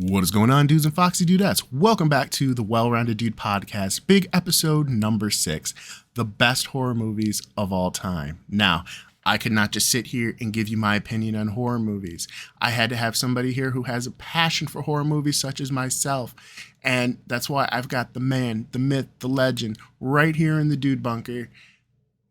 What is going on, dudes and Foxy Dudettes? Welcome back to the Well-Rounded Dude podcast, big episode number 6, the best horror movies of all time. Now, I could not just sit here and give you my opinion on horror movies. I had to have somebody here who has a passion for horror movies such as myself. And that's why I've got the man, the myth, the legend, right here in the Dude Bunker,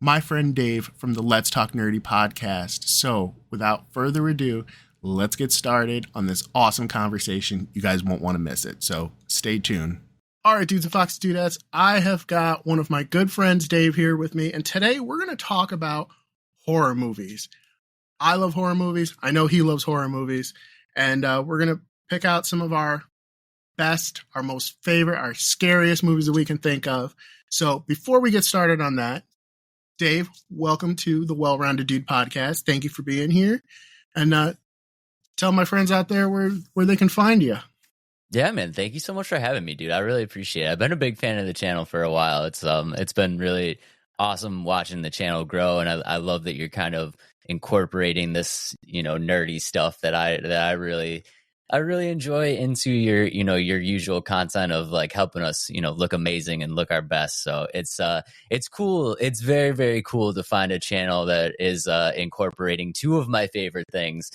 my friend Dave from the Let's Talk Nerdy podcast. So, without further ado, let's get started on this awesome conversation. You guys won't want to miss it, so stay tuned. All right, dudes and Foxy Dudettes, I have got one of my good friends, Dave, here with me, and today we're going to talk about horror movies. I love horror movies. I know he loves horror movies, and we're going to pick out some of our best, our most favorite, our scariest movies that we can think of. So before we get started on that, Dave, welcome to the Well-Rounded Dude podcast. Thank you for being here. And tell my friends out there where they can find you. Yeah, man. Thank you so much for having me, dude. I really appreciate it. I've been a big fan of the channel for a while. It's been really awesome watching the channel grow, and I love that you're kind of incorporating this, nerdy stuff that I really enjoy into your usual content of like helping us, look amazing and look our best. So it's cool. It's very, very cool to find a channel that is incorporating two of my favorite things,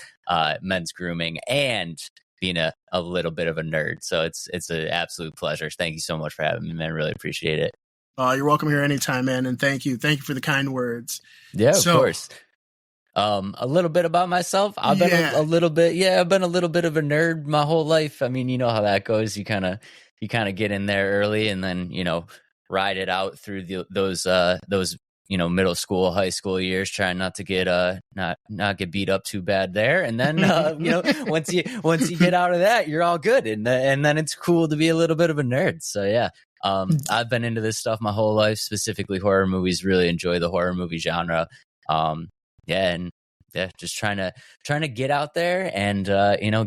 men's grooming and being a little bit of a nerd. So it's an absolute pleasure. Thank you so much for having me, man. Really appreciate it. You're welcome here anytime, man. And thank you for the kind words. Yeah, of course. A little bit about myself. I've been a little bit of a nerd my whole life. I mean, you know how that goes. You kind of get in there early and then, ride it out through those middle school, high school years, trying not to get not get beat up too bad there. And then once you get out of that, you're all good. And then it's cool to be a little bit of a nerd. So yeah. I've been into this stuff my whole life, specifically horror movies. Really enjoy the horror movie genre. Just trying to get out there and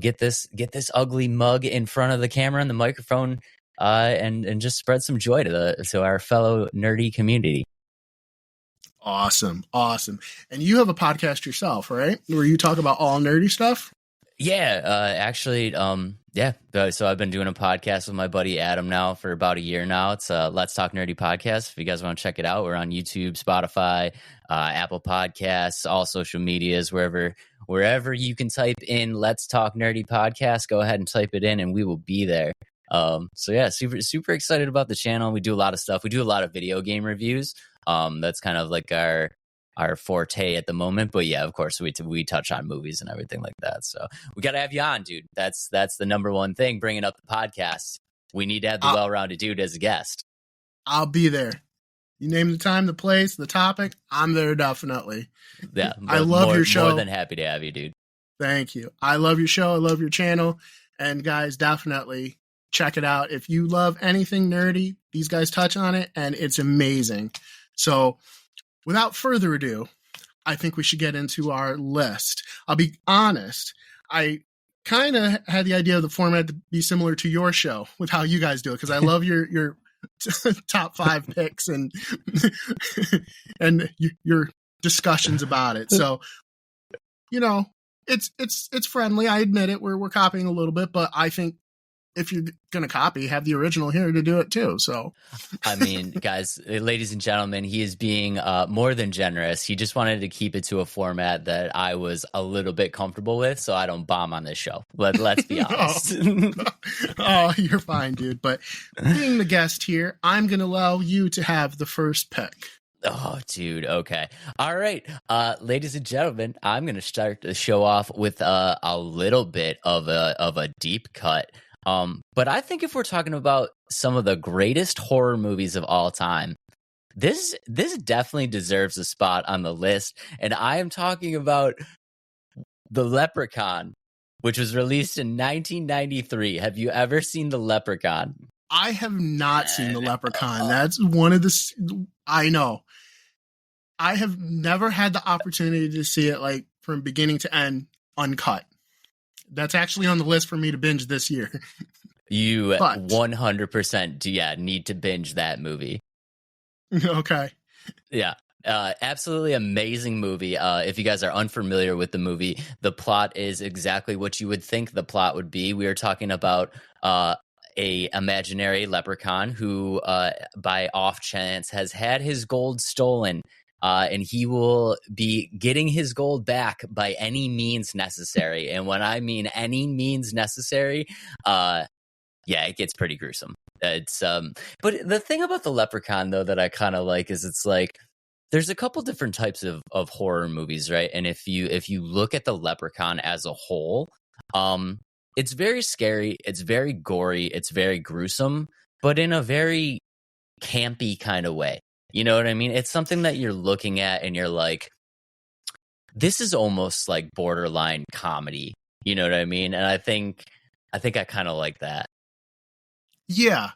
get this ugly mug in front of the camera and the microphone, and just spread some joy to our fellow nerdy community. Awesome. And you have a podcast yourself, right? Where you talk about all nerdy stuff? Yeah, actually, so I've been doing a podcast with my buddy Adam now for about a year now. It's Let's Talk Nerdy podcast. If you guys want to check it out, we're on YouTube, Spotify, Apple Podcasts, all social medias, wherever you can type in Let's Talk Nerdy podcast, go ahead and type it in and we will be there. So yeah, super excited about the channel. We do a lot of stuff. We do a lot of video game reviews. That's kind of like our forte at the moment, but yeah, of course we touch on movies and everything like that. So we got to have you on, dude. That's the number one thing, bringing up the podcast. We need to have the Well-Rounded Dude as a guest. I'll be there. You name the time, the place, the topic, I'm there definitely. Yeah, I love your show. More than happy to have you, dude. Thank you. I love your show. I love your channel, and guys, definitely check it out. If you love anything nerdy, these guys touch on it, and it's amazing. So, without further ado, I think we should get into our list. I'll be honest, I kind of had the idea of the format to be similar to your show with how you guys do it, because I love your top 5 picks and and your discussions about it. So, it's friendly. I admit it. We're copying a little bit, but I think if you're going to copy, have the original here to do it too. So, I mean, guys, ladies and gentlemen, he is being more than generous. He just wanted to keep it to a format that I was a little bit comfortable with, so I don't bomb on this show. Let's be honest. Oh, you're fine, dude. But being the guest here, I'm going to allow you to have the first pick. Oh, dude. Okay. All right. Ladies and gentlemen, I'm going to start the show off with a little bit of a deep cut. But I think if we're talking about some of the greatest horror movies of all time, this definitely deserves a spot on the list. And I am talking about The Leprechaun, which was released in 1993. Have you ever seen The Leprechaun? I have not seen The Leprechaun. That's one of the... I know. I have never had the opportunity to see it like from beginning to end uncut. That's actually on the list for me to binge this year. You 100% need to binge that movie. Okay. Yeah. Absolutely amazing movie. If you guys are unfamiliar with the movie, the plot is exactly what you would think the plot would be. We are talking about a imaginary leprechaun who, by off chance, has had his gold stolen. And he will be getting his gold back by any means necessary. And when I mean any means necessary, yeah, it gets pretty gruesome. It's but the thing about the leprechaun though that I kind of like is it's like there's a couple different types of horror movies, right? And if you look at the leprechaun as a whole, it's very scary, it's very gory, it's very gruesome, but in a very campy kind of way. You know what I mean? It's something that you're looking at and you're like, this is almost like borderline comedy. You know what I mean? And I think I kind of like that. Yeah.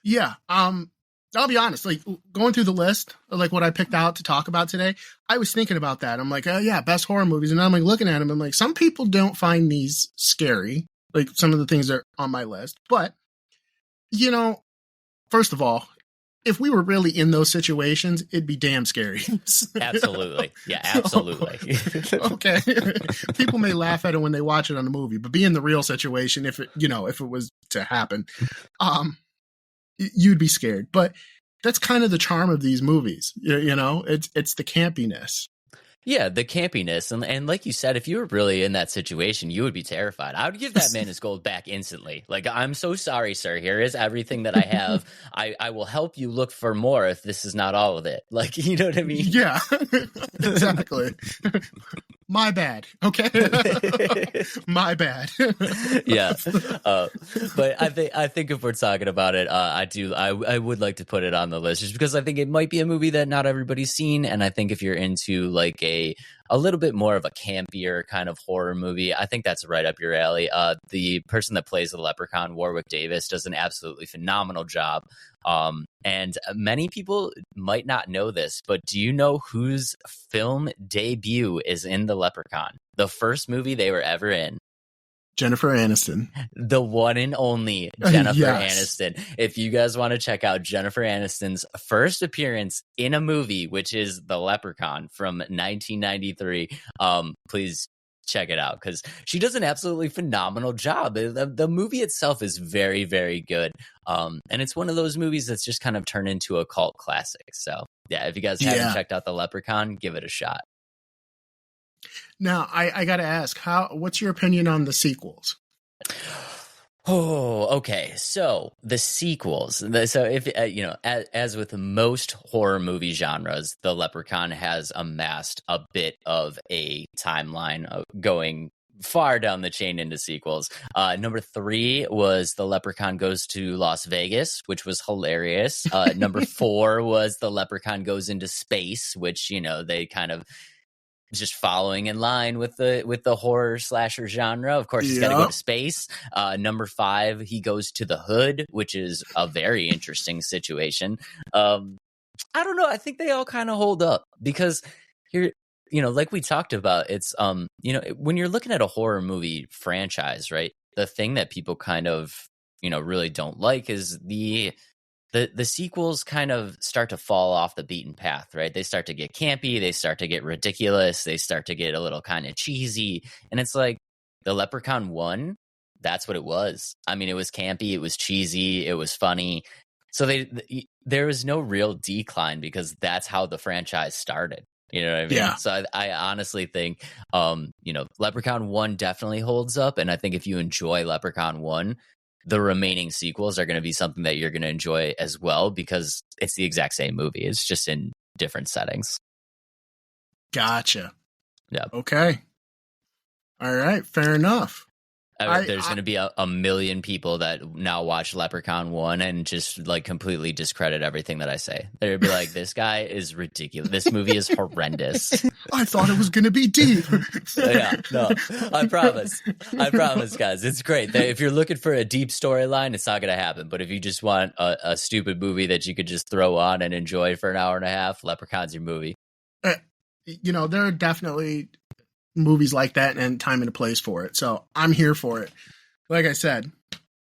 Yeah. I'll be honest, like going through the list of like what I picked out to talk about today, I was thinking about that. I'm like, oh yeah, best horror movies. And I'm like looking at them. I'm like, some people don't find these scary, like some of the things that are on my list. But, you know, first of all, if we were really in those situations, it'd be damn scary. Absolutely. Yeah, absolutely. Okay. People may laugh at it when they watch it on the movie, but be in the real situation if it, if it was to happen, you'd be scared. But that's kind of the charm of these movies. It's the campiness. Yeah, the campiness. And like you said, if you were really in that situation, you would be terrified. I would give that man his gold back instantly. Like, I'm so sorry, sir. Here is everything that I have. I will help you look for more if this is not all of it. Like, you know what I mean? Yeah, exactly. My bad. Okay. My bad. Yeah. But I think if we're talking about it, I would like to put it on the list just because I think it might be a movie that not everybody's seen. And I think if you're into like a little bit more of a campier kind of horror movie, I think that's right up your alley. The person that plays the leprechaun, Warwick Davis, does an absolutely phenomenal job. And many people might not know this, but do you know whose film debut is in The Leprechaun? The first movie they were ever in. Jennifer Aniston. The one and only Jennifer Yes. Aniston. If you guys want to check out Jennifer Aniston's first appearance in a movie, which is The Leprechaun from 1993, please check it out because she does an absolutely phenomenal job. The movie itself is very, very good. And it's one of those movies that's just kind of turned into a cult classic. So yeah, if you guys haven't checked out The Leprechaun, give it a shot. Now, I got to ask, what's your opinion on the sequels? Oh, okay. So the sequels. So if as with most horror movie genres, The Leprechaun has amassed a bit of a timeline of going far down the chain into sequels. Number 3 was The Leprechaun Goes to Las Vegas, which was hilarious. Number 4 was The Leprechaun Goes into Space, which they kind of just following in line with the horror slasher genre. Of course, he's got to go to space. Number 5, he goes to the hood, which is a very interesting situation. I don't know. I think they all kind of hold up because here, like we talked about, it's when you're looking at a horror movie franchise, right? The thing that people kind of really don't like is the sequels kind of start to fall off the beaten path, right? They start to get campy, they start to get ridiculous, they start to get a little kind of cheesy. And it's like The Leprechaun 1, that's what it was. I mean, it was campy, it was cheesy, it was funny. So there was no real decline because that's how the franchise started. You know what I mean? Yeah. So I honestly think, Leprechaun 1 definitely holds up. And I think if you enjoy Leprechaun 1, the remaining sequels are going to be something that you're going to enjoy as well because it's the exact same movie. It's just in different settings. Gotcha. Yeah. Okay. All right. Fair enough. There's going to be a million people that now watch Leprechaun 1 and just like completely discredit everything that I say. They'll be like, this guy is ridiculous. This movie is horrendous. I thought it was going to be deep. Yeah, no, I promise, guys. It's great. If you're looking for a deep storyline, it's not going to happen. But if you just want a stupid movie that you could just throw on and enjoy for an hour and a half, Leprechaun's your movie. There are definitely movies like that and time and a place for it. So I'm here for it. Like I said,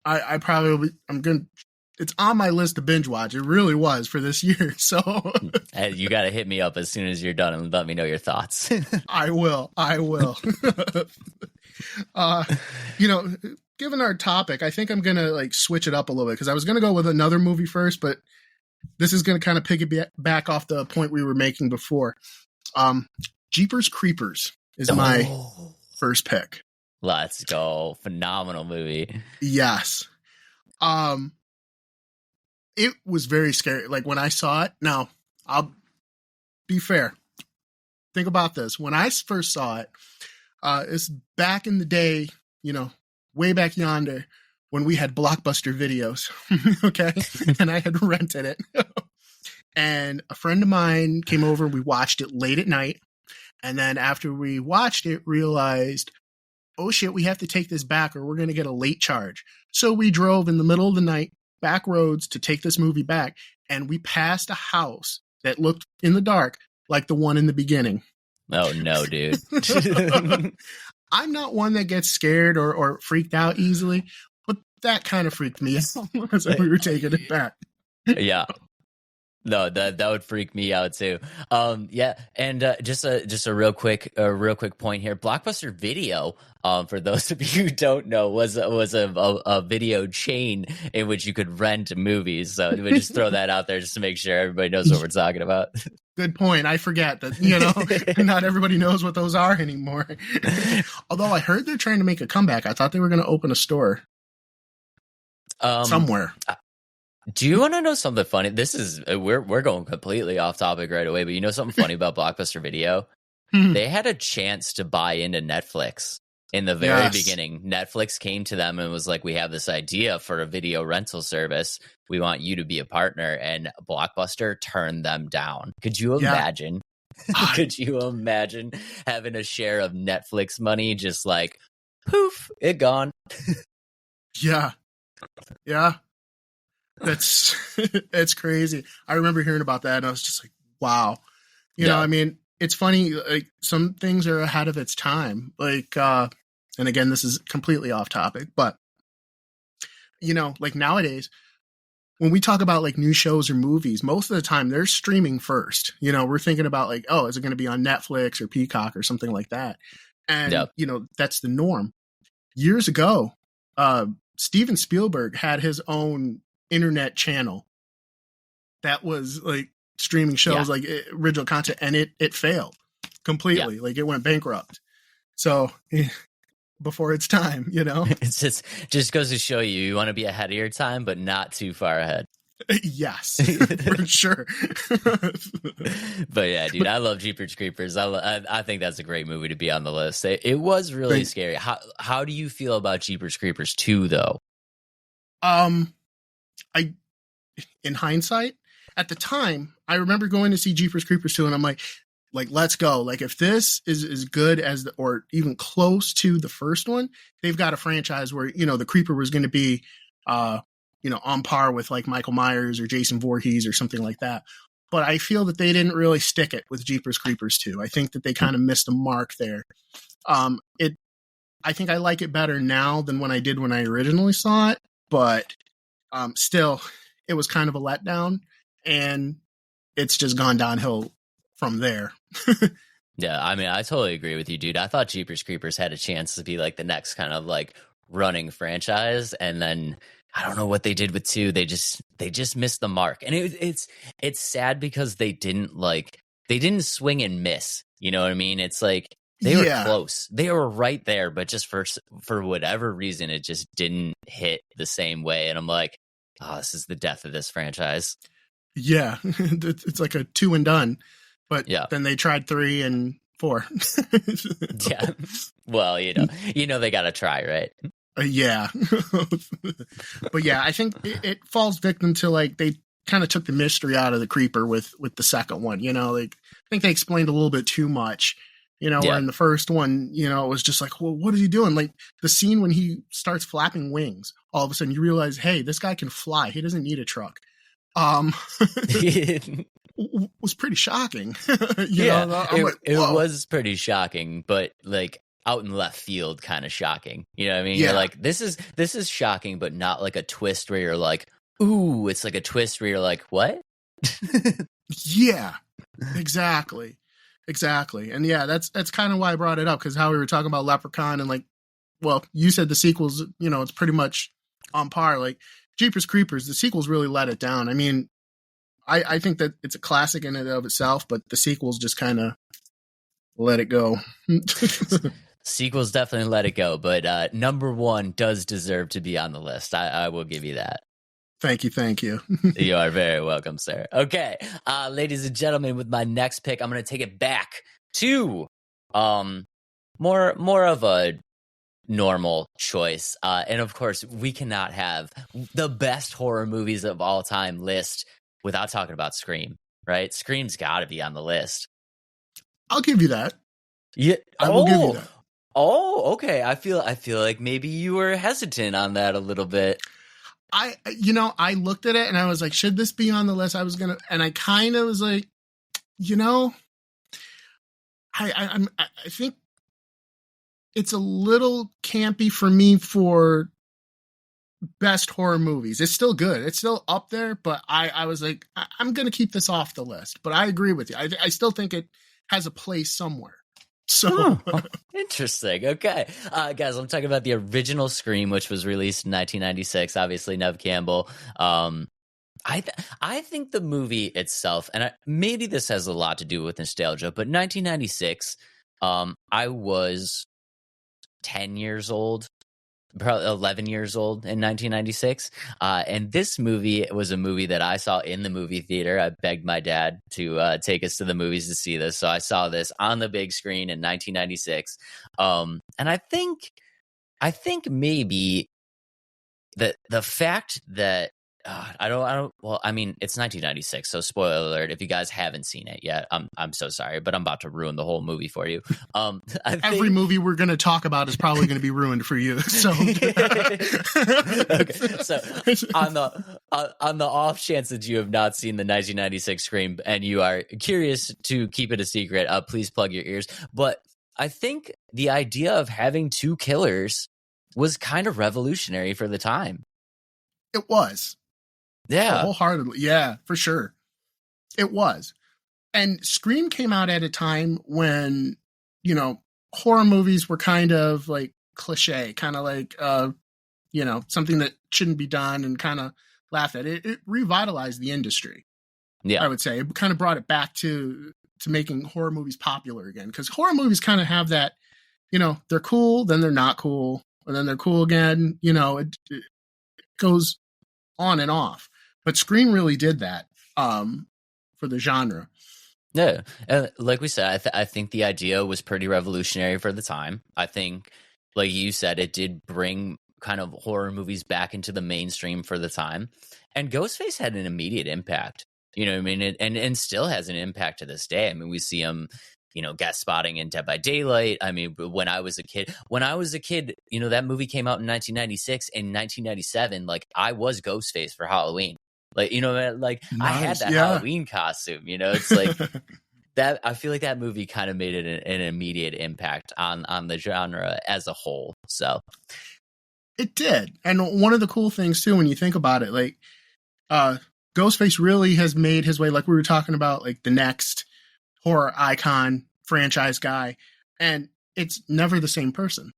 I'm going to it's on my list to binge watch. It really was for this year. So Hey, you got to hit me up as soon as you're done and let me know your thoughts. I will. You know, given our topic, I think I'm gonna like switch it up a little bit because I was gonna go with another movie first, but this is gonna kind of piggyback off the point we were making before. Jeepers Creepers is my first pick. Let's go. Phenomenal movie. Yes. It was very scary. Like when I saw it, now I'll be fair. Think about this. When I first saw it, it's back in the day, you know, way back yonder when we had Blockbuster videos. Okay. And I had rented it. And a friend of mine came over. We watched it late at night. And then after we watched it, realized, oh shit, we have to take this back or we're going to get a late charge. So we drove in the middle of the night, back roads to take this movie back. And we passed a house that looked in the dark like the one in the beginning. Oh, no, dude. I'm not one that gets scared or freaked out easily, but that kind of freaked me out as we were taking it back. Yeah. No, that would freak me out too. Yeah, and just a real quick point here. Blockbuster Video, for those of you who don't know, was a video chain in which you could rent movies. So we just throw that out there just to make sure everybody knows what we're talking about. Good point. I forget that, you know, not everybody knows what those are anymore. Although I heard they're trying to make a comeback. I thought they were going to open a store somewhere. Do you want to know something funny? This is we're going completely off topic right away, but you know something funny about Blockbuster Video? They had a chance to buy into Netflix in the very beginning. Netflix came to them and was like, "We have this idea for a video rental service. We want you to be a partner." And Blockbuster turned them down. Could you imagine? Could you imagine having a share of Netflix money just like poof, it gone? Yeah. It's crazy. I remember hearing about that and I was just like, wow. You know, I mean, it's funny, like some things are ahead of its time. Like, and again, this is completely off topic, but you know, like nowadays, when we talk about like new shows or movies, most of the time they're streaming first. You know, we're thinking about like, oh, is it going to be on Netflix or Peacock or something like that? And, you know, that's the norm. Years ago, Steven Spielberg had his own internet channel that was like streaming shows like original content, and it failed completely. Like it went bankrupt. So before its time, you know. It's just goes to show you want to be ahead of your time, but not too far ahead. Yes, for sure. But yeah, dude, I love Jeepers Creepers. I think that's a great movie to be on the list. It was really scary. How do you feel about Jeepers Creepers 2 though? In hindsight, at the time, I remember going to see Jeepers Creepers 2 and I'm like, let's go. Like if this is as good as or even close to the first one, they've got a franchise where, you know, the Creeper was going to be, you know, on par with like Michael Myers or Jason Voorhees or something like that. But I feel that they didn't really stick it with Jeepers Creepers 2. I think that they kind of missed a mark there. I think I like it better now than when I did when I originally saw it, but still, it was kind of a letdown, and it's just gone downhill from there. Yeah, I mean, I totally agree with you, dude. I thought Jeepers Creepers had a chance to be like the next kind of like running franchise, and then I don't know what they did with 2. They just missed the mark, and it's sad because they didn't swing and miss. You know what I mean? It's like they were close. They were right there, but just for whatever reason, it just didn't hit the same way. And I'm like, oh, this is the death of this franchise. Yeah, it's like a 2 and done. But then they tried 3 and 4. Yeah. Well, you know they got to try, right? Yeah. But yeah, I think it falls victim to like they kind of took the mystery out of the Creeper with the second one. You know, like I think they explained a little bit too much. You know, where in the first one, you know, it was just like, well, what is he doing? Like the scene when he starts flapping wings, all of a sudden you realize, hey, this guy can fly. He doesn't need a truck. Was pretty shocking. It was pretty shocking, but like out in left field kind of shocking. You know what I mean? You're like, this is shocking, but not like a twist where you're like, ooh, it's like a twist where you're like, what? Yeah, exactly. And yeah, that's kind of why I brought it up, because how we were talking about Leprechaun and like, well, you said the sequels, it's pretty much on par. Like Jeepers Creepers, the sequels really let it down. I mean, I think that it's a classic in and of itself, but the sequels just kind of let it go. Sequels definitely let it go, but number one does deserve to be on the list. I will give you that. Thank you. You are very welcome, sir. Okay, ladies and gentlemen, with my next pick, I'm going to take it back to more of a normal choice. And of course, we cannot have the best horror movies of all time list without talking about Scream, right? Scream's got to be on the list. I'll give you that. Yeah, I will give you that. Oh, okay. I feel like maybe you were hesitant on that a little bit. I looked at it and I was like, should this be on the list? And I kind of was like, I think it's a little campy for me for best horror movies. It's still good. It's still up there, but I was like, I'm going to keep this off the list. But I agree with you. I still think it has a place somewhere. So interesting. Okay. Guys, I'm talking about the original Scream, which was released in 1996. Obviously, Neve Campbell. I think the movie itself, and maybe this has a lot to do with nostalgia, but 1996, I was 10 years old, probably 11 years old in 1996. And this movie was a movie that I saw in the movie theater. I begged my dad to take us to the movies to see this. So I saw this on the big screen in 1996. And I think maybe the fact that well, I mean, it's 1996, so spoiler alert if you guys haven't seen it yet. I'm so sorry, but I'm about to ruin the whole movie for you. Every movie we're going to talk about is probably going to be ruined for you. So, okay. So on the off chance that you have not seen the 1996 Scream and you are curious to keep it a secret, please plug your ears. But I think the idea of having two killers was kind of revolutionary for the time. It was. Yeah. Wholeheartedly. Yeah, for sure. It was. And Scream came out at a time when, horror movies were kind of like cliche, kind of like, something that shouldn't be done and kind of laughed at it. It revitalized the industry. Yeah. I would say it kind of brought it back to making horror movies popular again. Because horror movies kind of have that, they're cool, then they're not cool, and then they're cool again. It goes on and off. But Scream really did that for the genre. Yeah, like we said, I think the idea was pretty revolutionary for the time. I think, like you said, it did bring kind of horror movies back into the mainstream for the time. And Ghostface had an immediate impact. You know what I mean? And still has an impact to this day. I mean, we see him, guest spotting in Dead by Daylight. I mean, when I was a kid, that movie came out in 1996. In 1997, like, I was Ghostface for Halloween. Like, nice. I had that Halloween costume, it's like that. I feel like that movie kind of made it an immediate impact on the genre as a whole. So it did. And one of the cool things too, when you think about it, like, Ghostface really has made his way, like we were talking about, like the next horror icon franchise guy, and it's never the same person.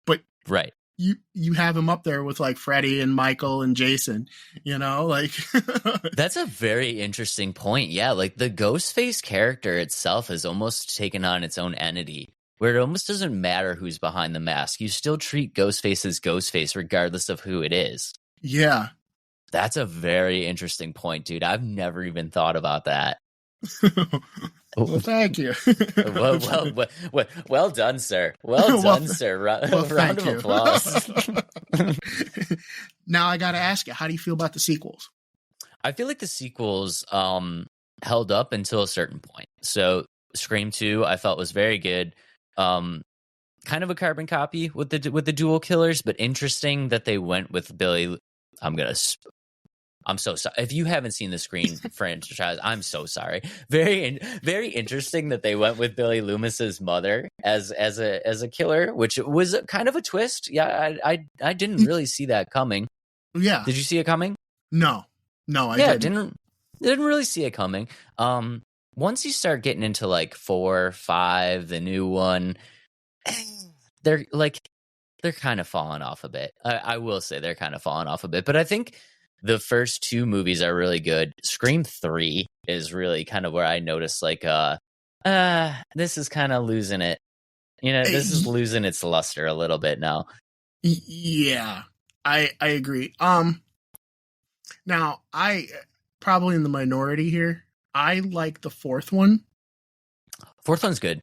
But right. You have him up there with like Freddy and Michael and Jason, like that's a very interesting point. Yeah, like the Ghostface character itself has almost taken on its own entity where it almost doesn't matter who's behind the mask. You still treat Ghostface as Ghostface regardless of who it is. Yeah. That's a very interesting point, dude. I've never even thought about that. Well, thank you. well done, sir. Well done, sir. Round of applause. Now I got to ask you, how do you feel about the sequels? I feel like the sequels held up until a certain point. So Scream 2, I felt was very good. Kind of a carbon copy with the dual killers, but interesting that they went with Billy. I'm so sorry. If you haven't seen the Scream franchise, I'm so sorry. Very, very interesting that they went with Billy Loomis's mother as a killer, which was kind of a twist. Yeah, I didn't really see that coming. Yeah. Did you see it coming? No, no, I Yeah, didn't. didn't really see it coming. Once you start getting into like 4, 5, the new one, they're like they're kind of falling off a bit. I will say they're kind of falling off a bit, but I think the first two movies are really good. Scream 3 is really kind of where I noticed like this is kind of losing it. You know, this is losing its luster a little bit now. Yeah, I agree. Now I probably in the minority here. I like the fourth one. Fourth one's good.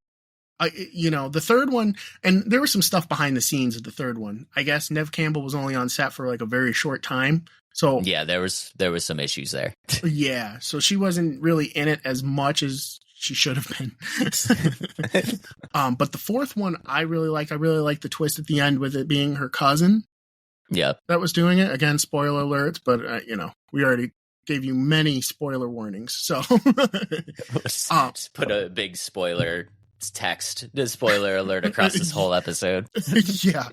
The third one, and there was some stuff behind the scenes of the third one. I guess Nev Campbell was only on set for like a very short time. So yeah, there was some issues there. Yeah, so she wasn't really in it as much as she should have been. But the fourth one I really liked. I really liked the twist at the end with it being her cousin. Yeah, that was doing it. Again, spoiler alerts, but we already gave you many spoiler warnings. So just put a big spoiler text, the spoiler alert across this whole episode. Yeah.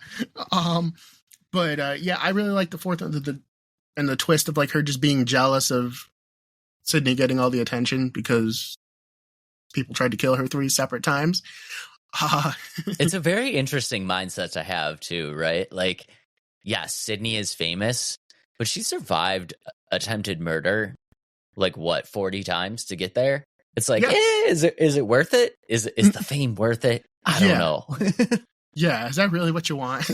But I really like the fourth one, and the twist of like her just being jealous of Sydney getting all the attention because people tried to kill her 3 separate times. It's a very interesting mindset to have too, right? Like, yes, Sydney is famous, but she survived attempted murder like 40 times to get there. It's like, is it worth it? Is the fame worth it? I don't know. Yeah, is that really what you want?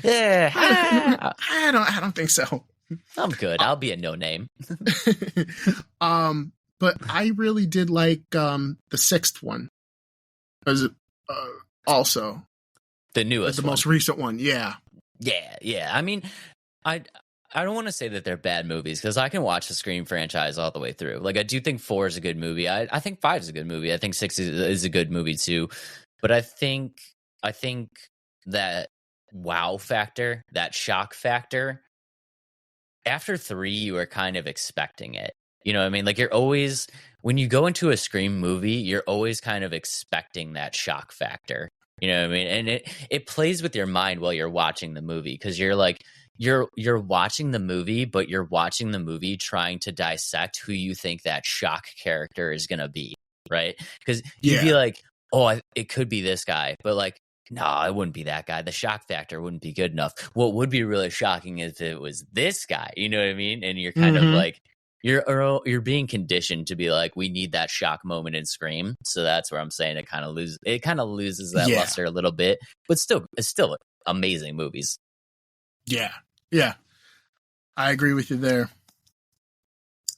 Yeah. I don't think so. I'm good. I'll be a no name. But I really did like the sixth one. Was it also the newest, the most recent one? Yeah. I mean, I don't want to say that they're bad movies because I can watch the Scream franchise all the way through. Like, I do think 4 is a good movie. I think 5 is a good movie. I think 6 is a good movie too. But I think that wow factor, that shock factor, after 3, you are kind of expecting it. You know what I mean? Like, you're always, when you go into a Scream movie, you're always kind of expecting that shock factor. You know what I mean? And it plays with your mind while you're watching the movie because you're like, you're watching the movie, but you're watching the movie trying to dissect who you think that shock character is going to be, right? Because you'd be like, oh, it could be this guy, but like, no, it wouldn't be that guy. The shock factor wouldn't be good enough. What would be really shocking is if it was this guy, you know what I mean? And you're kind of like, you're being conditioned to be like, we need that shock moment in Scream. So that's where I'm saying it kind of loses that luster a little bit, but it's still amazing movies. Yeah. I agree with you there.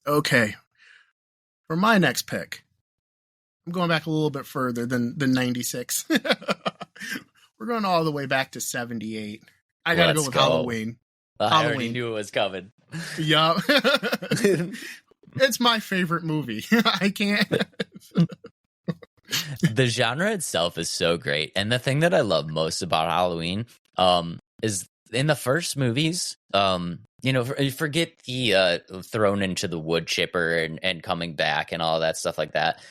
Okay. For my next pick, I'm going back a little bit further than 96. We're going all the way back to 78. I gotta go with Halloween. I already knew it was coming. Yup. It's my favorite movie. I can't. The genre itself is so great. And the thing that I love most about Halloween is in the first movies, forget the thrown into the wood chipper and coming back and all that stuff like that.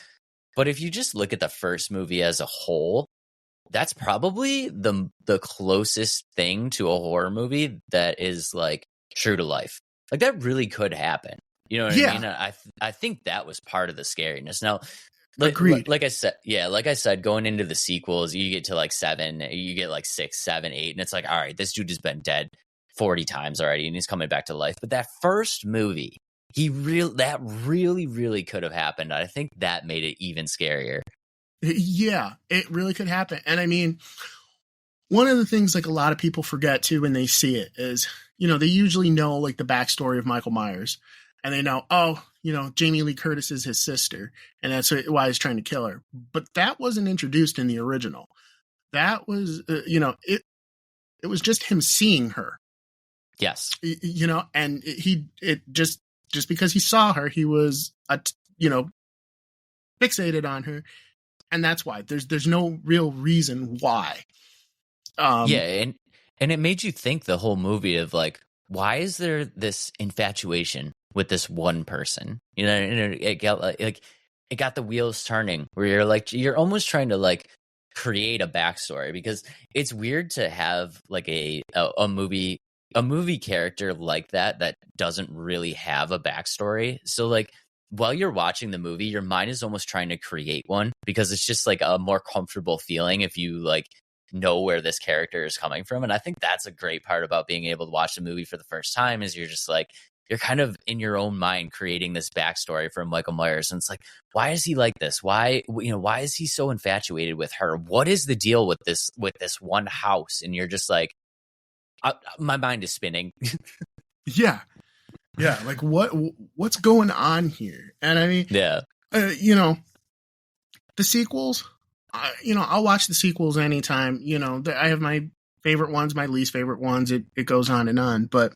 But if you just look at the first movie as a whole, that's probably the closest thing to a horror movie that is like true to life. Like, that really could happen. You know what I mean? I think that was part of the scariness. Now, agreed. Like I said, going into the sequels, you get to like 7, you get like 6, 7, 8, and it's like, all right, this dude has been dead 40 times already, and he's coming back to life. But that first movie, that really could have happened. I think that made it even scarier. Yeah, it really could happen. And I mean, one of the things like a lot of people forget too when they see it is, they usually know like the backstory of Michael Myers, and they know, Jamie Lee Curtis is his sister, and that's why he's trying to kill her. But that wasn't introduced in the original. That was, it was just him seeing her. Yes. And just because he saw her, he was, fixated on her. And that's why there's no real reason why. And it made you think the whole movie of like, why is there this infatuation with this one person? It got the wheels turning where you're like, you're almost trying to like create a backstory, because it's weird to have like a movie a movie character like that doesn't really have a backstory. So like while you're watching the movie, your mind is almost trying to create one, because it's just like a more comfortable feeling if you like know where this character is coming from. And I think that's a great part about being able to watch the movie for the first time, is you're just like, you're kind of in your own mind creating this backstory for Michael Myers. And it's like, why is he like this? Why is he so infatuated with her? What is the deal with this one house? And you're just like, my mind is spinning. Yeah. Like what's going on here? And I mean, yeah, the sequels, I'll watch the sequels anytime. I have my favorite ones, my least favorite ones. It goes on and on. But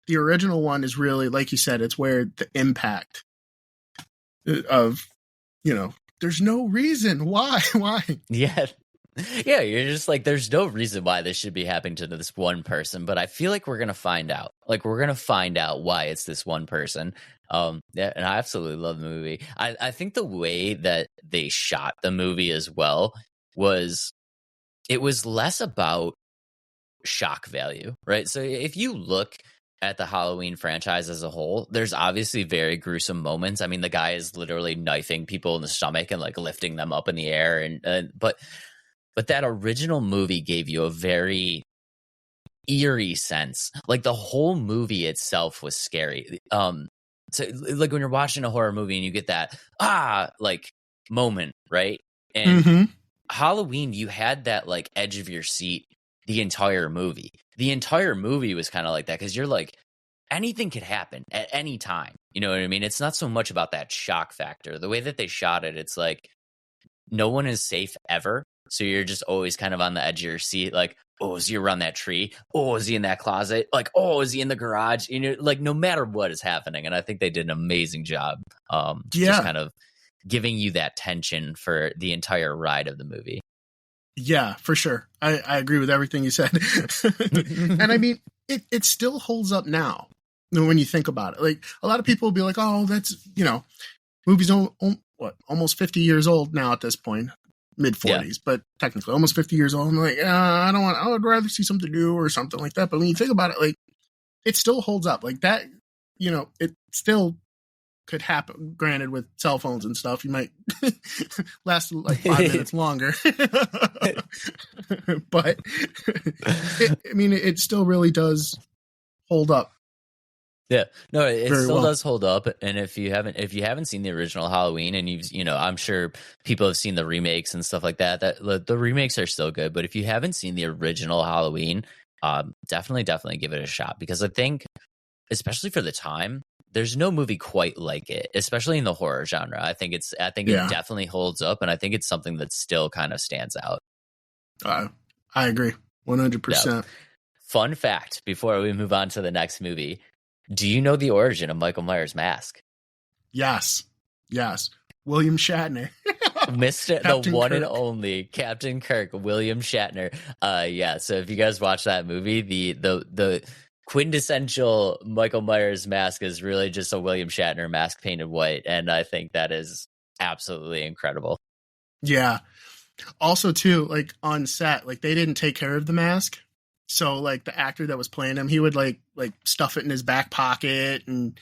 the original one is really, like you said, it's where the impact of, there's no reason why. Yeah. Yeah, you're just like, there's no reason why this should be happening to this one person, but I feel like we're gonna find out. Like, we're gonna find out why it's this one person. Yeah, and I absolutely love the movie. I think the way that they shot the movie as well was less about shock value, right? So if you look at the Halloween franchise as a whole, there's obviously very gruesome moments. I mean, the guy is literally knifing people in the stomach and like lifting them up in the air, and but that original movie gave you a very eerie sense. Like the whole movie itself was scary. So like when you're watching a horror movie and you get that like moment, right? And Halloween, you had that like edge of your seat the entire movie. The entire movie was kind of like that, because you're like, anything could happen at any time. You know what I mean? It's not so much about that shock factor. The way that they shot it, it's like no one is safe ever. So you're just always kind of on the edge of your seat, like, oh, is he around that tree? Oh, is he in that closet? Like, oh, is he in the garage? Like no matter what is happening. And I think they did an amazing job just kind of giving you that tension for the entire ride of the movie. Yeah, for sure. I agree with everything you said. And I mean, it still holds up now when you think about it. Like a lot of people will be like, oh, that's, movies almost 50 years old now at this point. Mid-40s, but technically almost 50 years old. I'm like, I would rather see something new or something like that. But when you think about it, like, it still holds up. Like that, it still could happen. Granted, with cell phones and stuff, you might last like 5 minutes longer. But, it still really does hold up. Yeah, no, it still does hold up. And if you haven't seen the original Halloween, and I'm sure people have seen the remakes and stuff like that, the remakes are still good. But if you haven't seen the original Halloween, definitely give it a shot, because I think, especially for the time, there's no movie quite like it, especially in the horror genre. I think it definitely holds up, and I think it's something that still kind of stands out. I agree, 100%. Yeah. Fun fact before we move on to the next movie. Do you know the origin of Michael Myers' mask? Yes. William Shatner. Mr. the one Kirk. And only Captain Kirk, William Shatner. Yeah, so if you guys watch that movie, the quintessential Michael Myers mask is really just a William Shatner mask painted white, and I think that is absolutely incredible. Yeah. Also, too, like on set, like they didn't take care of the mask. So like the actor that was playing him, he would like stuff it in his back pocket and,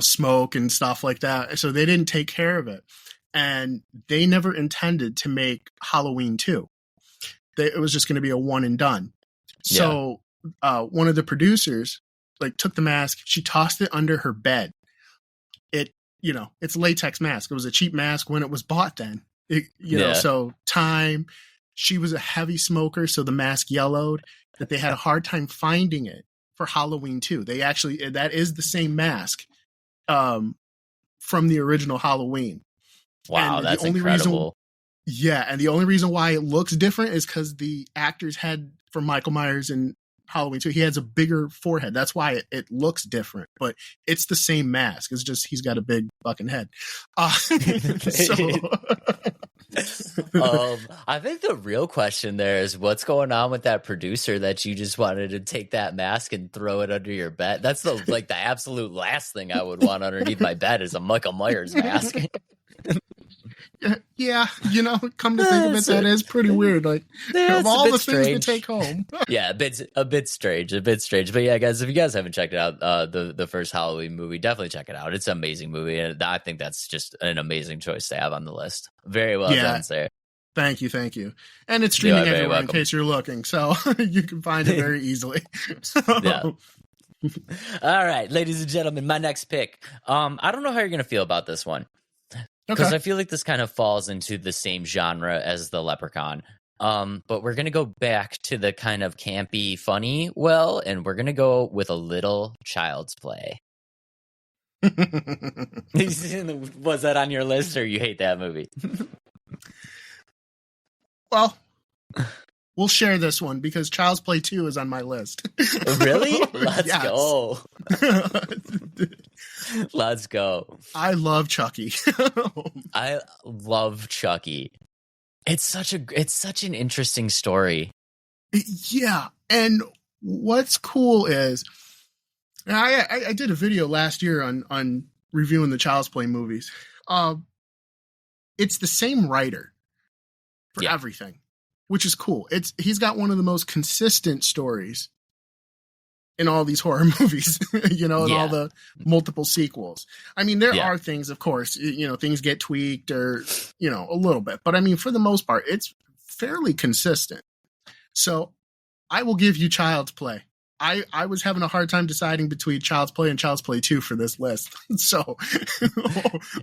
smoke and stuff like that. So they didn't take care of it. And they never intended to make Halloween 2. It was just going to be a one and done. So one of the producers like took the mask, she tossed it under her bed. It's a latex mask. It was a cheap mask when it was bought then. So she was a heavy smoker, so the mask yellowed, that they had a hard time finding it for Halloween 2. That is the same mask from the original Halloween. Wow, that's incredible. And the only reason why it looks different is because the actors had, for Michael Myers in Halloween 2, he has a bigger forehead. That's why it looks different, but it's the same mask. It's just he's got a big fucking head. I think the real question there is what's going on with that producer that you just wanted to take that mask and throw it under your bed. That's the absolute last thing I would want underneath my bed is a Michael Myers mask. Yeah, come to think of it, that is pretty weird. Like, Yeah, of it's a all bit the things to strange. take home. Yeah, a bit strange, a bit strange. But yeah, guys, if you guys haven't checked it out, the first Halloween movie, definitely check it out. It's an amazing movie, and I think that's just an amazing choice to have on the list. Very well Yeah. done, sir. Thank you. And it's You are streaming very everywhere in welcome. case you're looking, so you can find it very easily. Yeah. All right, ladies and gentlemen, my next pick. I don't know how you're gonna feel about this one, because Okay. I feel like this kind of falls into the same genre as the Leprechaun. But we're gonna go back to the kind of campy, funny and we're gonna go with a little Child's Play. Was that on your list, or you hate that movie? Well, we'll share this one because Child's Play 2 is on my list. Really? Let's Yes. go. Let's go. I love Chucky. I love Chucky. It's such an interesting story. Yeah, and what's cool is I did a video last year on reviewing the Child's Play movies. It's the same writer for everything, which is cool. He's got one of the most consistent stories in all these horror movies, and all the multiple sequels. I mean, there are things, of course, things get tweaked or, a little bit, but I mean, for the most part, it's fairly consistent. So I will give you Child's Play. I was having a hard time deciding between Child's Play and Child's Play 2 for this list. So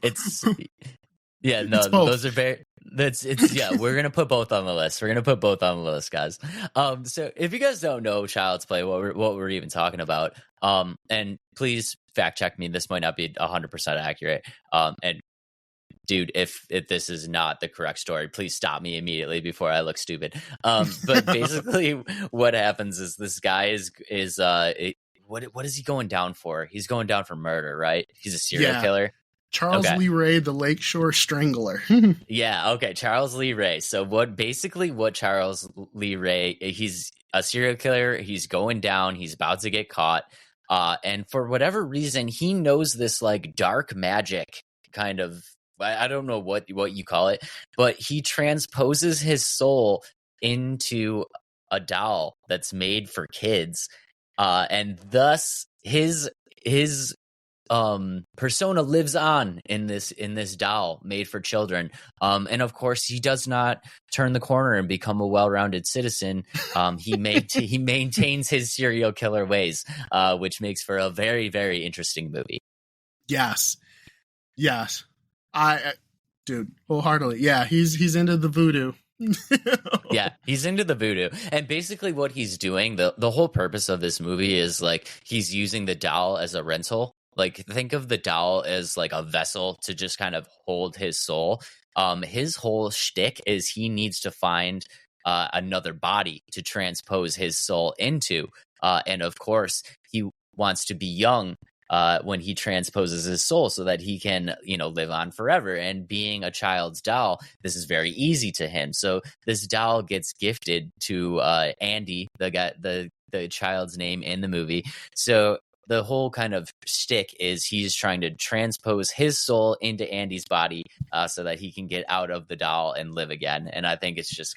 it's those are very we're gonna put both on the list, guys. So if you guys don't know Child's Play, what we're even talking about, and please fact check me, this might not be 100% accurate, and dude, if this is not the correct story, please stop me immediately before I look stupid. But basically what happens is this guy what is he going down for? He's going down for murder, right? He's a serial killer. Charles Lee Ray, the Lakeshore Strangler. Yeah, okay, Charles Lee Ray. So what Charles Lee Ray, he's a serial killer, he's going down, he's about to get caught, and for whatever reason, he knows this like dark magic kind of, I don't know what you call it, but he transposes his soul into a doll that's made for kids, and thus his persona lives on in this doll made for children, and of course he does not turn the corner and become a well-rounded citizen. He maintains his serial killer ways, which makes for a very, very interesting movie. Yes I dude, wholeheartedly. Yeah, he's into the voodoo. Yeah, he's into the voodoo. And basically what he's doing, the whole purpose of this movie is like he's using the doll as a rental. Like, think of the doll as like a vessel to just kind of hold his soul. His whole shtick is he needs to find another body to transpose his soul into. And of course, he wants to be young when he transposes his soul so that he can, live on forever. And being a child's doll, this is very easy to him. So this doll gets gifted to Andy, the child's name in the movie. So the whole kind of shtick is he's trying to transpose his soul into Andy's body so that he can get out of the doll and live again. And I think it's just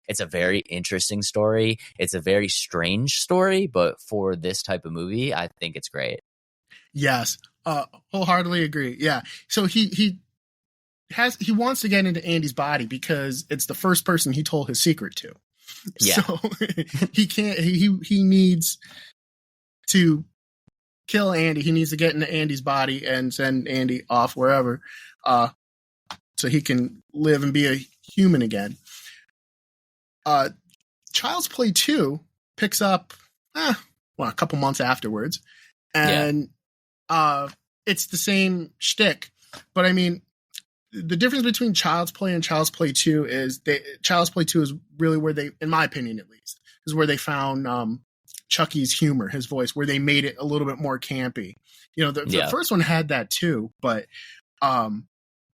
it's a very interesting story. It's a very strange story, but for this type of movie, I think it's great. Yes, wholeheartedly agree. Yeah, so he wants to get into Andy's body because it's the first person he told his secret to. Yeah. So he can't. He needs to kill Andy. He needs to get into Andy's body and send Andy off wherever, so he can live and be a human again. Child's Play 2 picks up a couple months afterwards, and it's the same shtick. But I mean, the difference between Child's Play and Child's Play 2 is Child's Play 2 is really where they, in my opinion at least, is where they found Chucky's humor, his voice, where they made it a little bit more campy. The first one had that too, but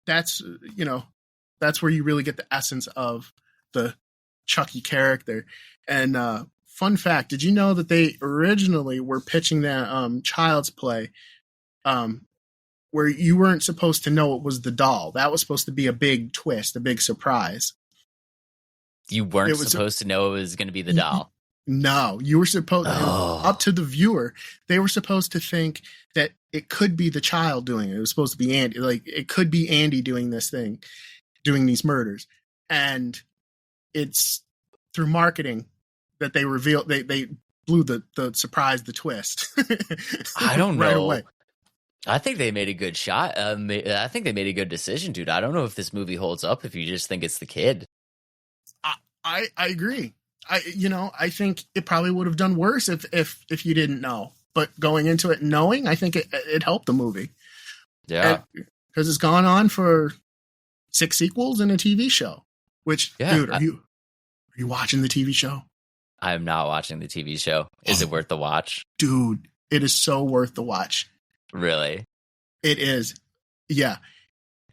that's where you really get the essence of the Chucky character. And fun fact, did you know that they originally were pitching that Child's Play where where you weren't supposed to know it was the doll. That was supposed to be a big twist, a big surprise. You weren't supposed to know it was going to be the doll. No, you were supposed up to the viewer. They were supposed to think that it could be the child doing it. It was supposed to be Andy. Like, it could be Andy doing this thing, doing these murders. And it's through marketing that they revealed, they blew the surprise, the twist. I don't know. Right away. I think they made a good shot. I think they made a good decision, dude. I don't know if this movie holds up if you just think it's the kid. I agree. I think it probably would have done worse if you didn't know. But going into it knowing, I think it helped the movie. Yeah. Because it's gone on for 6 sequels and a TV show. Which, dude, are you watching the TV show? I am not watching the TV show. Is it worth the watch? Dude, it is so worth the watch. Really? It is. Yeah.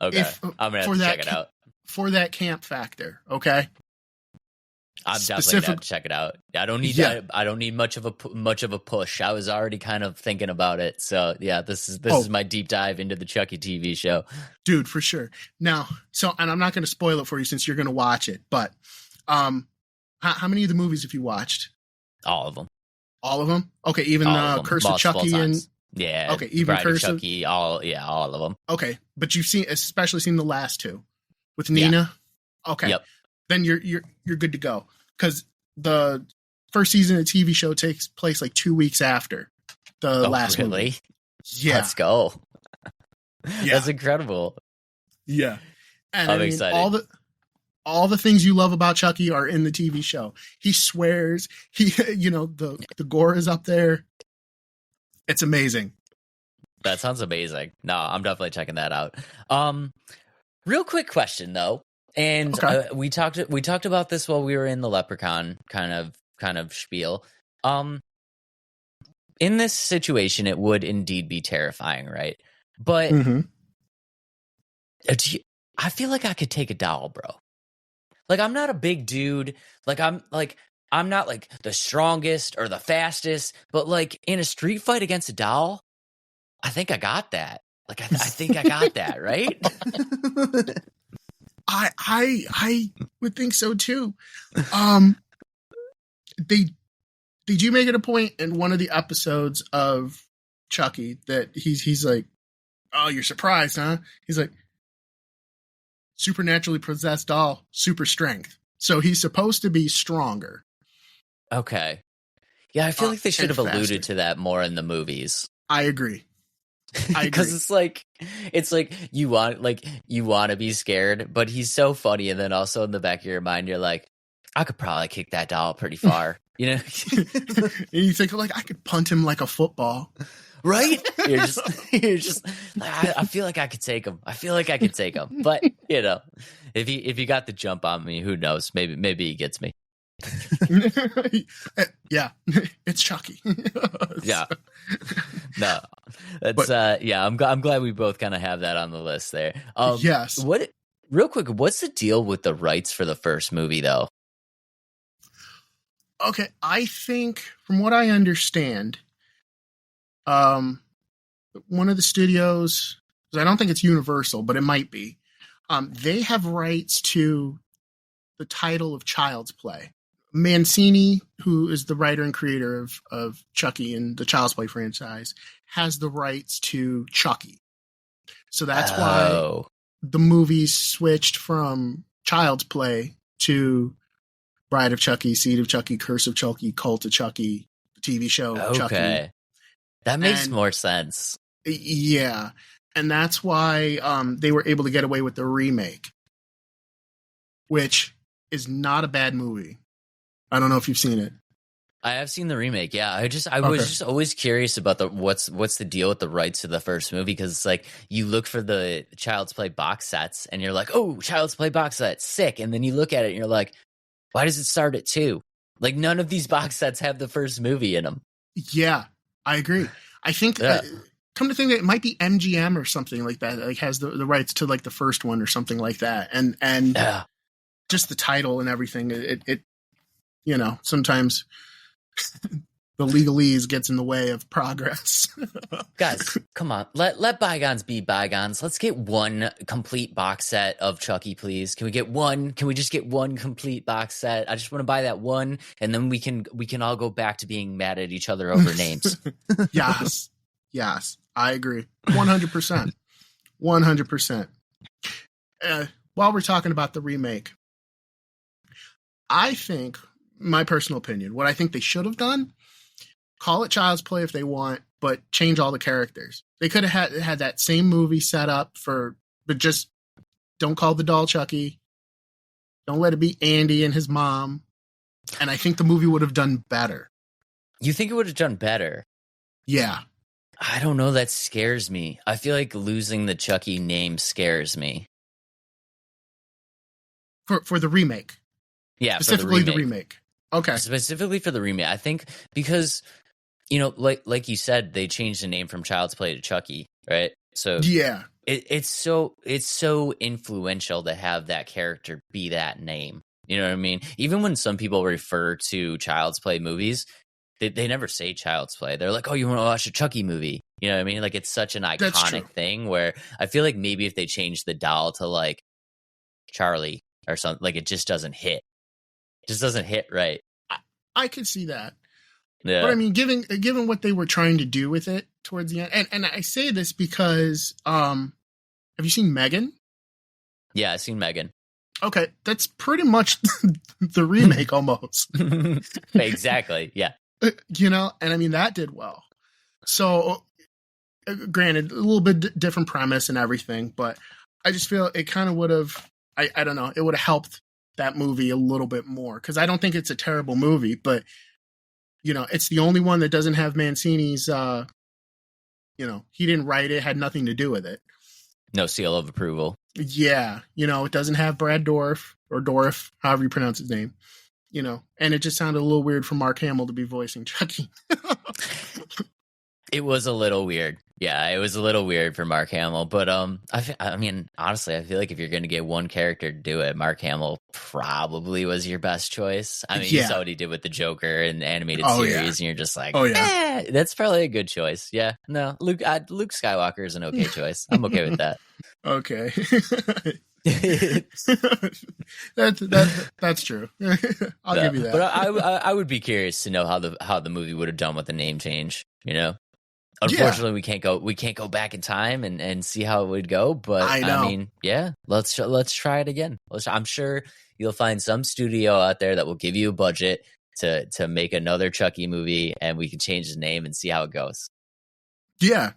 Okay. I'm going to have to check it out. For that camp factor, okay? I'm definitely going to check it out. I don't need much of a push. I was already kind of thinking about it. So, yeah, this is my deep dive into the Chucky TV show. Dude, for sure. Now, and I'm not going to spoil it for you since you're going to watch it, but how many of the movies have you watched? All of them. All of them? Okay, even Curse of Chucky times. And okay, even Curse of Chucky, all of them. Okay, but you've especially seen the last two with Nina. Yeah. Okay, yep. Then you're good to go because the first season of the TV show takes place like 2 weeks after the last movie. Yeah, let's go. That's incredible. Yeah, and I'm excited. All the things you love about Chucky are in the TV show. He swears. The gore is up there. It's amazing. That sounds amazing. No, I'm definitely checking that out. Real quick question though, and okay. We talked about this while we were in the Leprechaun kind of spiel. In this situation, it would indeed be terrifying, right? But I feel like I could take a doll, bro. Like, I'm not a big dude. I'm not like the strongest or the fastest, but like in a street fight against a doll, I think I got that. Like, I think I got that, right? I would think so too. Did you make it a point in one of the episodes of Chucky that he's like, oh, you're surprised, huh? He's like, supernaturally possessed doll, super strength. So he's supposed to be stronger. Okay. Yeah, I feel like they should have alluded to that more in the movies. I agree. Because it's like you want to be scared, but he's so funny, and then also in the back of your mind you're like, I could probably kick that doll pretty far. You know? And you think like I could punt him like a football. Right? You're just I feel like I could take him. But if he got the jump on me, who knows? Maybe he gets me. Yeah, it's Chucky. Yeah. No. That's I'm glad we both kind of have that on the list there. Yes. Real quick, what's the deal with the rights for the first movie though? Okay, I think from what I understand, one of the studios, I don't think it's Universal, but it might be. They have rights to the title of Child's Play. Mancini, who is the writer and creator of Chucky and the Child's Play franchise, has the rights to Chucky. So that's why the movies switched from Child's Play to Bride of Chucky, Seed of Chucky, Curse of Chucky, Cult of Chucky, TV show Chucky. That makes more sense. Yeah. And that's why they were able to get away with the remake, which is not a bad movie. I don't know if you've seen it. I have seen the remake. Yeah, I was just always curious about what's the deal with the rights to the first movie, because it's like you look for the Child's Play box sets and you're like, oh, Child's Play box set, sick, and then you look at it and you're like, why does it start at 2? Like, none of these box sets have the first movie in them. Yeah, I agree. I think come to think that it might be MGM or something like that, like has the rights to like the first one or something like that, and just the title and everything. It sometimes the legalese gets in the way of progress. Guys, come on. Let bygones be bygones. Let's get one complete box set of Chucky, please. Can we just get one complete box set? I just want to buy that one, and then we can all go back to being mad at each other over names. Yes. I agree. 100%. 100%. While we're talking about the remake, I think, my personal opinion, what I think they should have done, call it Child's Play if they want, but change all the characters. They could have had that same movie set up but just don't call the doll Chucky. Don't let it be Andy and his mom. And I think the movie would have done better. You think it would have done better? Yeah. I don't know. That scares me. I feel like losing the Chucky name scares me. For the remake. Yeah, specifically the remake. Okay. Specifically for the remake. I think because, like you said, they changed the name from Child's Play to Chucky, right? So yeah, it's so influential to have that character be that name. You know what I mean? Even when some people refer to Child's Play movies, they never say Child's Play. They're like, oh, you want to watch a Chucky movie? You know what I mean? Like, it's such an iconic thing where I feel like maybe if they changed the doll to like Charlie or something, like it just doesn't hit. It just doesn't hit right. I could see that. Yeah. But I mean, given what they were trying to do with it towards the end, and I say this because, have you seen Megan? Yeah, I've seen Megan. Okay, that's pretty much the remake almost. Exactly, yeah. And I mean, that did well. So, granted, a little bit different premise and everything, but I just feel it kind of would have, I don't know, it would have helped that movie a little bit more. Because I don't think it's a terrible movie, but, it's the only one that doesn't have Mancini's, he didn't write it, had nothing to do with it. No seal of approval. Yeah, it doesn't have Brad Dourif, or Dorff, however you pronounce his name, and it just sounded a little weird for Mark Hamill to be voicing Chucky. It was a little weird. Yeah, it was a little weird for Mark Hamill. But I mean, honestly, I feel like if you're going to get one character to do it, Mark Hamill probably was your best choice. I mean, you saw what he did with the Joker and the animated series, and you're just like, that's probably a good choice. Yeah, no, Luke Skywalker is an okay choice. I'm okay with that. Okay. That's true. I'll give you that. But I would be curious to know how the movie would have done with the name change. Unfortunately, we can't go back in time and see how it would go. But I mean, yeah, let's try it again. I'm sure you'll find some studio out there that will give you a budget to make another Chucky movie, and we can change the name and see how it goes. Yeah,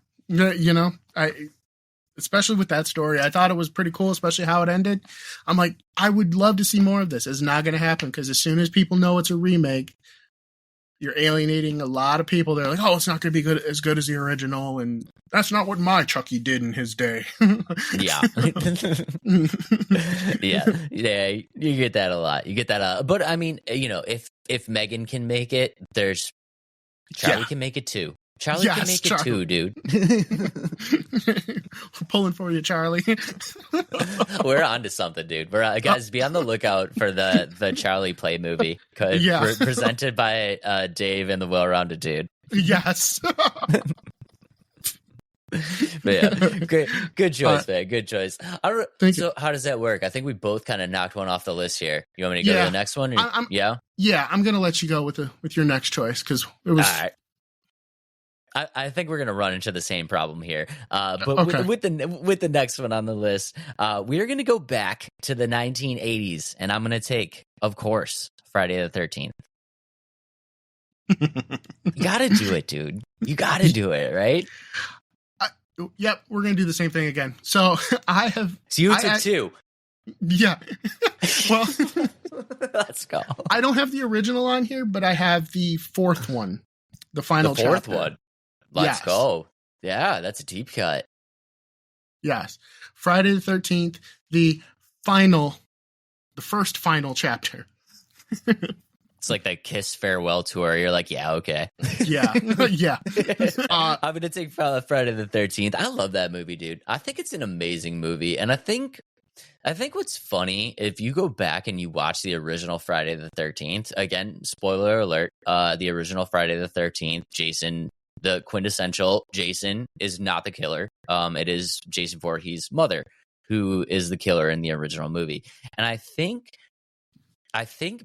especially with that story, I thought it was pretty cool, especially how it ended. I'm like, I would love to see more of this. It's not going to happen because as soon as people know it's a remake, you're alienating a lot of people. They're like, oh, it's not going to be as good as the original. And that's not what my Chucky did in his day. Yeah. Yeah. You get that a lot. But I mean, if Megan can make it, Charlie can make it too. Charlie can make it too, dude. We're pulling for you, Charlie. We're on to something, dude. Guys, be on the lookout for the Charlie Play movie. Presented by Dave and the Well-Rounded Dude. Yes. But yeah, good choice, man. Good choice. So how does that work? I think we both kind of knocked one off the list here. You want me to go to the next one? Yeah, I'm going to let you go with your next choice because it was... All right. I think we're going to run into the same problem here. But okay. with the next one on the list, we are going to go back to the 1980s, and I'm going to take, of course, Friday the 13th. You got to do it, dude. You got to do it, right? Yep, we're going to do the same thing again. So I have... So you took two. Yeah. Well... Let's go. I don't have the original on here, but I have the fourth one. The final chapter. One. Let's go. Yeah, that's a deep cut. Yes. Friday the 13th, the first final chapter. It's like that Kiss farewell tour. You're like, yeah, okay. Yeah. Yeah. I'm going to take Friday the 13th. I love that movie, dude. I think it's an amazing movie. And I think I think what's funny, if you go back and you watch the original Friday the 13th, again, spoiler alert, the original Friday the 13th, Jason, the quintessential Jason, is not the killer. It is Jason Voorhees' mother who is the killer in the original movie. And I think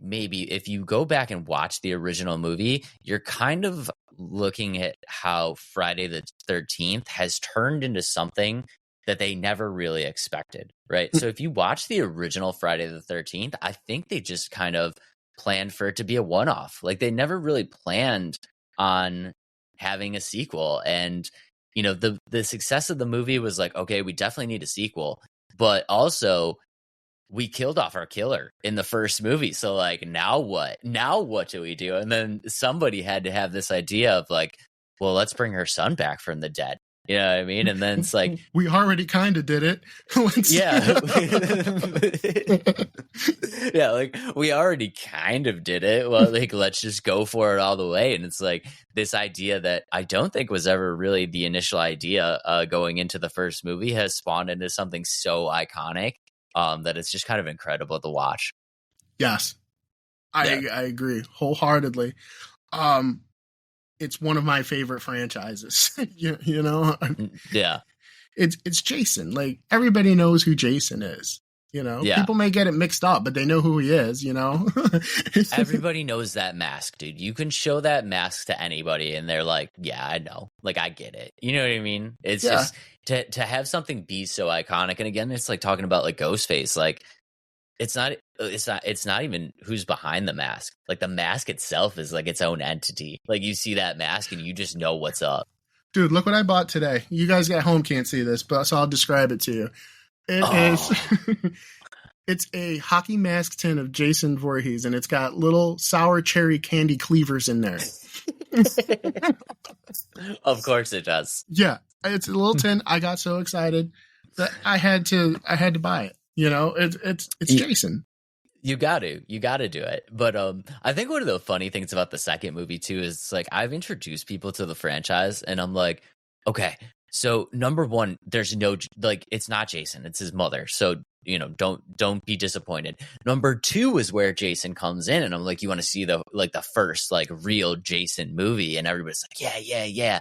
maybe if you go back and watch the original movie, you're kind of looking at how Friday the 13th has turned into something that they never really expected, right? So if you watch the original Friday the 13th, I think they just kind of planned for it to be a one-off. Like they never really planned on having a sequel. And, you know, the success of the movie was like, okay, we definitely need a sequel, but also we killed off our killer in the first movie. So like, now what? Now what do we do? And then somebody had to have this idea of like, well, let's bring her son back from the dead. You know what I mean? And then it's like, we already kind of did it. Yeah. Yeah, like we already kind of did it. Well, like let's just go for it all the way. And it's like this idea that I don't think was ever really the initial idea going into the first movie has spawned into something so iconic that it's just kind of incredible to watch. Yes, I agree wholeheartedly. It's one of my favorite franchises. you know? Yeah. It's Jason. Like everybody knows who Jason is. You know, people may get it mixed up, but they know who he is, you know? Everybody knows that mask, dude. You can show that mask to anybody and they're like, yeah, I know. Like, I get it. You know what I mean? It's just to have something be so iconic. And again, it's like talking about like Ghostface. Like, it's not even who's behind the mask. Like, the mask itself is like its own entity. Like, you see that mask and you just know what's up. Dude, look what I bought today. You guys at home can't see this, but so I'll describe it to you. It's a hockey mask tin of Jason Voorhees, and it's got little sour cherry candy cleavers in there. Of course it does. Yeah, it's a little tin. I got so excited that I had to buy it. You know, it's Jason. You got to do it. But I think one of the funny things about the second movie too is like I've introduced people to the franchise, and I'm like, okay. So number one, there's no, like, it's not Jason, it's his mother. So, you know, don't be disappointed. Number two is where Jason comes in, and I'm like, you want to see the first like real Jason movie, and everybody's like, yeah.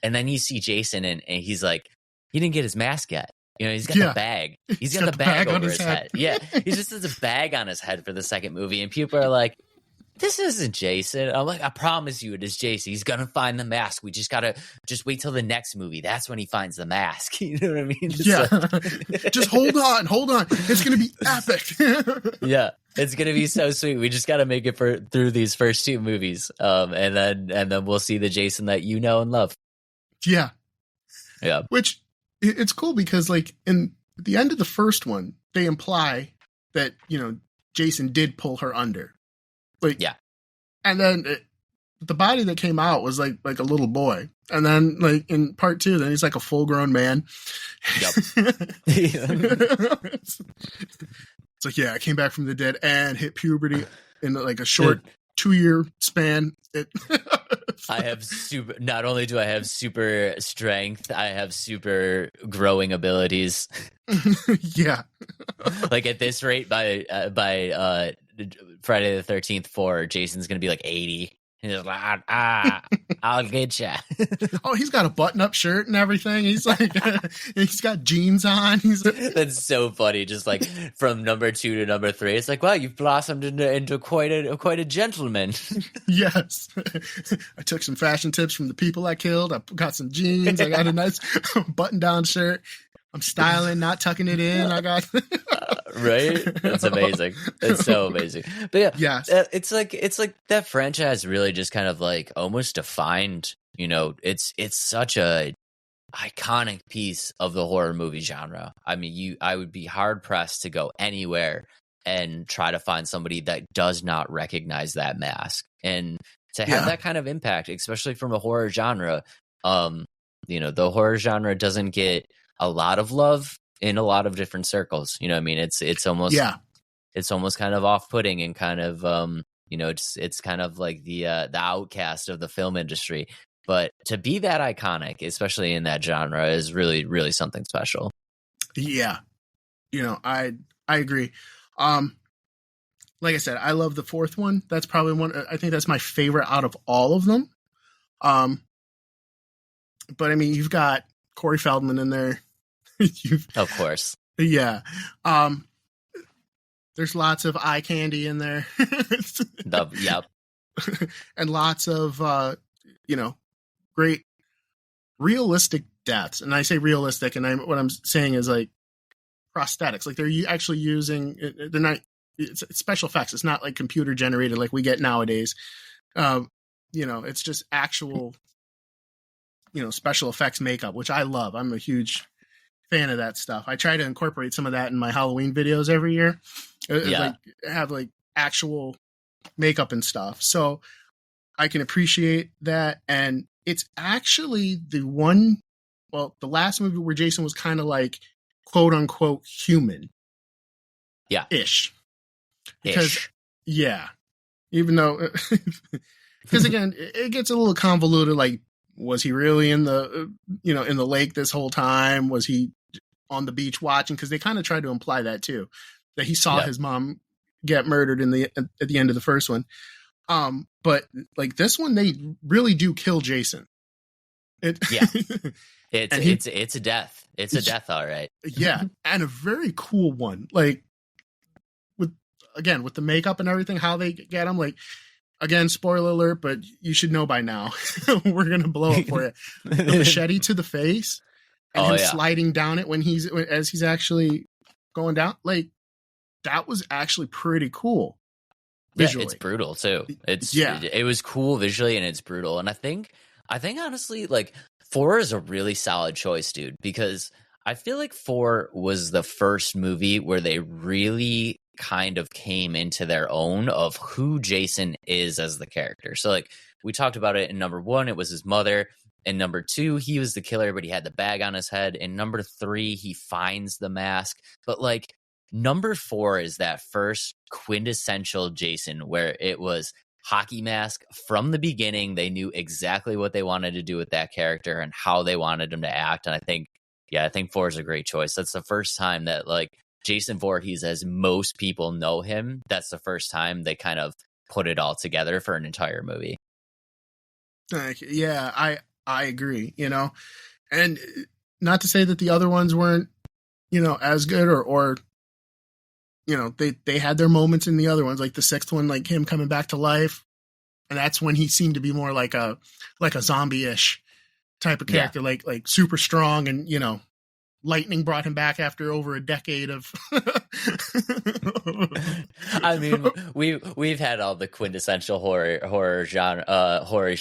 And then you see Jason and he's like, he didn't get his mask yet. You know, he's got the bag. He's got the bag over his head. Yeah. He just has a bag on his head for the second movie, and people are like, this isn't Jason. I'm like, I promise you it is Jason. He's going to find the mask. We just got to wait till the next movie. That's when he finds the mask. You know what I mean? It's just hold on. It's going to be epic. Yeah. It's going to be so sweet. We just got to make it through these first two movies. And then we'll see the Jason that you know and love. Yeah. Yeah. Which it's cool because like in the end of the first one, they imply that, you know, Jason did pull her under. Like, yeah, and then the body that came out was like a little boy, and then like in part two, then he's like a full grown man. Yep. It's like, yeah, I came back from the dead and hit puberty in like a short 2-year span. Not only do I have super strength, I have super growing abilities. Yeah. Like at this rate, by Friday the 13th 4, Jason's gonna be like 80. He's like, I'll get you. Oh, he's got a button-up shirt and everything. He's like, he's got jeans on. That's so funny. Just like from number 2 to number 3, it's like, wow, you've blossomed into quite a gentleman. Yes, I took some fashion tips from the people I killed. I got some jeans. I got a nice button-down shirt. I'm styling, not tucking it in. I got right. That's amazing. It's so amazing. But yeah, it's like that franchise really just kind of like almost defined. You know, it's such a iconic piece of the horror movie genre. I mean, I would be hard pressed to go anywhere and try to find somebody that does not recognize that mask, and to have that kind of impact, especially from a horror genre. You know, the horror genre doesn't get a lot of love in a lot of different circles. You know what I mean? It's almost kind of off-putting and kind of you know, it's kind of like the outcast of the film industry. But to be that iconic, especially in that genre, is really, really something special. Yeah. I agree. Like I said, I love the fourth one. That's probably one. I think that's my favorite out of all of them. But I mean, you've got Corey Feldman in there. Of course. Yeah. There's lots of eye candy in there. Yep. And lots of, great realistic deaths. And I say realistic, and what I'm saying is like prosthetics. Like they're actually using, they're not, it's special effects. It's not like computer generated like we get nowadays. It's just actual, special effects makeup, which I love. I'm a huge fan of that stuff. I try to incorporate some of that in my Halloween videos every year. Like have like actual makeup and stuff. So I can appreciate that. And it's actually the last movie where Jason was kind of like quote unquote human. Yeah. Ish. Because even though, because again, it gets a little convoluted. Like, was he really in the lake this whole time? Was he on the beach watching? Because they kind of tried to imply that too, that he saw his mom get murdered at the end of the first one. But like this one, they really do kill Jason. It's a death. It's a death, all right. Yeah, and a very cool one. Like with the makeup and everything, how they get him. Like again, spoiler alert, but you should know by now. We're gonna blow it for you. The machete to the face and him sliding down it as he's actually going down. Like that was actually pretty cool. Visually. Yeah, it's brutal too. It was cool visually, and it's brutal. And I think honestly, like 4 is a really solid choice, dude, because I feel like 4 was the first movie where they really kind of came into their own of who Jason is as the character. So like we talked about it in number 1, it was his mother. In number 2, he was the killer, but he had the bag on his head. In number 3, he finds the mask. But like number 4 is that first quintessential Jason where it was hockey mask from the beginning. They knew exactly what they wanted to do with that character and how they wanted him to act. And I think 4 is a great choice. That's the first time that like Jason Voorhees, as most people know him, that's the first time they kind of put it all together for an entire movie. Yeah, I agree, and not to say that the other ones weren't, as good or they had their moments in the other ones, like the 6th one, like him coming back to life. And that's when he seemed to be more like a zombie-ish type of character, like super strong and, lightning brought him back after over a decade of. I mean, we've had all the quintessential horror genre, horror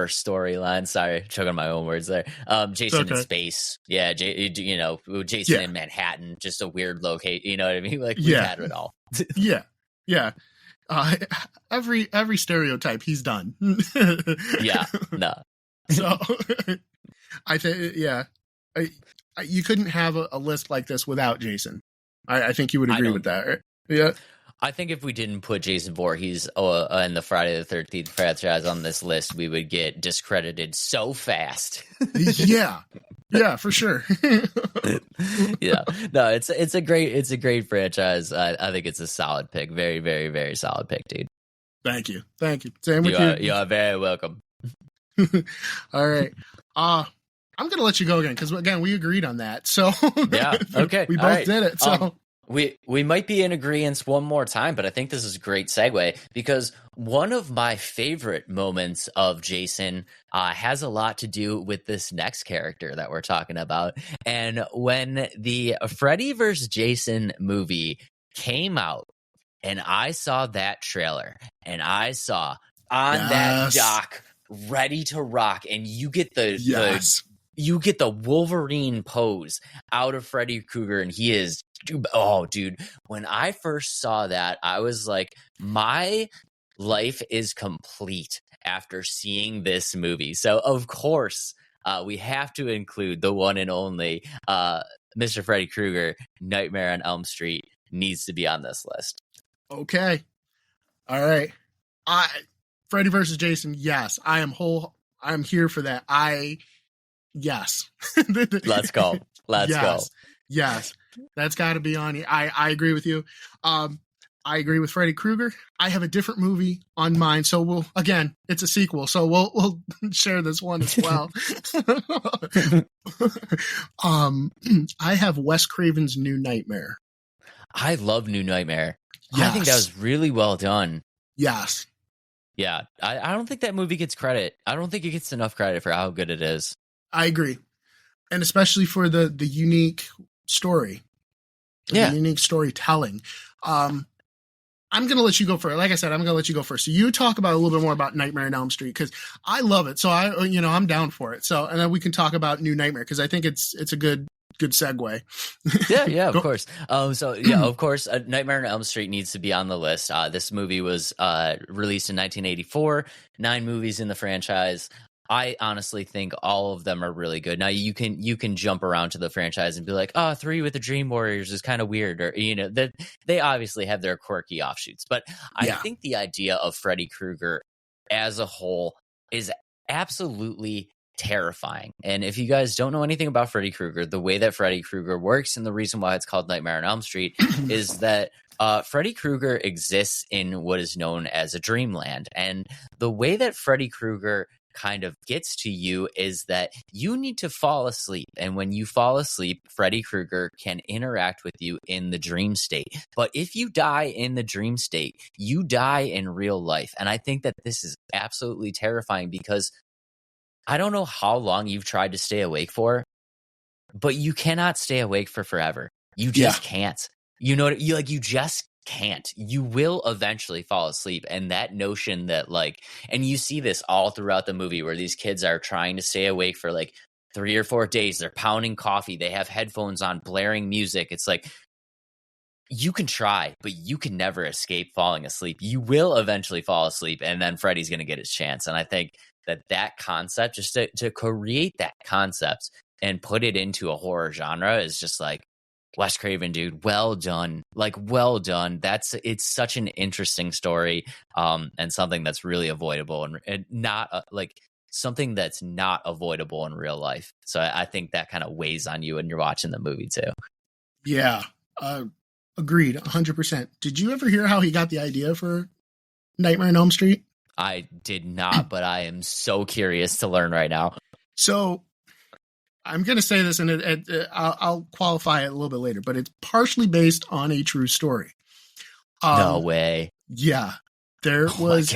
storylines. Sorry, choking my own words there. Jason in space, Jason in Manhattan, just a weird locate. You know what I mean? Like we've had it all. Yeah. Every stereotype he's done. So I think you couldn't have a list like this without Jason. I think you would agree with that, right? Yeah. I think if we didn't put Jason Voorhees and the Friday the 13th franchise on this list, we would get discredited so fast. Yeah, for sure. Yeah, no, it's a great franchise. I think it's a solid pick. Very, very, very solid pick, dude. Thank you. Same with you. You are very welcome. All right. I'm going to let you go again because, again, we agreed on that. So, yeah, okay. We both did it. So, we might be in agreement one more time, but I think this is a great segue because one of my favorite moments of Jason has a lot to do with this next character that we're talking about. And when the Freddy vs. Jason movie came out and I saw that trailer and I saw on that dock ready to rock and you get you get the Wolverine pose out of Freddy Krueger, and he is, dude, when I first saw that, I was like, my life is complete after seeing this movie. So, of course, we have to include the one and only Mr. Freddy Krueger, Nightmare on Elm Street, needs to be on this list. Okay. All right. Freddy versus Jason, yes. I'm here for that. Yes. Let's go. Let's go. Yes. That's got to be on here. I agree with you. I agree with Freddy Krueger. I have a different movie on mine, so it's a sequel, so we'll share this one as well. I have Wes Craven's New Nightmare. I love New Nightmare. Yes. I think that was really well done. Yes. Yeah, I don't think that movie gets credit. I don't think it gets enough credit for how good it is. I agree. And especially for the unique story. Yeah. The unique storytelling. I'm going to let you go first. Like I said, I'm going to let you go first. So you talk about a little bit more about Nightmare on Elm Street, because I love it. So I'm down for it. So, and then we can talk about New Nightmare, because I think it's a good segue. Yeah, of course. Of course, Nightmare on Elm Street needs to be on the list. This movie was released in 1984, 9 movies in the franchise. I honestly think all of them are really good. Now you can jump around to the franchise and be like, 3 with the Dream Warriors is kind of weird, or that they obviously have their quirky offshoots. But I think the idea of Freddy Krueger as a whole is absolutely terrifying. And if you guys don't know anything about Freddy Krueger, the way that Freddy Krueger works, and the reason why it's called Nightmare on Elm Street, is that Freddy Krueger exists in what is known as a dreamland. And the way that Freddy Krueger kind of gets to you is that you need to fall asleep, and when you fall asleep, Freddy Krueger can interact with you in the dream state. But if you die in the dream state, you die in real life. And I think that this is absolutely terrifying, because I don't know how long you've tried to stay awake for, but you cannot stay awake for forever. You just can't. You just can't. You will eventually fall asleep. And that notion that and you see this all throughout the movie, where these kids are trying to stay awake for 3 or 4 days. They're pounding coffee. They have headphones on, blaring music. It's you can try, but you can never escape falling asleep. You will eventually fall asleep, and then Freddy's going to get his chance. And I think that concept, just to create that concept and put it into a horror genre, is just Wes Craven, dude, well done. Well done. It's such an interesting story, and something that's really avoidable, and not something that's not avoidable in real life. So I think that kind of weighs on you when you're watching the movie too. Yeah. Agreed. 100%. Did you ever hear how he got the idea for Nightmare on Elm Street? I did not, but I am so curious to learn right now. So I'm going to say this, and I'll qualify it a little bit later, but it's partially based on a true story. No way. Yeah. There was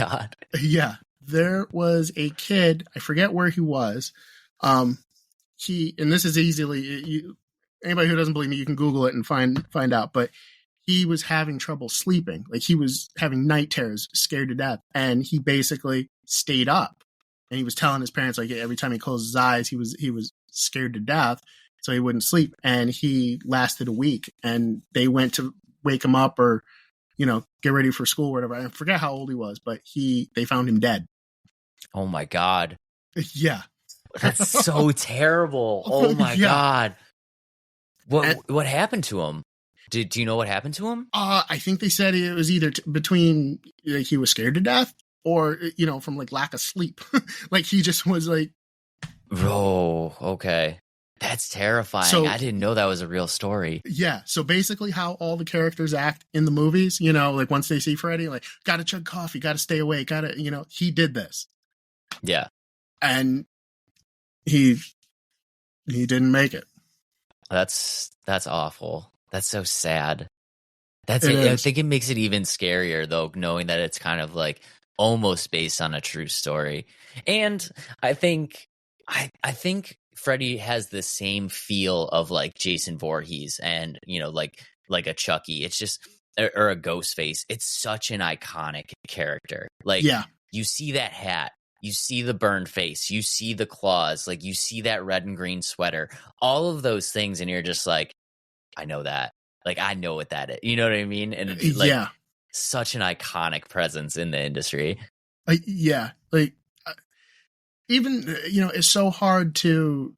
a kid, I forget where he was. And this is easily, anybody who doesn't believe me, you can Google it and find out, but he was having trouble sleeping. He was having night terrors, scared to death. And he basically stayed up, and he was telling his parents, every time he closed his eyes, he was scared to death, so he wouldn't sleep. And he lasted a week, and they went to wake him up, or get ready for school or whatever. I forget how old he was, but they found him dead. Oh my God. Yeah. That's so terrible. Oh my God. What happened to him? Do you know what happened to him? I think they said it was either between he was scared to death, or from lack of sleep. He just was Oh, okay. That's terrifying. So, I didn't know that was a real story. Yeah. So basically how all the characters act in the movies, once they see Freddy, gotta chug coffee, gotta stay awake, he did this. Yeah. And he didn't make it. That's awful. That's so sad. I think it makes it even scarier, though, knowing that it's kind of almost based on a true story. And I think Freddy has the same feel of Jason Voorhees, and like a Chucky. It's just or a Ghostface. It's such an iconic character. You see that hat, you see the burned face, you see the claws, you see that red and green sweater, all of those things, and you're just I know that. I know what that is. You know what I mean? And it's such an iconic presence in the industry. Even it's so hard to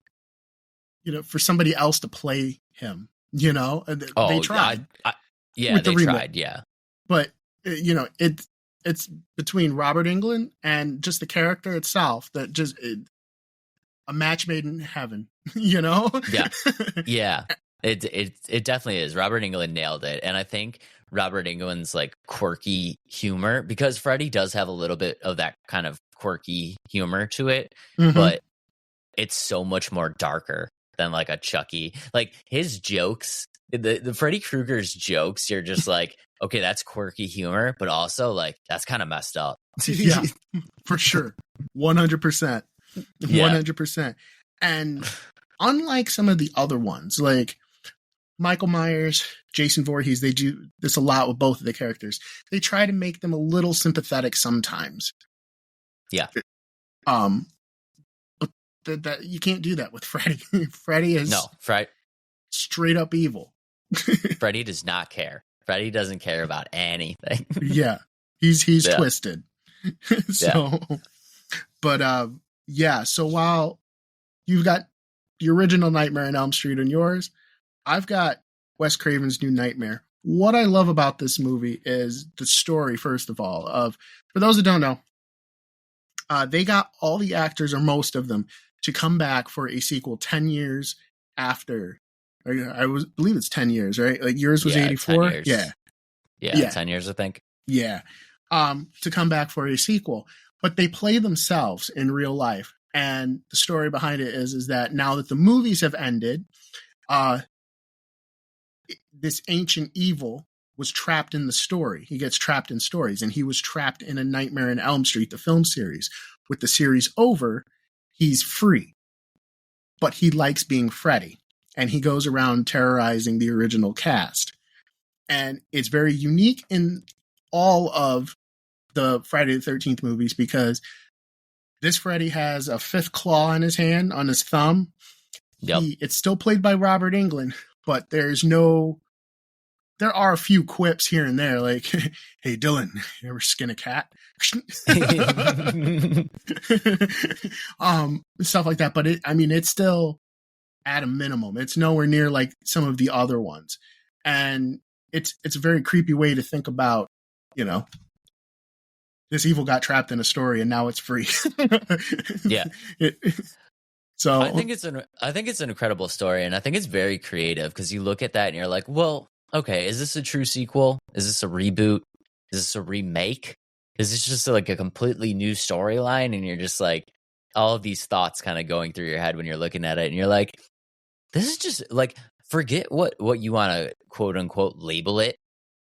for somebody else to play him. They tried. They tried. Yeah, but it's between Robert Englund and just the character itself that just a match made in heaven. Yeah. It definitely is. Robert Englund nailed it, and I think Robert Englund's like quirky humor, because Freddy does have a little bit of that kind of quirky humor to it, Mm-hmm. but it's so much more darker than like a Chucky. Like his jokes, the Freddy Krueger's jokes, you're just like, okay, that's quirky humor, but also like that's kind of messed up. Yeah, for sure. 100%. Yeah. 100%. And unlike some of the other ones, like Michael Myers, Jason Voorhees, they do this a lot with both of the characters. They try to make them a little sympathetic sometimes. Yeah. But that you can't do that with Freddy. Freddy is straight up evil. Freddy does not care. Freddy doesn't care about anything. Yeah. He's twisted. So, but yeah. So while you've got the original Nightmare on Elm Street on yours, I've got Wes Craven's New Nightmare. What I love about this movie is the story, first of all. For those that don't know, they got all the actors, or most of them, to come back for a sequel 10 years after. I believe it's 10 years, right? Like yours was 84? Yeah. 10 years, I think. Yeah. To come back for a sequel. But they play themselves in real life. And the story behind it is that now that the movies have ended, this ancient evil was trapped in the story. He gets trapped in stories, and he was trapped in A Nightmare on Elm Street, the film series. With the series over, he's free, but he likes being Freddy, and he goes around terrorizing the original cast. And it's very unique in all of the Friday the 13th movies, because this Freddy has a fifth claw in his hand, on his thumb. Yep. It's still played by Robert Englund, but there are a few quips here and there, like, hey, Dylan, you ever skin a cat? Stuff like that. But it's still at a minimum. It's nowhere near like some of the other ones. And it's a very creepy way to think about, this evil got trapped in a story and now it's free. Yeah. So I think it's an incredible story, and I think it's very creative, because you look at that and you're like, well, okay, is this a true sequel? Is this a reboot? Is this a remake? Is this just like a completely new storyline? And you're just like, all of these thoughts kind of going through your head when you're looking at it, and you're like, this is just like, forget what you want to quote unquote label it.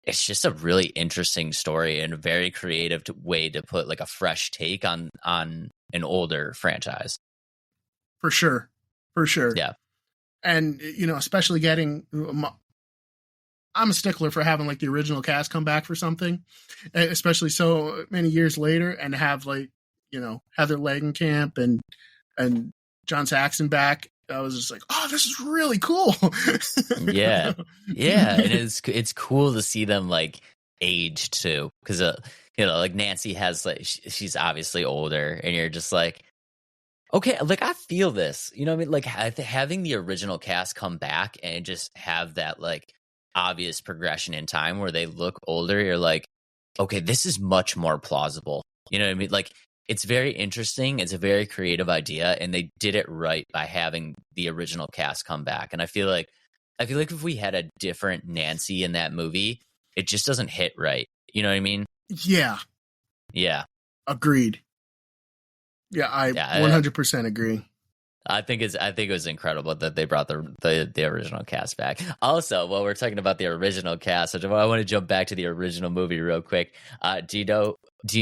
It's just a really interesting story and a very creative way to put like a fresh take on an older franchise. For sure. Yeah. And, especially getting, I'm a stickler for having like the original cast come back for something, especially so many years later, and have like, Heather Langenkamp and John Saxon back. I was just like, oh, this is really cool. Yeah. And it's cool to see them like age too. Cause like Nancy has like, she's obviously older, and you're just like, okay, like I feel this, you know what I mean? Like having the original cast come back and just have that like obvious progression in time where they look older. You're like, okay, this is much more plausible. You know what I mean? Like, it's very interesting. It's a very creative idea, and they did it right by having the original cast come back. And I feel like if we had a different Nancy in that movie, it just doesn't hit right. You know what I mean? Yeah. Agreed. Yeah, I 100% agree. I think it was incredible that they brought the original cast back. Also, while we're talking about the original cast, I want to jump back to the original movie real quick. Do you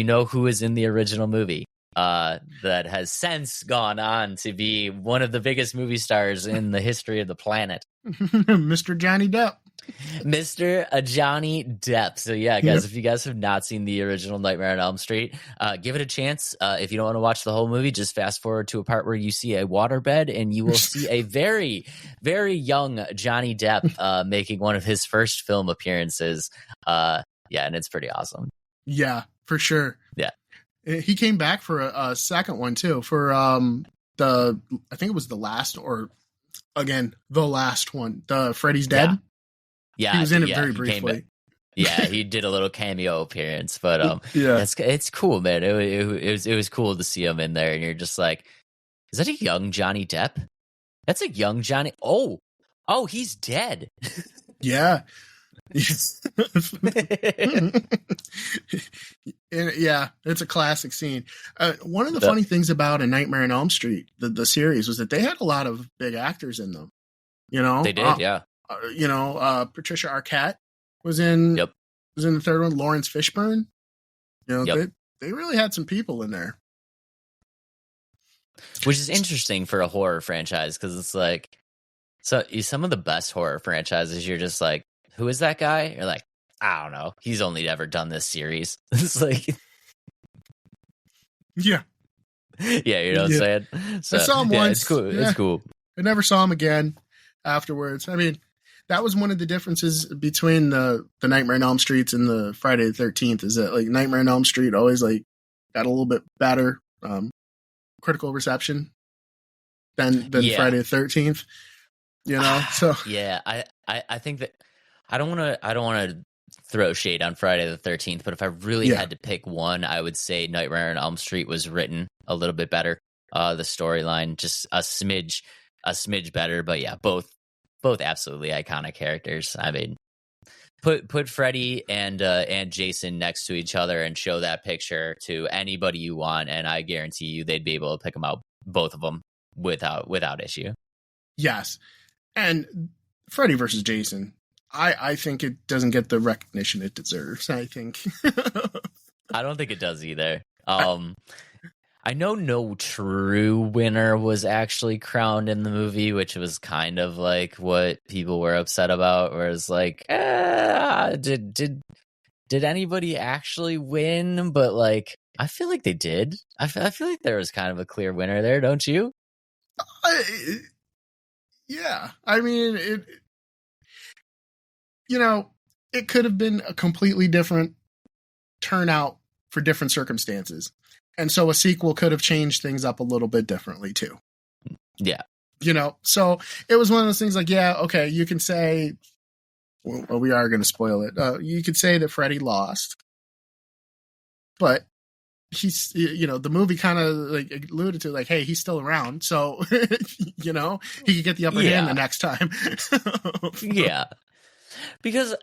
know who is in the original movie that has since gone on to be one of the biggest movie stars in the history of the planet? Mr. Johnny Depp. Mr. Johnny Depp. So yeah, guys, if you guys have not seen the original Nightmare on Elm Street, give it a chance. If you don't want to watch the whole movie, just fast forward to a part where you see a waterbed, and you will see a very, very young Johnny Depp making one of his first film appearances. And it's pretty awesome. Yeah, for sure. Yeah. He came back for a second one too, for I think it was the last one, the Freddy's Dead. Yeah, he was in it very briefly. Yeah, he did a little cameo appearance, but it's cool, man. It was cool to see him in there, and you're just like, is that a young Johnny Depp? That's a young Johnny. Oh, Oh, he's dead. Yeah. Yeah, it's a classic scene. One of the funny things about A Nightmare on Elm Street, the series, was that they had a lot of big actors in them. They did, yeah. Patricia Arquette was in Yep. was in the third one. Lawrence Fishburne. Yep. They really had some people in there. Which is interesting for a horror franchise, because it's like, so some of the best horror franchises, you're just like, who is that guy? You're like, I don't know. He's only ever done this series. It's like, yeah, you know what I'm saying? So, I saw him once. It's cool. Yeah. It's cool. I never saw him again afterwards. I mean, that was one of the differences between the Nightmare on Elm Streets and the Friday the 13th, is that like Nightmare on Elm Street always like got a little bit better critical reception than Friday the 13th. So yeah, I think that I don't want to throw shade on Friday the 13th, but if I really had to pick one, I would say Nightmare on Elm Street was written a little bit better. The storyline just a smidge better, but yeah, both absolutely iconic characters. I mean, put Freddy and Jason next to each other and show that picture to anybody you want, and I guarantee you they'd be able to pick them out, both of them, without issue. Yes, and Freddy versus Jason, I think it doesn't get the recognition it deserves. I think I don't think it does either. I know no true winner was actually crowned in the movie, which was kind of like what people were upset about. Whereas, like, did anybody actually win? But like, I feel like they did. I feel like there was kind of a clear winner there, don't you? Yeah, I mean, it could have been a completely different turnout for different circumstances. And so a sequel could have changed things up a little bit differently too. Yeah. So it was one of those things like, yeah, okay, you can say, well, we are going to spoil it. You could say that Freddy lost, but he's, the movie kind of like alluded to like, hey, he's still around. So, he could get the upper hand the next time. Yeah. Because,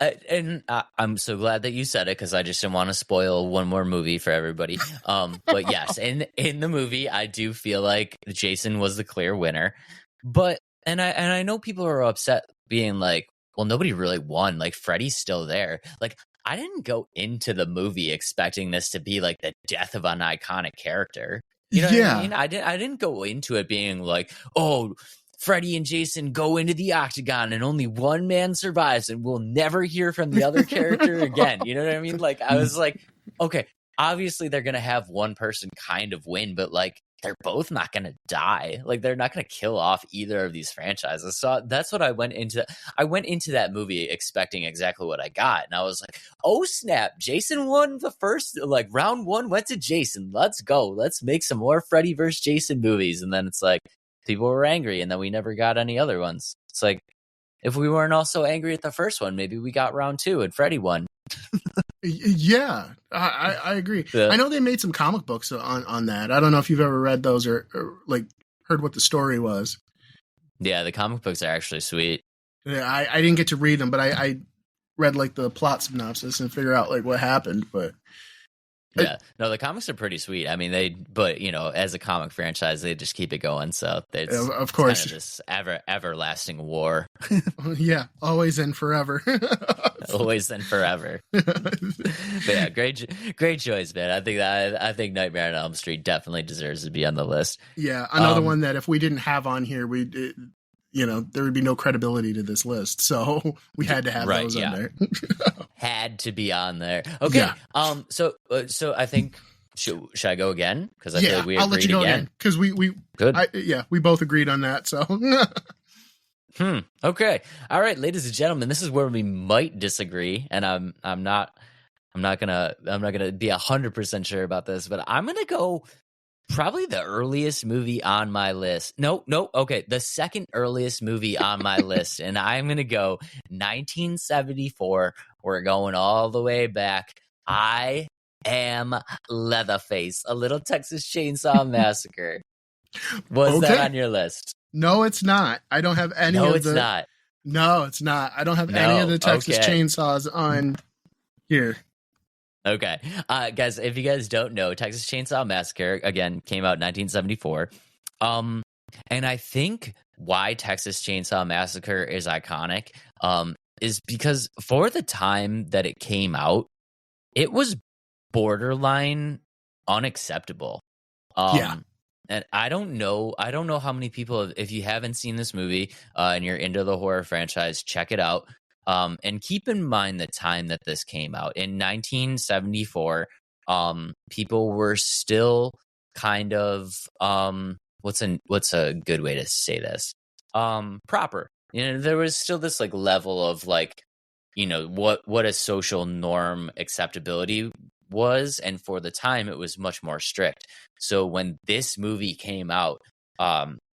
I'm so glad that you said it, because I just didn't want to spoil one more movie for everybody. But yes, in the movie, I do feel like Jason was the clear winner. But and I know people are upset, being like, well, nobody really won. Like, Freddy's still there. Like, I didn't go into the movie expecting this to be like the death of an iconic character. You know what I mean? I didn't go into it being like, oh, Freddy and Jason go into the octagon and only one man survives and we'll never hear from the other character again. You know what I mean? Like, I was like, okay, obviously they're going to have one person kind of win, but like, they're both not going to die. Like, they're not going to kill off either of these franchises. So that's what I went into. I went into that movie expecting exactly what I got. And I was like, oh snap, Jason won the first, like, round one went to Jason. Let's go. Let's make some more Freddy versus Jason movies. And then it's like, people were angry, and then we never got any other ones. It's like, if we weren't also angry at the first one, maybe we got round two and Freddy won. Yeah, I agree. Yeah. I know they made some comic books on that. I don't know if you've ever read those or like heard what the story was. Yeah, the comic books are actually sweet. Yeah, I didn't get to read them, but I read like the plot synopsis and figure out like what happened. But yeah, no, the comics are pretty sweet. I mean, but as a comic franchise, they just keep it going. So it's, of course, kind of this everlasting war. Yeah, always and forever. Always and forever. But yeah, great choice, man. I think Nightmare on Elm Street definitely deserves to be on the list. Yeah, another one that if we didn't have on here, there would be no credibility to this list. So we had to have those on there. Had to be on there. Okay. Yeah. So I think should I go again? Because I feel like we agreed. I'll let you go again because we good. We both agreed on that. So. Okay. All right, ladies and gentlemen, this is where we might disagree, and I'm not gonna be 100% sure about this, but I'm gonna go probably the earliest movie on my list. No. Okay, the second earliest movie on my list, and I'm gonna go 1974. We're going all the way back. I Am Leatherface, A Little Texas Chainsaw Massacre. Was that on your list? No, it's not. I don't have any of the... No, it's not. No, it's not. I don't have any of No. the Texas Okay. Chainsaws on here. Okay. Guys, if you guys don't know, Texas Chainsaw Massacre, again, came out in 1974. And I think why Texas Chainsaw Massacre is iconic is because for the time that it came out, it was borderline unacceptable. Yeah. And I don't know how many people, if you haven't seen this movie and you're into the horror franchise, check it out. And keep in mind the time that this came out in 1974. People were still kind of what's a good way to say this? Proper. There was still this like level of like, what a social norm acceptability was, and for the time it was much more strict. So when this movie came out,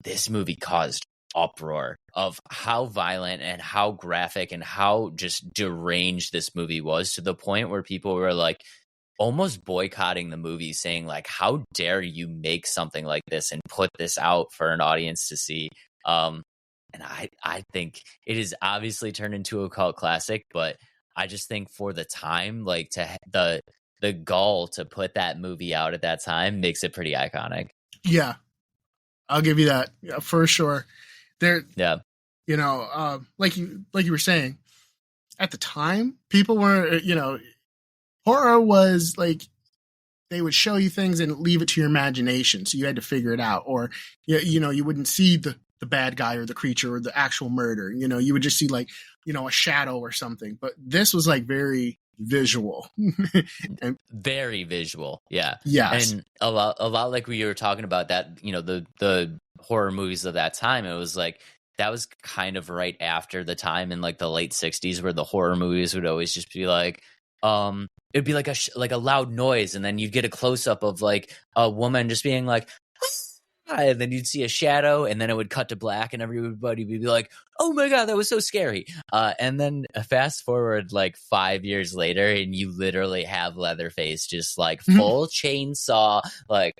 this movie caused uproar of how violent and how graphic and how just deranged this movie was, to the point where people were like almost boycotting the movie, saying like, how dare you make something like this and put this out for an audience to see. And I think it is obviously turned into a cult classic, but I just think for the time, like the gall to put that movie out at that time makes it pretty iconic. Yeah. I'll give you that. Yeah, for sure. There, Yeah. like you were saying, at the time, people were, horror was like, they would show you things and leave it to your imagination. So you had to figure it out. Or, you wouldn't see the bad guy or the creature or the actual murder. You would just see like, a shadow or something. But this was like very visual. And very visual. Yeah. yes. And a lot like we were talking about that, the horror movies of that time, it was like, that was kind of right after the time in like the late 60s where the horror movies would always just be like, it'd be like a loud noise, and then you'd get a close up of like a woman just being like, and then you'd see a shadow, and then it would cut to black, and everybody would be like, oh my god, that was so scary. And then fast forward like 5 years later, and you literally have Leatherface just like full chainsaw, like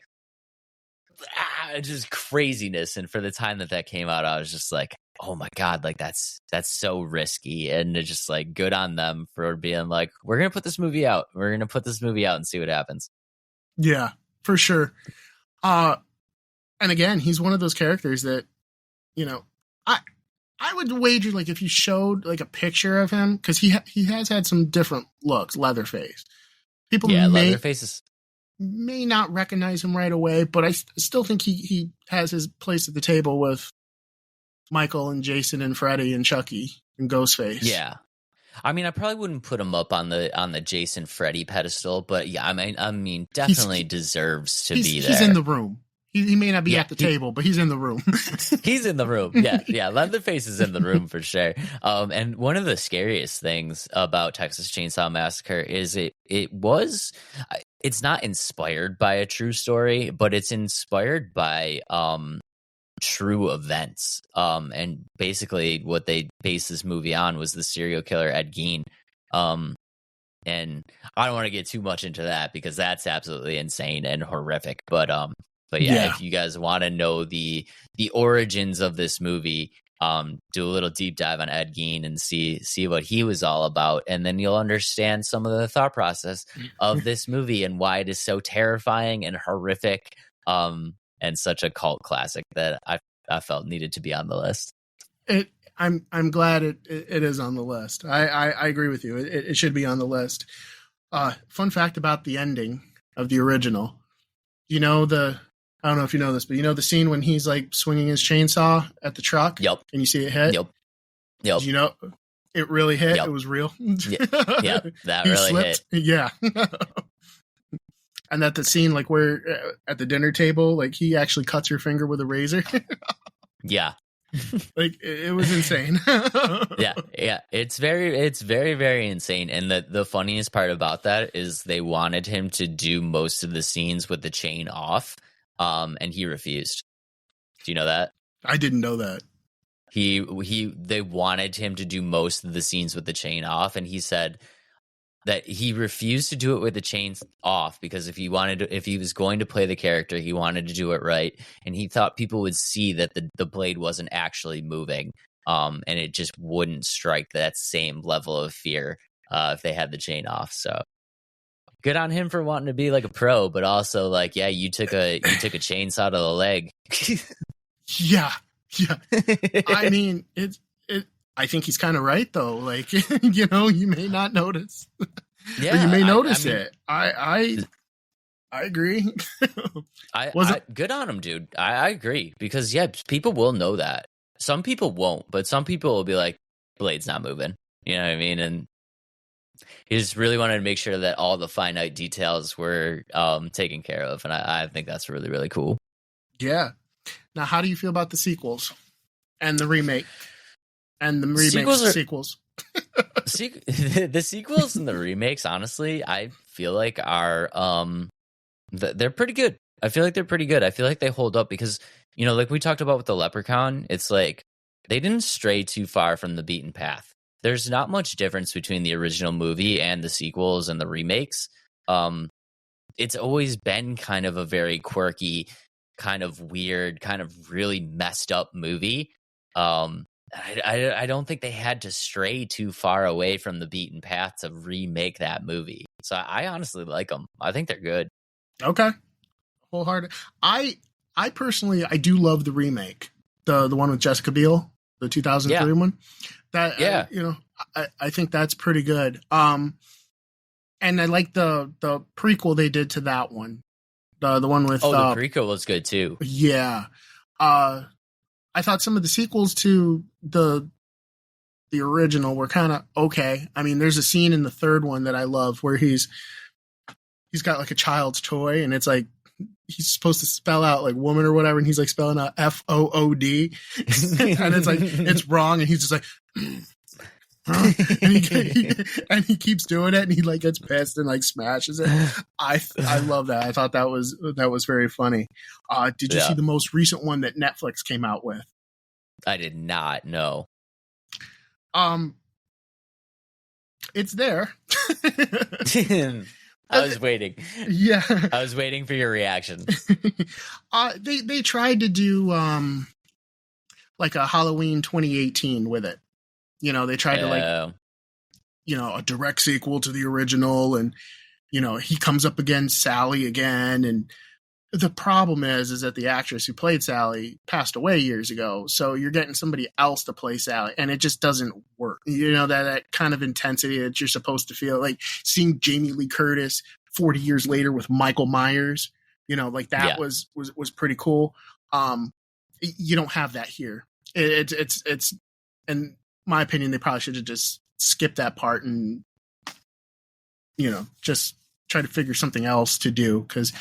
just craziness. And for the time that came out, I was just like, oh my god, like that's so risky. And it's just like, good on them for being like, we're gonna put this movie out and see what happens. Yeah, for sure. And again, he's one of those characters that, I would wager, like, if you showed like a picture of him, because he has had some different looks, Leatherface. People Leatherface may not recognize him right away, but I still think he has his place at the table with Michael and Jason and Freddy and Chucky and Ghostface. Yeah. I mean, I probably wouldn't put him up on the Jason Freddy pedestal, but yeah, I mean, definitely deserves to be there. He's in the room. He may not be at the table, but he's in the room. He's in the room. Yeah. Leatherface is in the room for sure. And one of the scariest things about Texas Chainsaw Massacre is it's not inspired by a true story, but it's inspired by true events. And basically what they based this movie on was the serial killer Ed Gein. And I don't want to get too much into that because that's absolutely insane and horrific. But yeah, if you guys want to know the origins of this movie, do a little deep dive on Ed Gein and see what he was all about, and then you'll understand some of the thought process of this movie and why it is so terrifying and horrific, and such a cult classic that I felt needed to be on the list. I'm glad it is on the list. I agree with you. It should be on the list. Fun fact about the ending of the original. I don't know if you know this, but the scene when he's like swinging his chainsaw at the truck? Yep. And you see it hit? Yep. It really hit? Yep. It was real? Yep. That really slipped. hit. Yeah. And that the scene, like where at the dinner table, like he actually cuts your finger with a razor. Yeah. Like it was insane. Yeah. It's very, very insane. And the funniest part about that is they wanted him to do most of the scenes with the chain off. And he refused. Do you know that? I didn't know that. They wanted him to do most of the scenes with the chain off, and he said that he refused to do it with the chains off because if he was going to play the character, he wanted to do it right, and he thought people would see that the blade wasn't actually moving. and it just wouldn't strike that same level of fear if they had the chain off. So good on him for wanting to be like a pro, but also like, yeah, you took a chainsaw to the leg. Yeah. I mean, I think he's kind of right though. Like, you may not notice. Yeah, or you may notice I mean, it. I agree. Good on him, dude. I agree because people will know that. Some people won't, but some people will be like, blade's not moving. You know what I mean? And he just really wanted to make sure that all the finite details were taken care of, and I think that's really, really cool. Yeah. Now, how do you feel about the sequels and the remake and the sequels? The sequels and the remakes, honestly, I feel like are they're pretty good. I feel like they're pretty good. I feel like they hold up because, like we talked about with the Leprechaun, it's like they didn't stray too far from the beaten path. There's not much difference between the original movie and the sequels and the remakes. It's always been kind of a very quirky, kind of weird, kind of really messed up movie. I don't think they had to stray too far away from the beaten path to remake that movie. So I honestly like them. I think they're good. Okay. Wholehearted. I personally, I do love the remake. The one with Jessica Biel, the 2003 one. That, I think that's pretty good. And I like the prequel they did to that one. The one with... the prequel was good too. Yeah. I thought some of the sequels to the original were kind of okay. I mean, there's a scene in the third one that I love where he's got like a child's toy and it's like he's supposed to spell out like woman or whatever, and he's like spelling out FOOD, and it's like it's wrong, and he's just like, and he keeps doing it, and he like gets pissed and like smashes it. I love that. I thought that was very funny. Did you see the most recent one that Netflix came out with? I did not know. It's there. I was waiting. Yeah. I was waiting for your reaction. They tried to do like a Halloween 2018 with it. They tried to like a direct sequel to the original, and he comes up against Sally again, and the problem is that the actress who played Sally passed away years ago, so you're getting somebody else to play Sally, and it just doesn't work. That kind of intensity that you're supposed to feel, like seeing Jamie Lee Curtis 40 years later with Michael Myers, like that was pretty cool. You don't have that here. It's in my opinion, they probably should have just skipped that part and just try to figure something else to do, because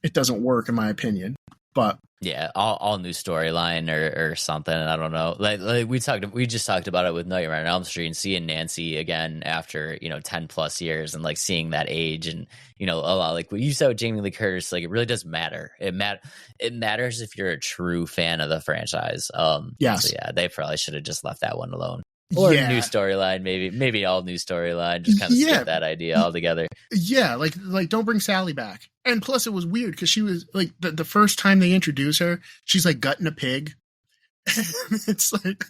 it doesn't work in my opinion. But yeah, all new storyline or something. I don't know. Like we just talked about it with Nightmare on Elm Street, and seeing Nancy again after 10 plus years, and like seeing that age, and a lot like what you said with Jamie Lee Curtis. Like it really doesn't matter. It matters if you're a true fan of the franchise. Yes. So yeah, they probably should have just left that one alone. Or a new storyline, maybe all new storyline. Just kind of skip that idea altogether. Yeah, like don't bring Sally back. And plus, it was weird because she was like the first time they introduce her, she's like gutting a pig. It's like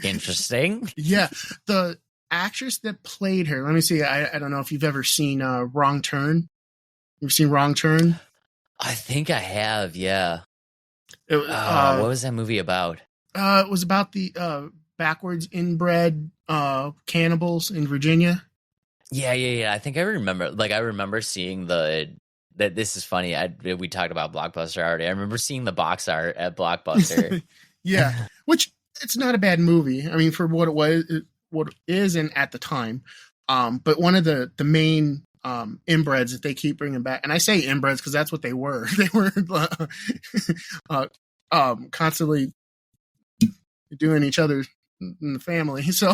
interesting. Yeah, the actress that played her. Let me see. I don't know if you've ever seen Wrong Turn. You've seen Wrong Turn? I think I have. Yeah. What was that movie about? It was about the backwards inbred cannibals in Virginia. Yeah. I think I remember. Like I remember seeing that. This is funny. We talked about Blockbuster already. I remember seeing the box art at Blockbuster. Yeah, which it's not a bad movie. I mean, for what it was, what it is, and at the time. But one of the main inbreds that they keep bringing back, and I say inbreds because that's what they were. They were constantly doing each other in the family. So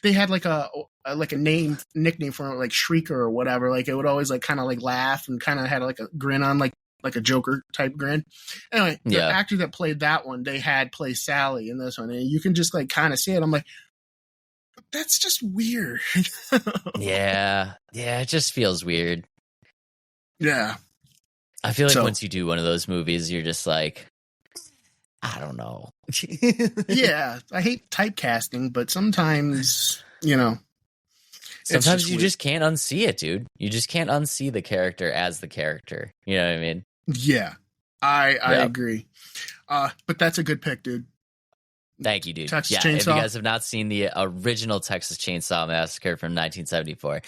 they had like a nickname for it, like Shrieker or whatever. Like it would always like kind of like laugh and kind of had like a grin on, like a Joker type grin. Anyway, the actor that played that one, they had play Sally in this one, and you can just like kind of see it. I'm like, that's just weird. Yeah, it just feels weird. Yeah, I feel like once you do one of those movies, you're just like, I don't know. Yeah, I hate typecasting, but sometimes, it's Sometimes you weird. just can't unsee it, dude. You just can't unsee the character as the character. You know what I mean? Yeah, I Yeah. agree. But that's a good pick, dude. Thank you, dude. Texas Yeah, Chainsaw. if you guys have not seen the original Texas Chainsaw Massacre from 1974,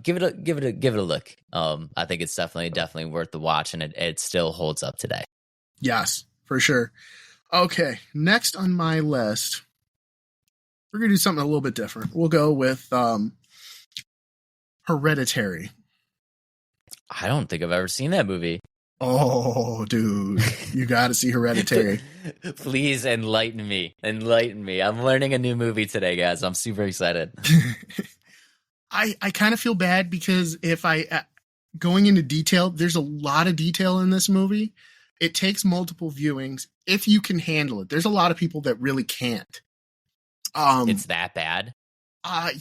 give it a look. I think it's definitely worth the watch, and it still holds up today. Yes, for sure. Okay, next on my list, we're gonna do something a little bit different. We'll go with Hereditary. I don't think I've ever seen that movie. Oh, dude, you got to see Hereditary. Please enlighten me. Enlighten me. I'm learning a new movie today, guys. I'm super excited. I kind of feel bad because if going into detail, there's a lot of detail in this movie. It takes multiple viewings if you can handle it. There's a lot of people that really can't. It's that bad?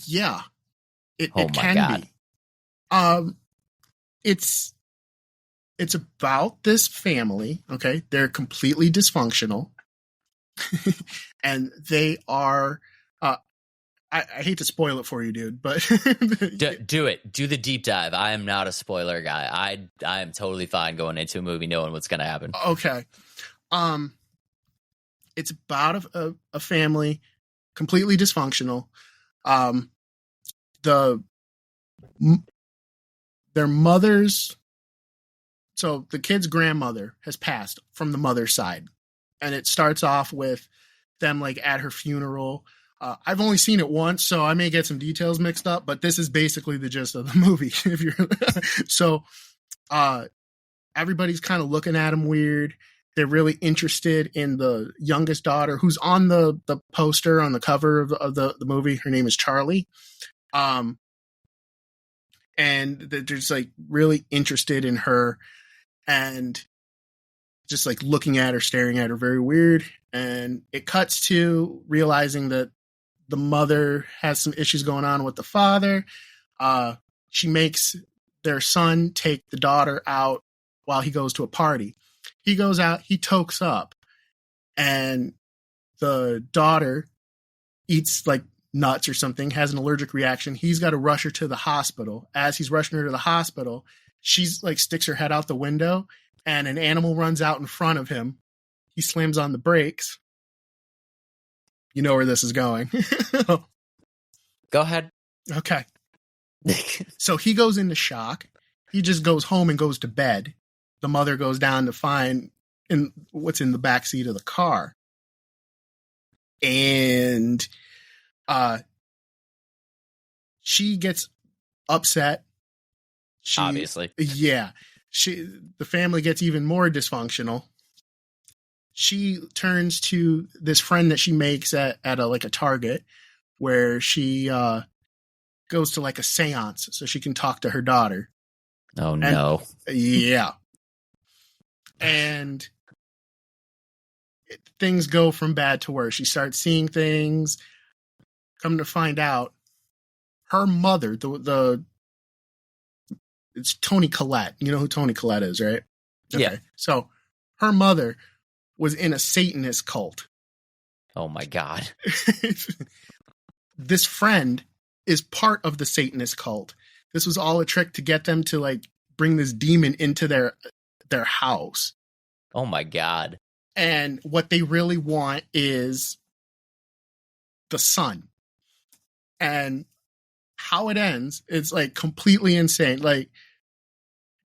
Yeah. It my can God. be. It's about this family, okay? They're completely dysfunctional. And they are I hate to spoil it for you, dude, but do it. Do the deep dive. I am not a spoiler guy. I am totally fine going into a movie knowing what's going to happen. Okay. It's about a family completely dysfunctional. Their mother's, so the kid's grandmother has passed from the mother's side, and it starts off with them like at her funeral. I've only seen it once, so I may get some details mixed up, but this is basically the gist of the movie. If you're so, everybody's kind of looking at him weird. They're really interested in the youngest daughter, who's on the poster on the cover of the movie. Her name is Charlie. And they're just like really interested in her and just like looking at her, staring at her very weird. And it cuts to realizing that the mother has some issues going on with the father. She makes their son take the daughter out while he goes to a party. He goes out, he tokes up, and the daughter eats like nuts or something, has an allergic reaction. He's got to rush her to the hospital. As he's rushing her to the hospital, she's like sticks her head out the window, and an animal runs out in front of him. He slams on the brakes. You know where this is going. Go ahead. Okay. So he goes into shock. He just goes home and goes to bed. The mother goes down to find what's in the back seat of the car. And she gets upset. Obviously. Yeah. The family gets even more dysfunctional. She turns to this friend that she makes at a Target, where she goes to like a seance so she can talk to her daughter. Oh, no. Yeah. And things go from bad to worse. She starts seeing things. Come to find out, her mother, it's Toni Collette. You know who Toni Collette is, right? Okay. Yeah. So her mother was in a Satanist cult. Oh my God. This friend is part of the Satanist cult. This was all a trick to get them to like bring this demon into their house. Oh my God. And what they really want is the son. And how it ends, it's like completely insane. Like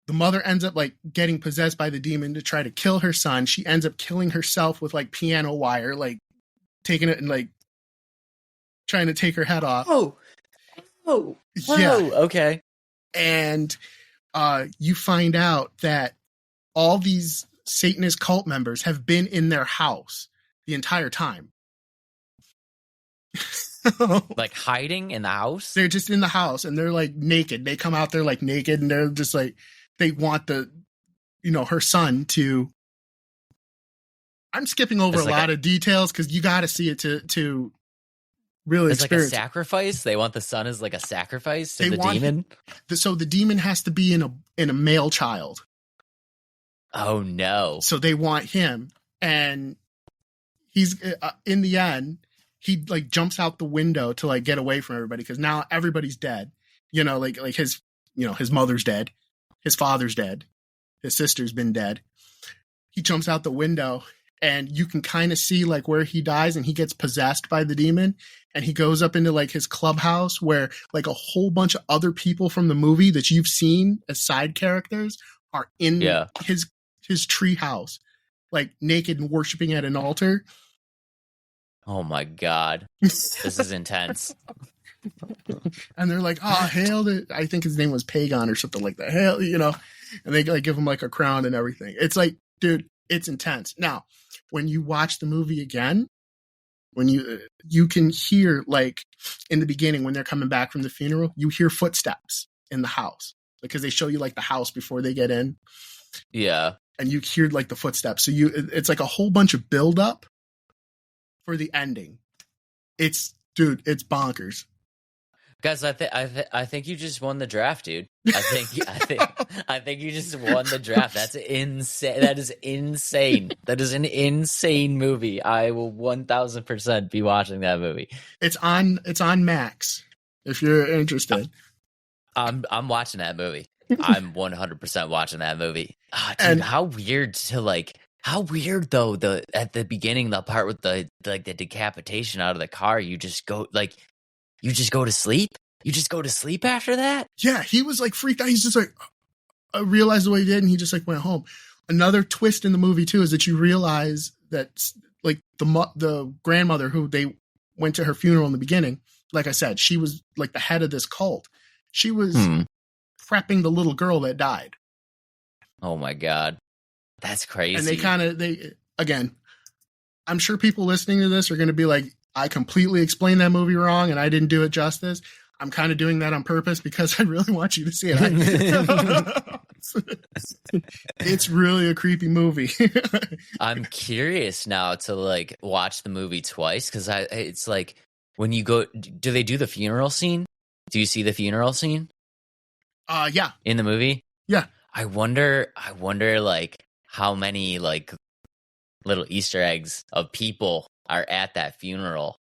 the mother ends up like getting possessed by the demon to try to kill her son. She ends up killing herself with like piano wire, like taking it and like trying to take her head off. Oh, yeah. Okay. And you find out that all these Satanist cult members have been in their house the entire time. Like hiding in the house? They're just in the house and they're like naked. They come out there like naked and they're just like, they want her son to. I'm skipping over a lot of details because you got to see it to really experience. It's like a sacrifice. They want the son as like a sacrifice to the demon. So the demon has to be in a male child. Oh no! So they want him, and he's in the end, he like jumps out the window to like get away from everybody because now everybody's dead. Like his his mother's dead, his father's dead, his sister's been dead. He jumps out the window and you can kind of see like where he dies and he gets possessed by the demon and he goes up into like his clubhouse where like a whole bunch of other people from the movie that you've seen as side characters are in his tree house, like naked and worshiping at an altar. Oh my God. This is intense. And they're like, oh, hail to, I think his name was Pagon or something like that. Hail, and they like give him like a crown and everything. It's like, dude, it's intense. Now, when you watch the movie again, when you can hear like in the beginning when they're coming back from the funeral, you hear footsteps in the house because they show you like the house before they get in. Yeah. And you hear like the footsteps. So it's like a whole bunch of buildup for the ending. It's bonkers. Guys, I think you just won the draft, dude. I think you just won the draft. That's insane. That is insane. That is an insane movie. I will 1000% be watching that movie. It's on Max if you're interested. I'm watching that movie. I'm 100% watching that movie. Dude, And how weird though, at the beginning, the part with the decapitation out of the car, you just go to sleep? You just go to sleep after that? Yeah, he was like freaked out. He's just like, I realized what he did, and he just like went home. Another twist in the movie too is that you realize that like the grandmother who they went to her funeral in the beginning, like I said, she was like the head of this cult. She was prepping the little girl that died. Oh my God. That's crazy. And they again, I'm sure people listening to this are going to be like, I completely explained that movie wrong and I didn't do it justice. I'm kind of doing that on purpose because I really want you to see it. It's really a creepy movie. I'm curious now to like watch the movie twice because it's like when you go, do they do the funeral scene? Do you see the funeral scene? Yeah. In the movie? Yeah. I wonder like how many like little Easter eggs of people are at that funeral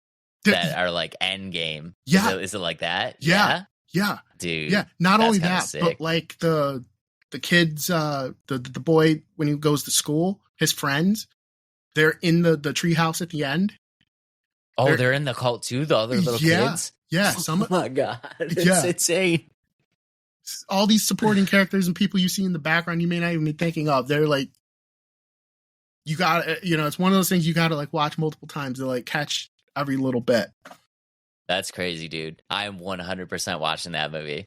that are like end game. Yeah. Is it like that? Yeah. Yeah. Dude. Yeah. Not only that, sick. but like the kids, the boy, when he goes to school, his friends, they're in the treehouse at the end. Oh, they're in the cult too, the other little kids? Yeah. Oh my God. It's insane. All these supporting characters and people you see in the background you may not even be thinking of. They're like, you got to, it's one of those things you got to like watch multiple times to like catch every little bit. That's crazy, dude. I am 100% watching that movie.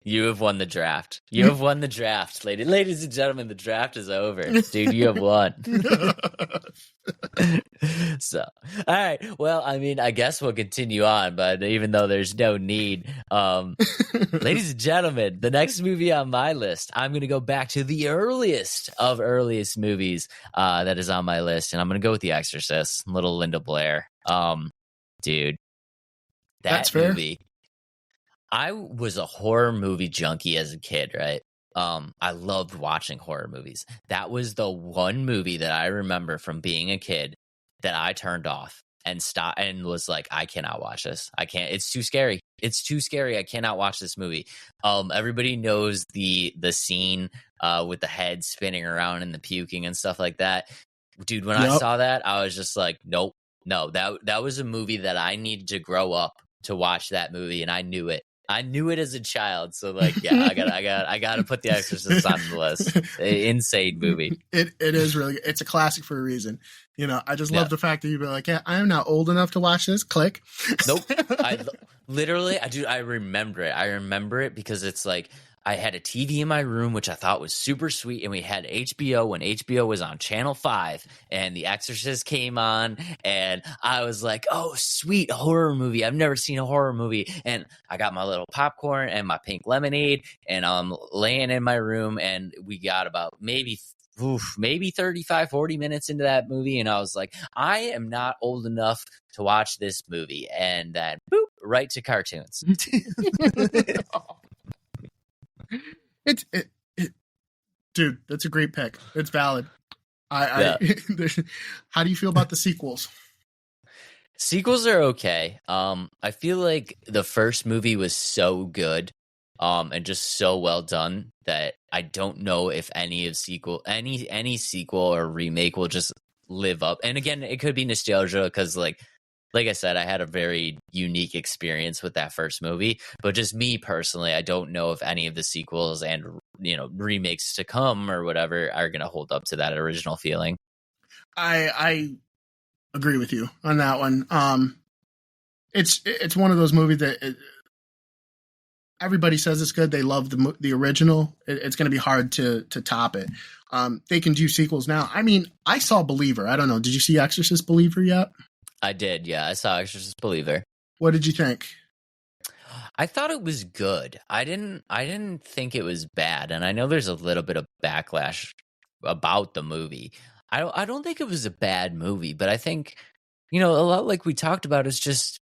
You have won the draft. You have won the draft, ladies and gentlemen. The draft is over, dude. You have won. So, all right. Well, I mean, I guess we'll continue on, but even though there's no need, ladies and gentlemen, the next movie on my list, I'm going to go back to the earliest of earliest movies that is on my list, and I'm going to go with The Exorcist, little Linda Blair. Dude, That's movie. Fair. I was a horror movie junkie as a kid, right? I loved watching horror movies. That was the one movie that I remember from being a kid that I turned off and stopped and was like, I cannot watch this. I can't. It's too scary. It's too scary. I cannot watch this movie. Everybody knows the scene with the head spinning around and the puking and stuff like that. Dude, when I saw that, I was just like, nope, no. That was a movie that I needed to grow up to watch that movie, and I knew it. I knew it as a child, so like, yeah, I gotta put The Exorcist on the list. Insane movie. It is really. It's a classic for a reason. I just love the fact that you'd be like, yeah, I'm not old enough to watch this. Click. Nope. I remember it. I remember it because it's like I had a TV in my room, which I thought was super sweet, and we had HBO when HBO was on Channel 5, and The Exorcist came on, and I was like, oh, sweet, horror movie. I've never seen a horror movie, and I got my little popcorn and my pink lemonade, and I'm laying in my room, and we got about maybe 35, 40 minutes into that movie, and I was like, I am not old enough to watch this movie, and then, boop, right to cartoons. Dude, that's a great pick. It's valid. I how do you feel about the sequels? Sequels are okay. I feel like the first movie was so good, and just so well done that I don't know if any sequel or remake will just live up. And again, it could be nostalgia because like I said, I had a very unique experience with that first movie. But just me personally, I don't know if any of the sequels and remakes to come or whatever are gonna hold up to that original feeling. I agree with you on that one. It's one of those movies that everybody says it's good. They love the original. It's going to be hard to top it. They can do sequels now. I mean, I saw Believer. I don't know. Did you see Exorcist Believer yet? I did, yeah. I saw Exorcist Believer. What did you think? I thought it was good. I didn't think it was bad, and I know there's a little bit of backlash about the movie. I don't think it was a bad movie, but I think a lot like we talked about is just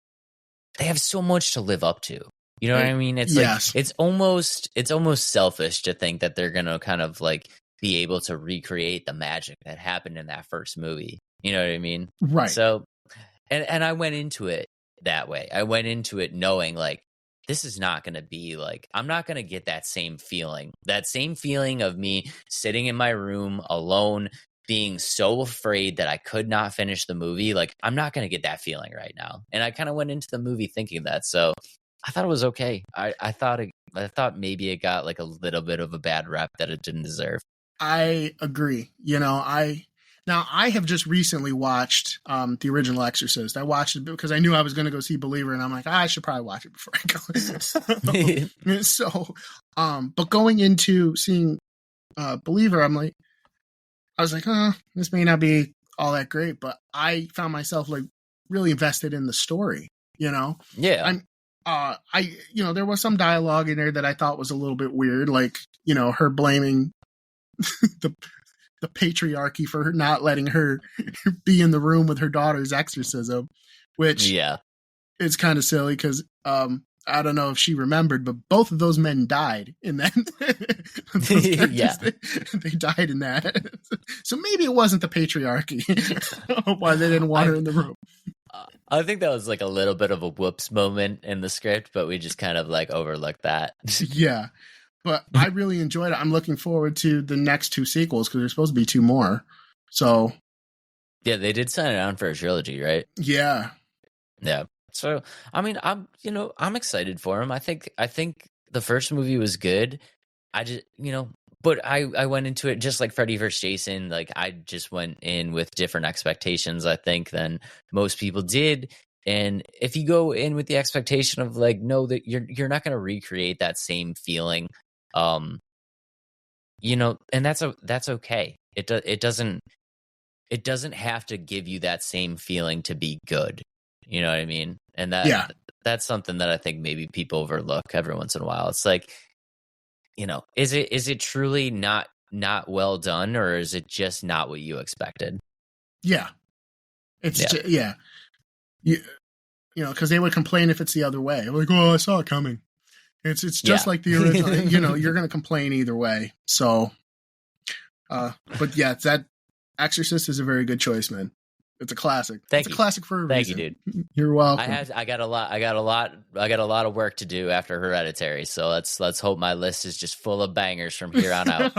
they have so much to live up to. You know what I mean? It's yes. like it's almost selfish to think that they're gonna kind of like be able to recreate the magic that happened in that first movie. You know what I mean? Right. So, and I went into it that way. I went into it knowing like this is not going to be like I'm not going to get that same feeling of me sitting in my room alone, being so afraid that I could not finish the movie. Like I'm not going to get that feeling right now. And I kind of went into the movie thinking that. So I thought it was okay. I thought maybe it got like a little bit of a bad rep that it didn't deserve. I agree. I have just recently watched the original Exorcist. I watched it because I knew I was going to go see Believer, and I'm like, I should probably watch it before I go. But going into seeing Believer, I was like, this may not be all that great, but I found myself like really invested in the story. Yeah. There was some dialogue in there that I thought was a little bit weird, like her blaming the patriarchy for her not letting her be in the room with her daughter's exorcism, which is kind of silly because I don't know if she remembered, but both of those men died in that. They died in that. So maybe it wasn't the patriarchy why they didn't want her in the room. I think that was like a little bit of a whoops moment in the script, but we just kind of like overlooked that. Yeah. But I really enjoyed it. I'm looking forward to the next two sequels because there's supposed to be two more. So, yeah, they did sign it on for a trilogy, right? Yeah. So, I mean, I'm excited for him. I think the first movie was good. I just, but I went into it just like Freddy vs. Jason. Like I just went in with different expectations, I think, than most people did. And if you go in with the expectation of like, no, that you're not going to recreate that same feeling, and that's okay. It doesn't have to give you that same feeling to be good. You know what I mean? And that's something that I think maybe people overlook every once in a while. It's like, is it truly not well done, or is it just not what you expected? Yeah. It's because they would complain if it's the other way. Like, I saw it coming. It's just like the original. You're going to complain either way. So, but yeah, that Exorcist is a very good choice, man. It's a classic. It's a classic for a reason. Thank you, dude. You're welcome. I got a lot of work to do after Hereditary. So let's hope my list is just full of bangers from here on out.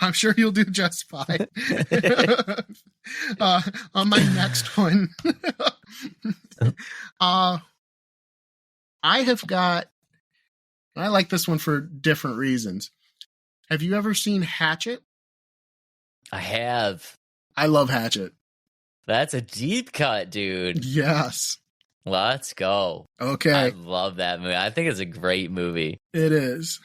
I'm sure you'll do just fine. On my next one, I like this one for different reasons. Have you ever seen Hatchet? I have. I love Hatchet. That's a deep cut, dude. Yes. Let's go. Okay. I love that movie. I think it's a great movie. It is.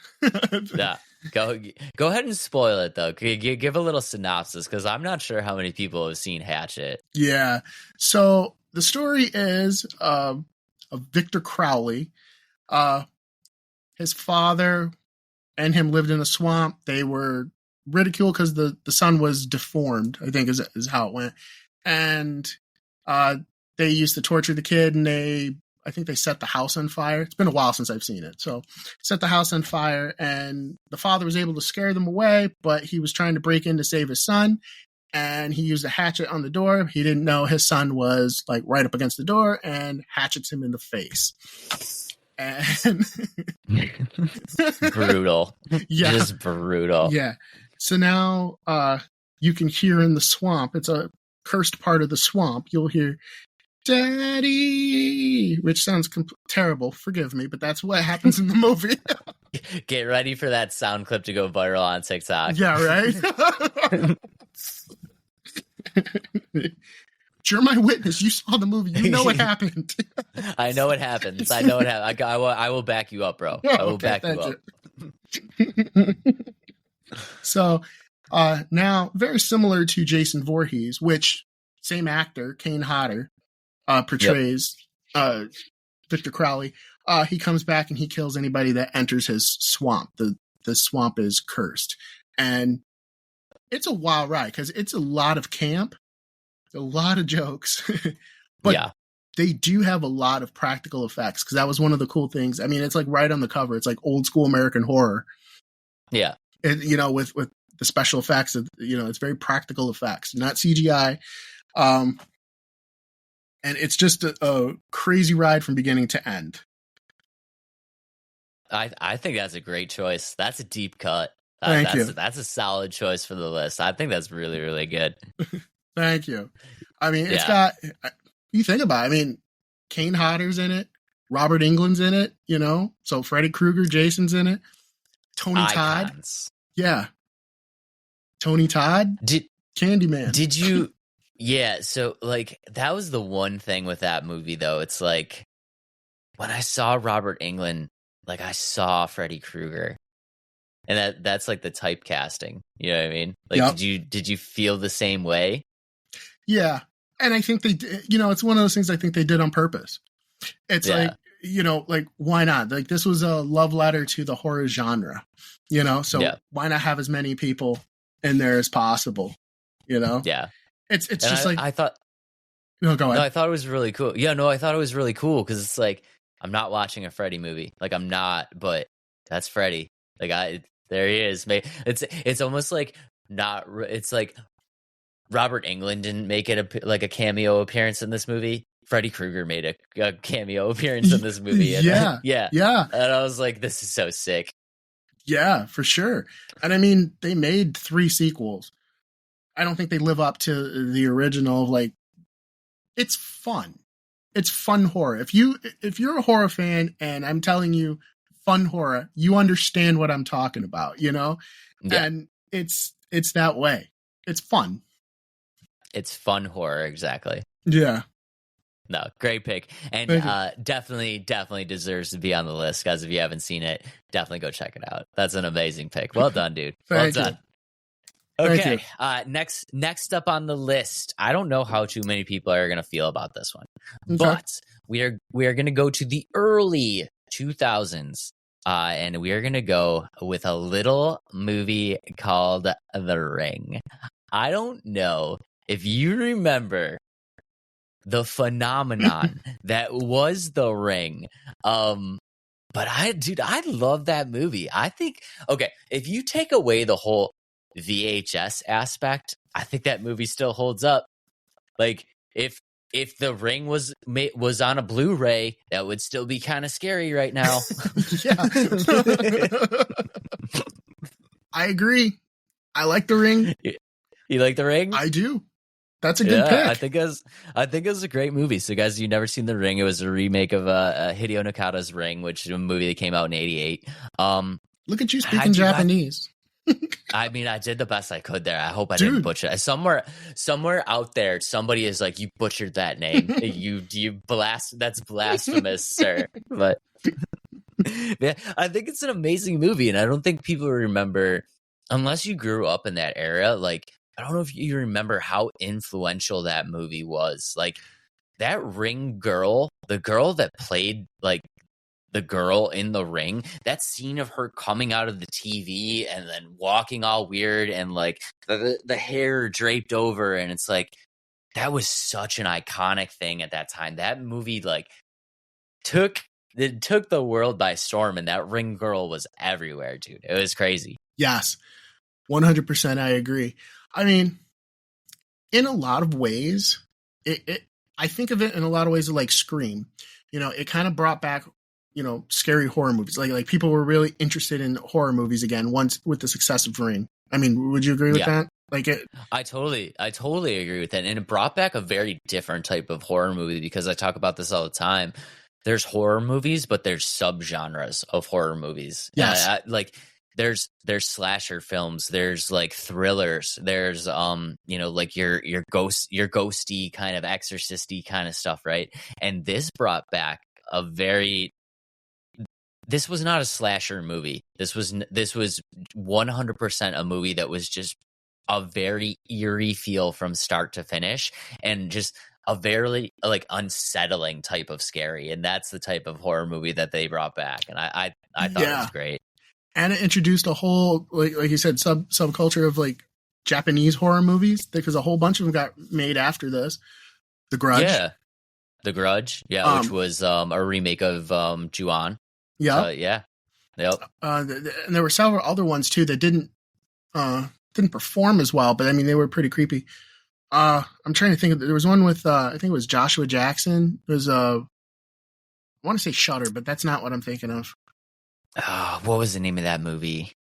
Yeah. Go ahead and spoil it, though. Give a little synopsis, because I'm not sure how many people have seen Hatchet. Yeah. So the story is of Victor Crowley. His father and him lived in a swamp. They were ridiculed because the son was deformed, I think is how it went. And they used to torture the kid, and I I think they set the house on fire. It's been a while since I've seen it. So set the house on fire, and the father was able to scare them away, but he was trying to break in to save his son. And he used a hatchet on the door. He didn't know his son was like right up against the door, and hatchets him in the face. And brutal. Yeah. Just brutal. Yeah. So now you can hear in the swamp, it's a cursed part of the swamp, you'll hear Daddy, which sounds terrible. Forgive me, but that's what happens in the movie. Get ready for that sound clip to go viral on TikTok. Yeah, right? You're my witness. You saw the movie. You know what happened. I know what happens. I know what happened. I will back you up, bro. I will back you up. So now, very similar to Jason Voorhees, which same actor, Kane Hodder, portrays Victor Crowley. He comes back and he kills anybody that enters his swamp. The swamp is cursed. And it's a wild ride because it's a lot of camp, a lot of jokes. But they do have a lot of practical effects because that was one of the cool things. I mean, it's like right on the cover. It's like old school American horror. Yeah. And, with the special effects, it's very practical effects, not CGI. And it's just a crazy ride from beginning to end. I think that's a great choice. That's a deep cut. Thank you. That's a solid choice for the list. I think that's really, really good. Thank you. I mean, it's got, you think about it, I mean, Kane Hodder's in it. Robert Englund's in it, So Freddy Krueger, Jason's in it. Tony Todd. Yeah. Tony Todd. Candyman. Did you... Yeah, so, that was the one thing with that movie, though. It's like, when I saw Robert Englund, I saw Freddy Krueger. And that's like the typecasting. You know what I mean? Did you feel the same way? Yeah. And I think they did, it's one of those things I think they did on purpose. It's why not? This was a love letter to the horror genre, so why not have as many people in there as possible, Yeah. It's just I thought... No, go ahead. No, I thought it was really cool. Yeah, no, I thought it was really cool because it's like, I'm not watching a Freddy movie. I'm not, but that's Freddy. There he is. It's almost like not. It's like Robert Englund didn't make it a cameo appearance in this movie. Freddy Krueger made a cameo appearance in this movie. And yeah. And I was like, this is so sick. Yeah, for sure. And I mean, they made 3 sequels. I don't think they live up to the original. It's fun. It's fun horror. If you're a horror fan, and I'm telling you, fun horror, you understand what I'm talking about, Yeah. And it's that way. It's fun. It's fun horror, exactly. Yeah. No, great pick. And definitely deserves to be on the list, guys. If you haven't seen it, definitely go check it out. That's an amazing pick. Well done, dude. Well done. Okay. Next up on the list. I don't know how too many people are going to feel about this one, but we are going to go to the early 2000s, and we are going to go with a little movie called The Ring. I don't know if you remember the phenomenon that was The Ring. But I love that movie. I think, if you take away the whole VHS aspect, I think that movie still holds up. If The Ring was on a Blu-ray, that would still be kind of scary right now. Yeah. I agree. I like The Ring. You like The Ring? I do. That's a good pick. I think it was a great movie. So, guys, you've never seen The Ring. It was a remake of Hideo Nakata's Ring, which is a movie that came out in '88. Look at you speaking Japanese. I mean, I did the best I could there. I hope I didn't butcher it. Somewhere out there, somebody is like, you butchered that name. That's blasphemous, sir. But yeah, I think it's an amazing movie, and I don't think people remember, unless you grew up in that era. I don't know if you remember how influential that movie was. That Ring girl, the girl that played the girl in The Ring, that scene of her coming out of the TV and then walking all weird and the hair draped over, and it's that was such an iconic thing at that time. That movie took the world by storm, and that ring girl was everywhere, dude. It was crazy. Yes, 100%. I agree. I mean, in a lot of ways, I think of it in a lot of ways like Scream. It kind of brought back, scary horror movies. Like people were really interested in horror movies again once with the success of Ring. I mean, would you agree with that? I totally agree with that. And it brought back a very different type of horror movie, because I talk about this all the time. There's horror movies, but there's subgenres of horror movies. Yes. There's slasher films, there's like thrillers, there's like your ghosty kind of exorcisty kind of stuff, right? And this brought back this was not a slasher movie. This was 100% a movie that was just a very eerie feel from start to finish, and just a very like unsettling type of scary. And that's the type of horror movie that they brought back, and I thought it was great. And it introduced a whole, like you said, subculture of like Japanese horror movies, because a whole bunch of them got made after this. The Grudge. Yeah. The Grudge. Yeah. Which was a remake of Ju-on. Yeah. Yeah. Yep. And there were several other ones too that didn't perform as well, but I mean, they were pretty creepy. I'm trying to think there was one with, I think it was Joshua Jackson. It was, I want to say Shudder, but that's not what I'm thinking of. What was the name of that movie?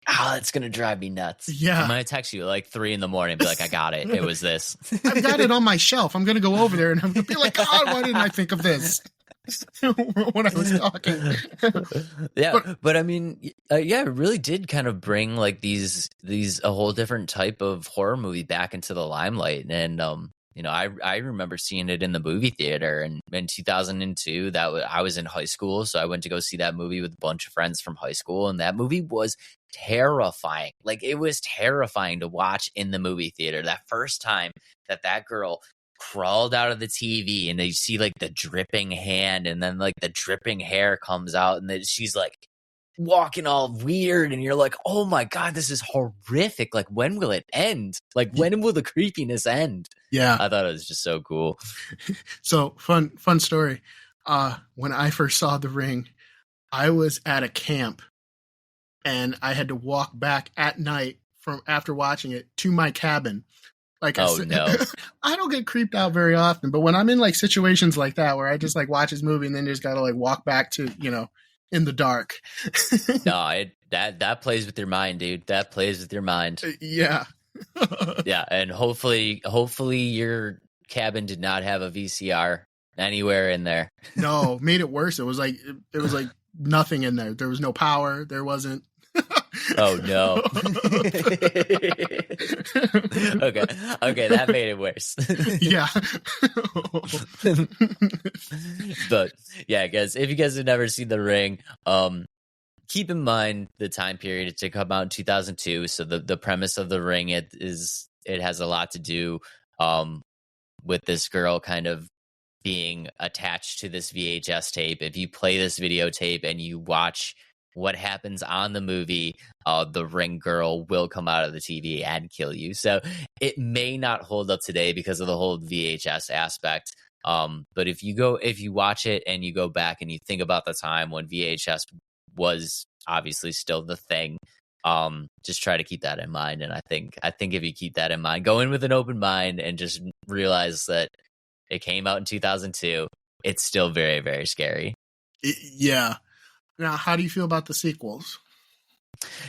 That's gonna drive me nuts. Yeah, I'm gonna text you at like 3 a.m. and be like, I got it. It was this. I've got it on my shelf. I'm gonna go over there and I'm gonna be like, God, why didn't I think of this when I was talking? Yeah, but I mean, it really did kind of bring like these a whole different type of horror movie back into the limelight. And I remember seeing it in the movie theater, and in 2002, I was in high school, so I went to go see that movie with a bunch of friends from high school, and that movie was terrifying. Like, it was terrifying to watch in the movie theater. That first time that girl crawled out of the TV, and you see like the dripping hand, and then like the dripping hair comes out, and then she's like walking all weird, and you're like, oh my God, this is horrific. Like, when will it end? Like, when will the creepiness end? Yeah. I thought it was just so cool. So fun story. When I first saw The Ring, I was at a camp, and I had to walk back at night from after watching it to my cabin. Like, no. I don't get creeped out very often, but when I'm in like situations like that where I just like watch this movie and then just gotta like walk back to, in the dark. No, that plays with your mind, dude. That plays with your mind. Yeah. Yeah, and hopefully your cabin did not have a VCR anywhere in there. No, made it worse. It was like nothing in there. There was no power. There wasn't. Oh no. Okay, that made it worse. Yeah. But yeah, guys, if you guys have never seen The Ring, keep in mind the time period. It did come out in 2002, so the premise of The Ring, it has a lot to do with this girl kind of being attached to this VHS tape. If you play this videotape and you watch what happens on the movie, the ring girl will come out of the TV and kill you. So it may not hold up today because of the whole VHS aspect. But if you watch it and you go back and you think about the time when VHS was obviously still the thing, just try to keep that in mind. And I think if you keep that in mind, go in with an open mind and just realize that it came out in 2002, it's still very, very scary. Yeah. Now, how do you feel about the sequels?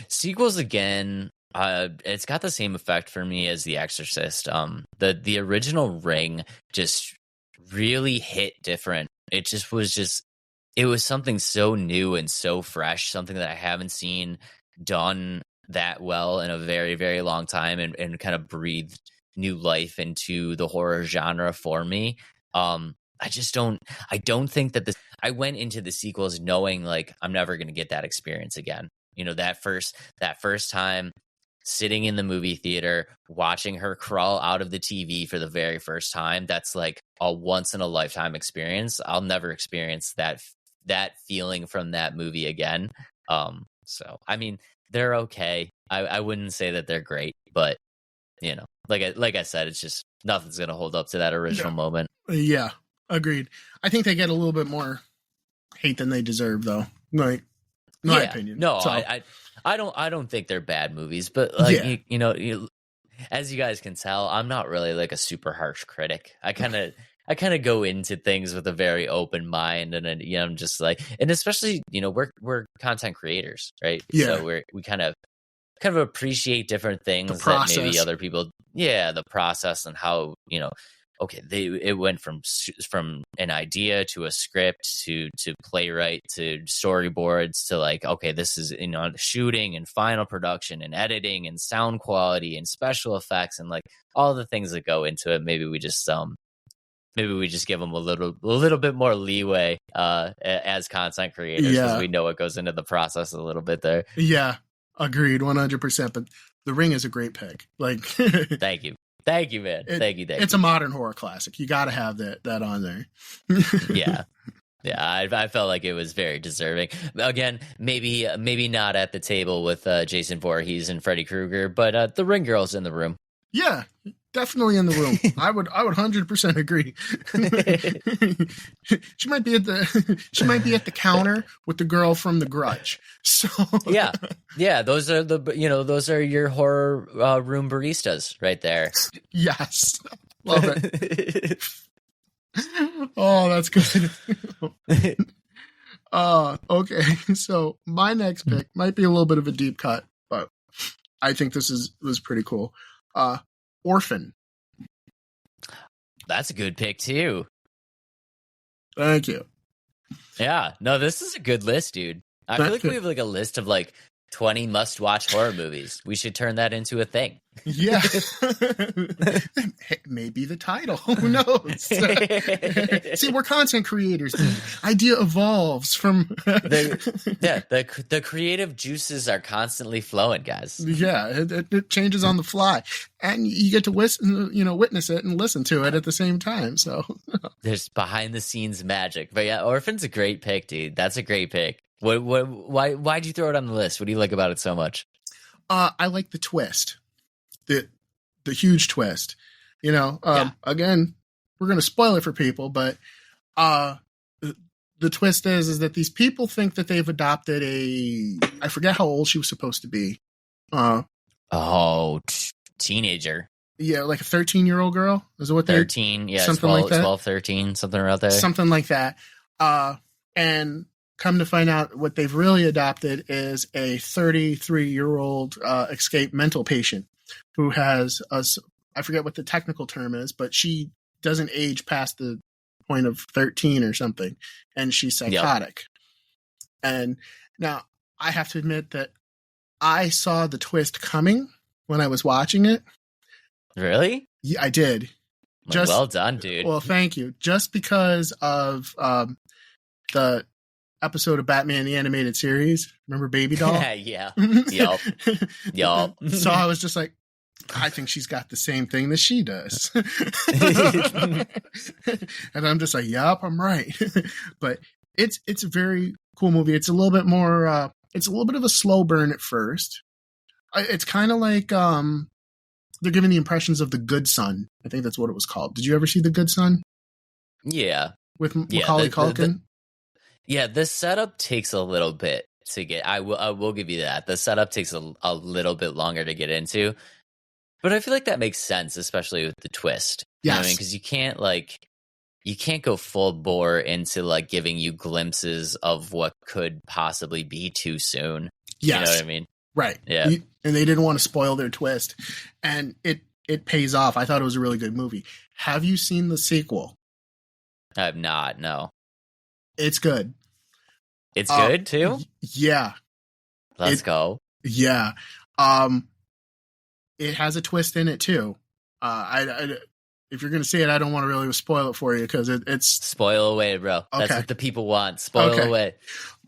Sequels, again, it's got the same effect for me as The Exorcist. The original Ring just really hit different. It was something so new and so fresh, something that I haven't seen done that well in a very, very long time, and kind of breathed new life into the horror genre for me. I don't think that I went into the sequels knowing like I'm never going to get that experience again. That first time sitting in the movie theater, watching her crawl out of the TV for the very first time, that's like a once in a lifetime experience. I'll never experience that feeling from that movie again. So, I mean, they're okay. I wouldn't say that they're great, but like I said, it's just nothing's going to hold up to that original moment. Yeah. Agreed. I think they get a little bit more hate than they deserve, though. Like, my opinion. No, so, I don't think they're bad movies, but like Yeah. as you guys can tell, I'm not really like a super harsh critic. I kind of go into things with a very open mind, and then I'm just like, and especially we're content creators, right? Yeah. So we kind of appreciate different things that maybe other people, the process and how okay, it went from an idea to a script to playwright to storyboards to like, okay, this is shooting and final production and editing and sound quality and special effects and like all the things that go into it. Maybe we just give them a little bit more leeway as content creators, because we know what goes into the process a little bit there. Yeah, agreed, 100%. But The Ring is a great pick. Like, thank you, man. Thank you. It's a modern horror classic. You got to have that on there. Yeah. I felt like it was very deserving. Again, maybe not at the table with Jason Voorhees and Freddy Krueger, but the Ring Girl's in the room. Yeah, definitely in the room. I would 100% agree. She might be at the counter with the girl from The Grudge. So yeah, those are your horror room baristas right there. Yes, love it. Oh, that's good. Okay, so my next pick might be a little bit of a deep cut, but I think this was pretty cool. Orphan. That's a good pick too. Thank you. Yeah, no, this is a good list, dude. I feel like we have like a list of like 20 must-watch horror movies. We should turn that into a thing. Yeah. Maybe the title. Who knows? See, we're content creators. The idea evolves from... the creative juices are constantly flowing, guys. Yeah, it changes on the fly. And you get to witness it and listen to it at the same time. So there's behind-the-scenes magic. But yeah, Orphan's a great pick, dude. That's a great pick. Why'd you throw it on the list? What do you like about it so much? I like the twist, the huge twist. Again, we're going to spoil it for people, but the twist is that these people think that they've adopted I forget how old she was supposed to be. Teenager. Yeah, like a 13-year-old girl. Is it what 13? Yeah, something 12, like that. 12, 13, something around there. Something like that. And come to find out, what they've really adopted is a 33-year-old escaped mental patient who has I forget what the technical term is, but she doesn't age past the point of 13 or something, and she's psychotic. Yep. And now I have to admit that I saw the twist coming when I was watching it. Really? Yeah, I did. Well done, dude. Well, thank you. Just because of the episode of Batman the Animated Series. Remember Baby Doll? Yeah. Yup. So I was just like, I think she's got the same thing that she does. And I'm just like, yup, I'm right. But it's a very cool movie. It's a little bit more, it's a little bit of a slow burn at first. It's kind of like, they're giving the impressions of The Good Son. I think that's what it was called. Did you ever see The Good Son? Yeah. With Macaulay Culkin? Yeah, the setup takes a little bit to get. I will give you that. The setup takes a little bit longer to get into, but I feel like that makes sense, especially with the twist. Yes. You know what I mean? Because you can't go full bore into like giving you glimpses of what could possibly be too soon. Yes. You know what I mean? Right. Yeah. And they didn't want to spoil their twist, and it pays off. I thought it was a really good movie. Have you seen the sequel? I have not. No. It's good. It's good too? Yeah. Let's go. Yeah. It has a twist in it too. If you're going to see it, I don't want to really spoil it for you because it's... Spoil away, bro. Okay. That's what the people want. Spoil away.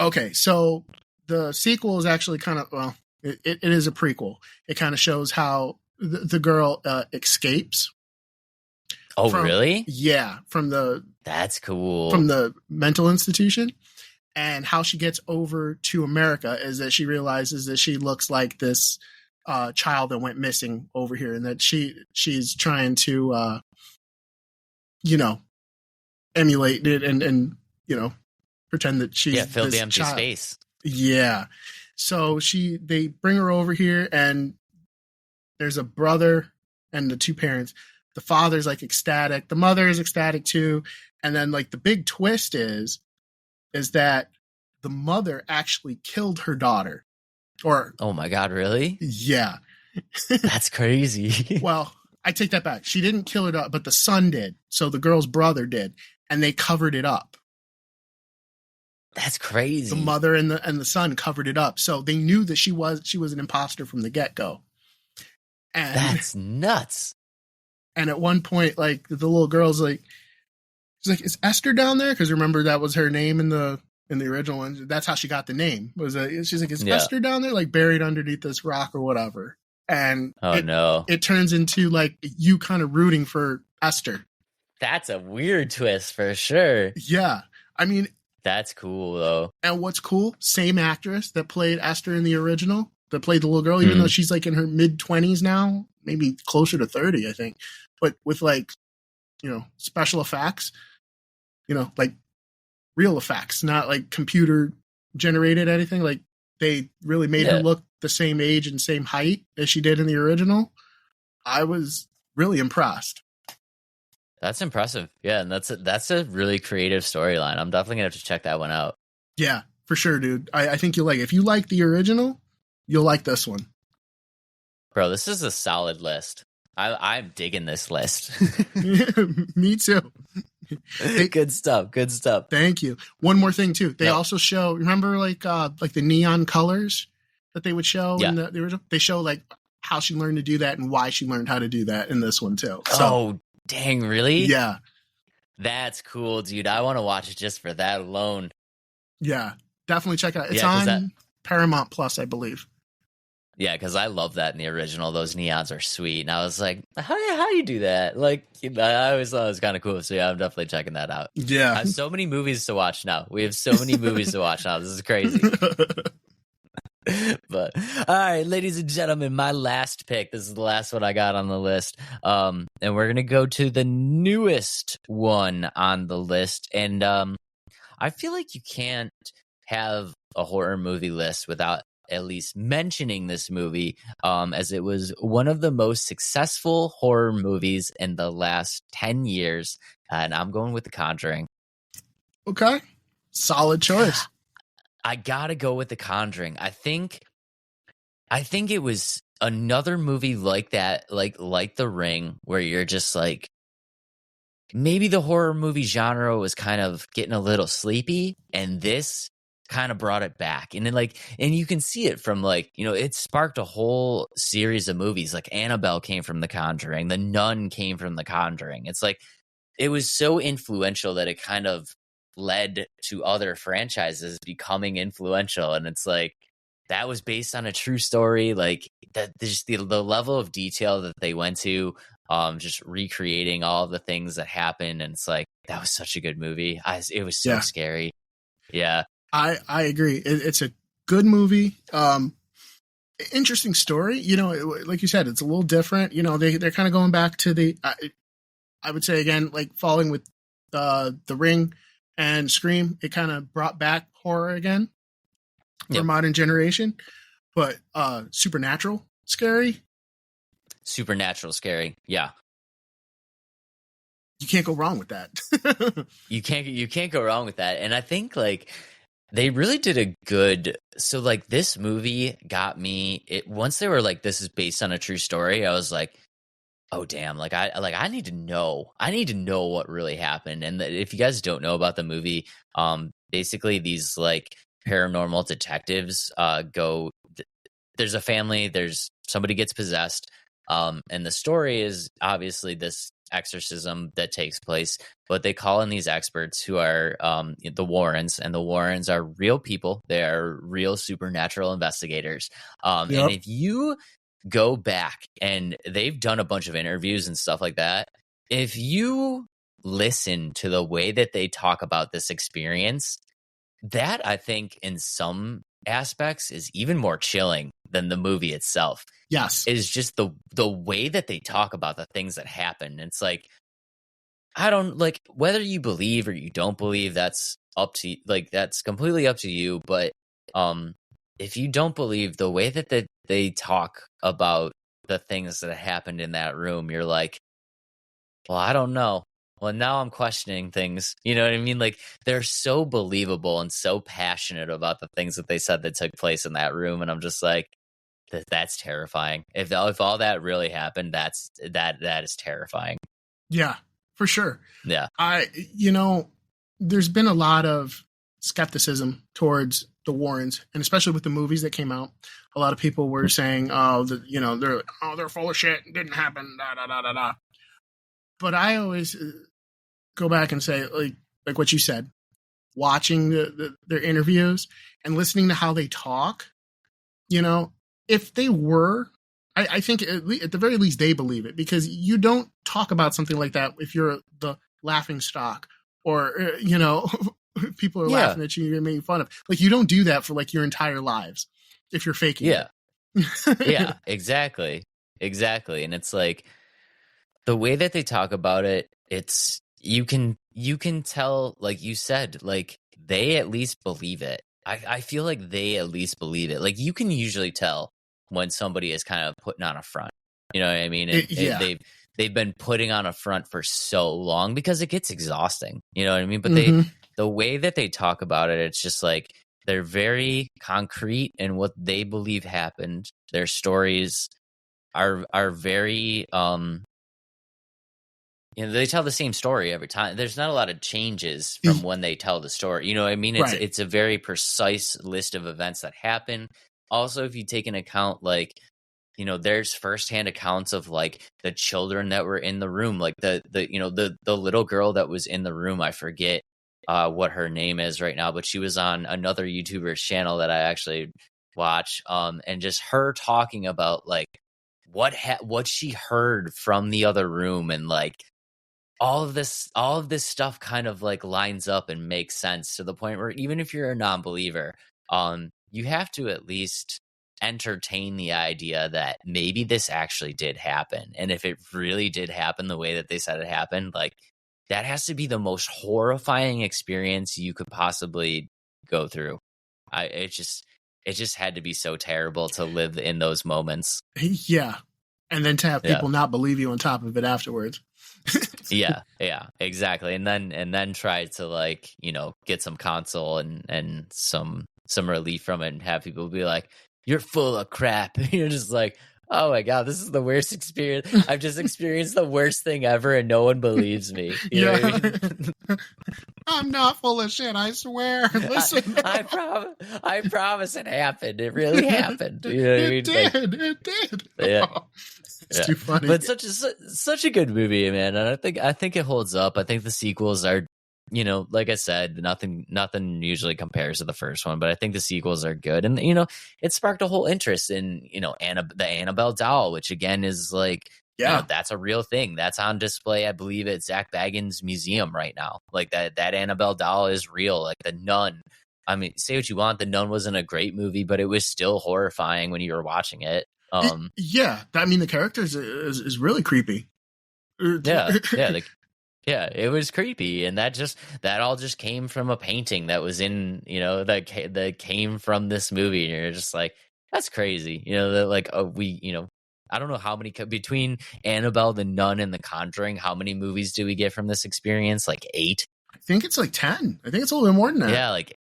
Okay. So the sequel is actually kind of, well, it is a prequel. It kind of shows how the girl escapes. Oh, really? Yeah. That's cool. From the mental institution. And how she gets over to America is that she realizes that she looks like this child that went missing over here, and that she's trying to, emulate it and pretend that she's fill this the empty child. space. Yeah. So they bring her over here, and there's a brother and the two parents. The father's like ecstatic. The mother is ecstatic too. And then like the big twist is that the mother actually killed her daughter. Or oh my God, really? Yeah. That's crazy. Well, I take that back. She didn't kill her daughter, but the son did. So the girl's brother did, and they covered it up. That's crazy. The mother and the son covered it up. So they knew that she was an imposter from the get-go. And that's nuts. And at one point, like the little girl's like, she's like, "Is Esther down there?" Because remember that was her name in the original one. That's how she got the name. She's like, "Is Esther down there, like buried underneath this rock or whatever?" And it turns into like you kind of rooting for Esther. That's a weird twist for sure. Yeah, I mean, that's cool though. And what's cool? Same actress that played Esther in the original, that played the little girl, even though she's like in her mid-20s now, maybe closer to 30, I think. But with like, special effects, like real effects, not like computer generated anything. Like they really made her look the same age and same height as she did in the original. I was really impressed. That's impressive. Yeah, and that's a really creative storyline. I'm definitely gonna have to check that one out. Yeah, for sure, dude. I think you'll like it. If you like the original, you'll like this one. Bro, this is a solid list. I'm digging this list. Me too. Good stuff. Good stuff. Thank you. One more thing too. They also show, remember like the neon colors that they would show in the original? They show like how she learned to do that and why she learned how to do that in this one too. So, dang, really? Yeah. That's cool, dude. I want to watch it just for that alone. Yeah. Definitely check it out. It's on Paramount Plus, I believe. Yeah, because I love that in the original. Those neons are sweet. And I was like, how do you do that? Like, I always thought it was kind of cool. So yeah, I'm definitely checking that out. Yeah. I have so many movies to watch now. We have so many movies to watch now. This is crazy. But all right, ladies and gentlemen, my last pick. This is the last one I got on the list. And we're gonna go to the newest one on the list. And I feel like you can't have a horror movie list without at least mentioning this movie, as it was one of the most successful horror movies in the last 10 years. And I'm going with The Conjuring. Okay. Solid choice. I gotta go with The Conjuring. I think it was another movie like that, like The Ring, where you're just like, maybe the horror movie genre was kind of getting a little sleepy, and this kind of brought it back. And then and you can see it from it sparked a whole series of movies. Like Annabelle came from The Conjuring, The Nun came from The Conjuring. It's like it was so influential that it kind of led to other franchises becoming influential. And it's like that was based on a true story. Like that, just the level of detail that they went to, just recreating all of the things that happened. And it's like that was such a good movie. It was so scary. Yeah. I agree. It's a good movie. Interesting story. Like you said, it's a little different. They're kind of going back to the, I would say again, like following with The Ring and Scream. It kind of brought back horror again for modern generation, but supernatural scary. Supernatural scary. Yeah. You can't go wrong with that. You can't go wrong with that. And I think they really did a good. So this movie got me. Once they were like, this is based on a true story, I was like, oh damn! I need to know. I need to know what really happened. And if you guys don't know about the movie, basically these paranormal detectives go. There's a family. There's somebody gets possessed. And the story is obviously this exorcism that takes place, but they call in these experts who are the Warrens, and the Warrens are real people. They are real supernatural investigators. And if you go back, and they've done a bunch of interviews and stuff like that, if you listen to the way that they talk about this experience, that I think in some aspects is even more chilling than the movie itself. Yes. Is just the way that they talk about the things that happen. It's like, I don't like whether you believe or you don't believe. That's up to like that's completely up to you. But um, if you don't believe the way that they talk about the things that happened in that room, you're like, well, I don't know. Well, now I'm questioning things. You know what I mean? Like they're so believable and so passionate about the things that they said that took place in that room, and I'm just like, that's terrifying. If all that really happened, that is terrifying. Yeah, for sure. Yeah. There's been a lot of skepticism towards the Warrens, and especially with the movies that came out. A lot of people were saying, they're full of shit. It didn't happen. Da da da da da. But I always go back and say, like what you said, watching their interviews and listening to how they talk. If they were, I think at the very least they believe it, because you don't talk about something like that if you're the laughing stock or people are laughing at you, you're making fun of. Like you don't do that for like your entire lives if you're faking it. Yeah, exactly. And it's like the way that they talk about it, it's you can tell, like you said, like they at least believe it. I feel like they at least believe it. Like you can usually tell when somebody is kind of putting on a front. You know what I mean? They've been putting on a front for so long because it gets exhausting. You know what I mean? But the way that they talk about it, it's just like they're very concrete in what they believe happened. Their stories are very they tell the same story every time. There's not a lot of changes from when they tell the story. You know what I mean? It's a very precise list of events that happen. Also, if you take into account, like, there's firsthand accounts of like the children that were in the room, like the little girl that was in the room. I forget what her name is right now, but she was on another YouTuber's channel that I actually watch. And just her talking about like what she heard from the other room, and like all of this stuff kind of like lines up and makes sense to the point where even if you're a non-believer, you have to at least entertain the idea that maybe this actually did happen. And if it really did happen the way that they said it happened, like that has to be the most horrifying experience you could possibly go through. It just had to be so terrible to live in those moments. Yeah. And then to have people not believe you on top of it afterwards. yeah, exactly. And then try to like, get some console and some relief from it, and have people be like, you're full of crap. You're just like, oh my God, this is the worst experience. I've just experienced the worst thing ever and no one believes me. You know what I mean? I'm not full of shit, I swear. Listen. I promise it happened. It really happened. You know what I mean? It did. Yeah. It's too funny. But such a good movie, man. And I think it holds up. I think the sequels are, like I said, nothing usually compares to the first one, but I think the sequels are good. And it sparked a whole interest in, the Annabelle doll, which again is like, that's a real thing. That's on display, I believe, at Zach Bagans' museum right now. Like that Annabelle doll is real. Like the Nun. I mean, say what you want, the Nun wasn't a great movie, but it was still horrifying when you were watching it. The character is really creepy. It was creepy, and that all just came from a painting that was in, that came from this movie, and you're just like, that's crazy, that like I don't know how many between Annabelle, the Nun, and The Conjuring, how many movies do we get from this experience? Like 8? I think it's like 10. I think it's a little bit more than that. Like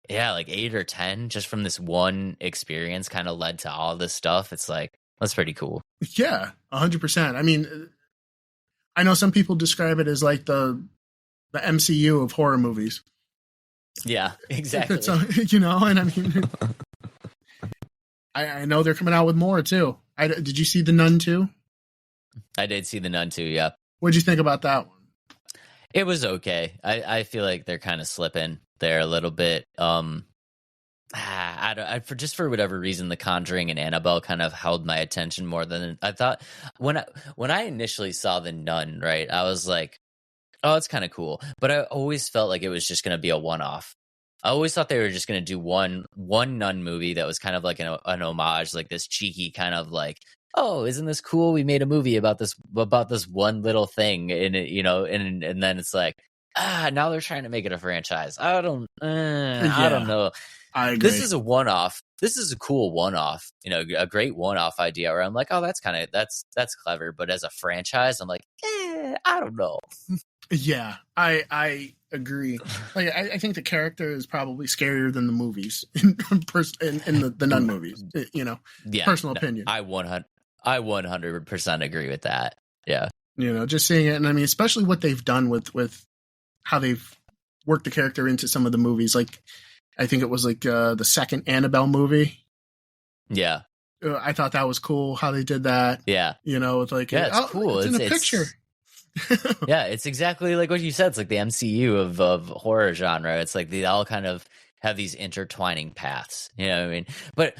8 or 10 just from this one experience kind of led to all this stuff. It's like, that's pretty cool. Yeah, 100%. I mean, I know some people describe it as like the MCU of horror movies. Yeah, exactly. And I mean, I know they're coming out with more too. Did you see The Nun too? I did see The Nun too, yeah. What'd you think about that one? It was okay. I feel like they're kind of slipping there a little bit. For whatever reason, The Conjuring and Annabelle kind of held my attention more than I thought. When I initially saw The Nun, right, I was like, oh, it's kind of cool. But I always felt like it was just going to be a one-off. I always thought they were just going to do one Nun movie that was kind of like an homage, like this cheeky kind of like oh, isn't this cool? We made a movie about this one little thing, and and then it's like, now they're trying to make it a franchise. I don't know. I agree. This is a one-off. This is a cool one-off, a great one-off idea where I'm like, oh, that's clever. But as a franchise, I'm like, I don't know. Yeah, I agree. Like, I think the character is probably scarier than the movies in the Nun movies. Personal opinion. I 100% agree with that. Yeah, just seeing it, and I mean, especially what they've done with how they've worked the character into some of the movies. Like, I think it was like the second Annabelle movie. Yeah, I thought that was cool how they did that. Yeah, it's like, it's cool. It's in a picture. Yeah, it's exactly like what you said. It's like the MCU of horror genre. It's like they all kind of have these intertwining paths. You know what I mean? But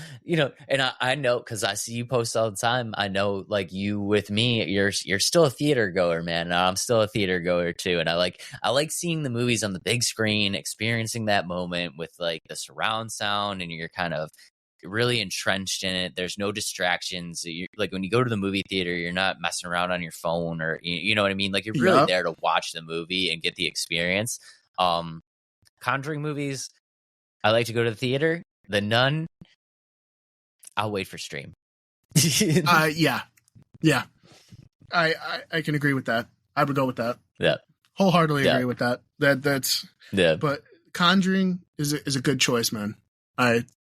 and I know, because I see you post all the time. I know, like, you with me, you're still a theater goer, man. And I'm still a theater goer too. And I like seeing the movies on the big screen, experiencing that moment with like the surround sound, and you're kind of really entrenched in it. There's no distractions. Like, when you go to the movie theater, you're not messing around on your phone, or you know what I mean? Like, you're really there to watch the movie and get the experience. Conjuring movies, I like to go to the theater. The Nun, I'll wait for stream. Yeah. I can agree with that. I would go with that. Yeah. Wholeheartedly agree with that. That's yeah. But Conjuring is a good choice, man.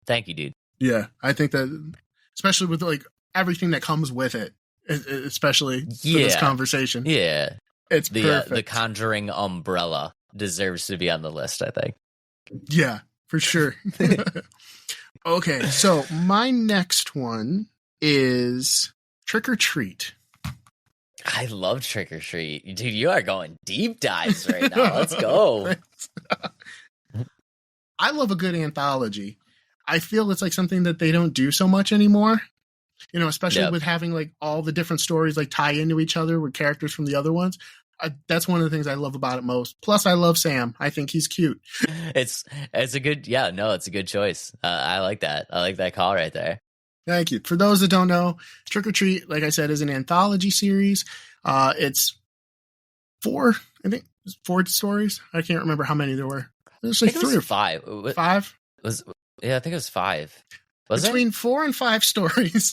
Thank you, dude. Yeah, I think that, especially with like everything that comes with it, especially for this conversation. Yeah, it's perfect. The Conjuring umbrella deserves to be on the list, I think. Yeah, for sure. Okay, so my next one is Trick or Treat. I love Trick or Treat. Dude, you are going deep dives right now. Let's go. I love a good anthology. I feel it's like something that they don't do so much anymore, especially with having like all the different stories like tie into each other with characters from the other ones. That's one of the things I love about it most. Plus, I love Sam. I think he's cute. It's a good, it's a good choice. I like that. I like that call right there. Thank you. For those that don't know, Trick or Treat, like I said, is an anthology series. It's 4 stories. I can't remember how many there were. There's like 3 or 5. 5? Yeah, I think it was 5. Between 4 and 5 stories.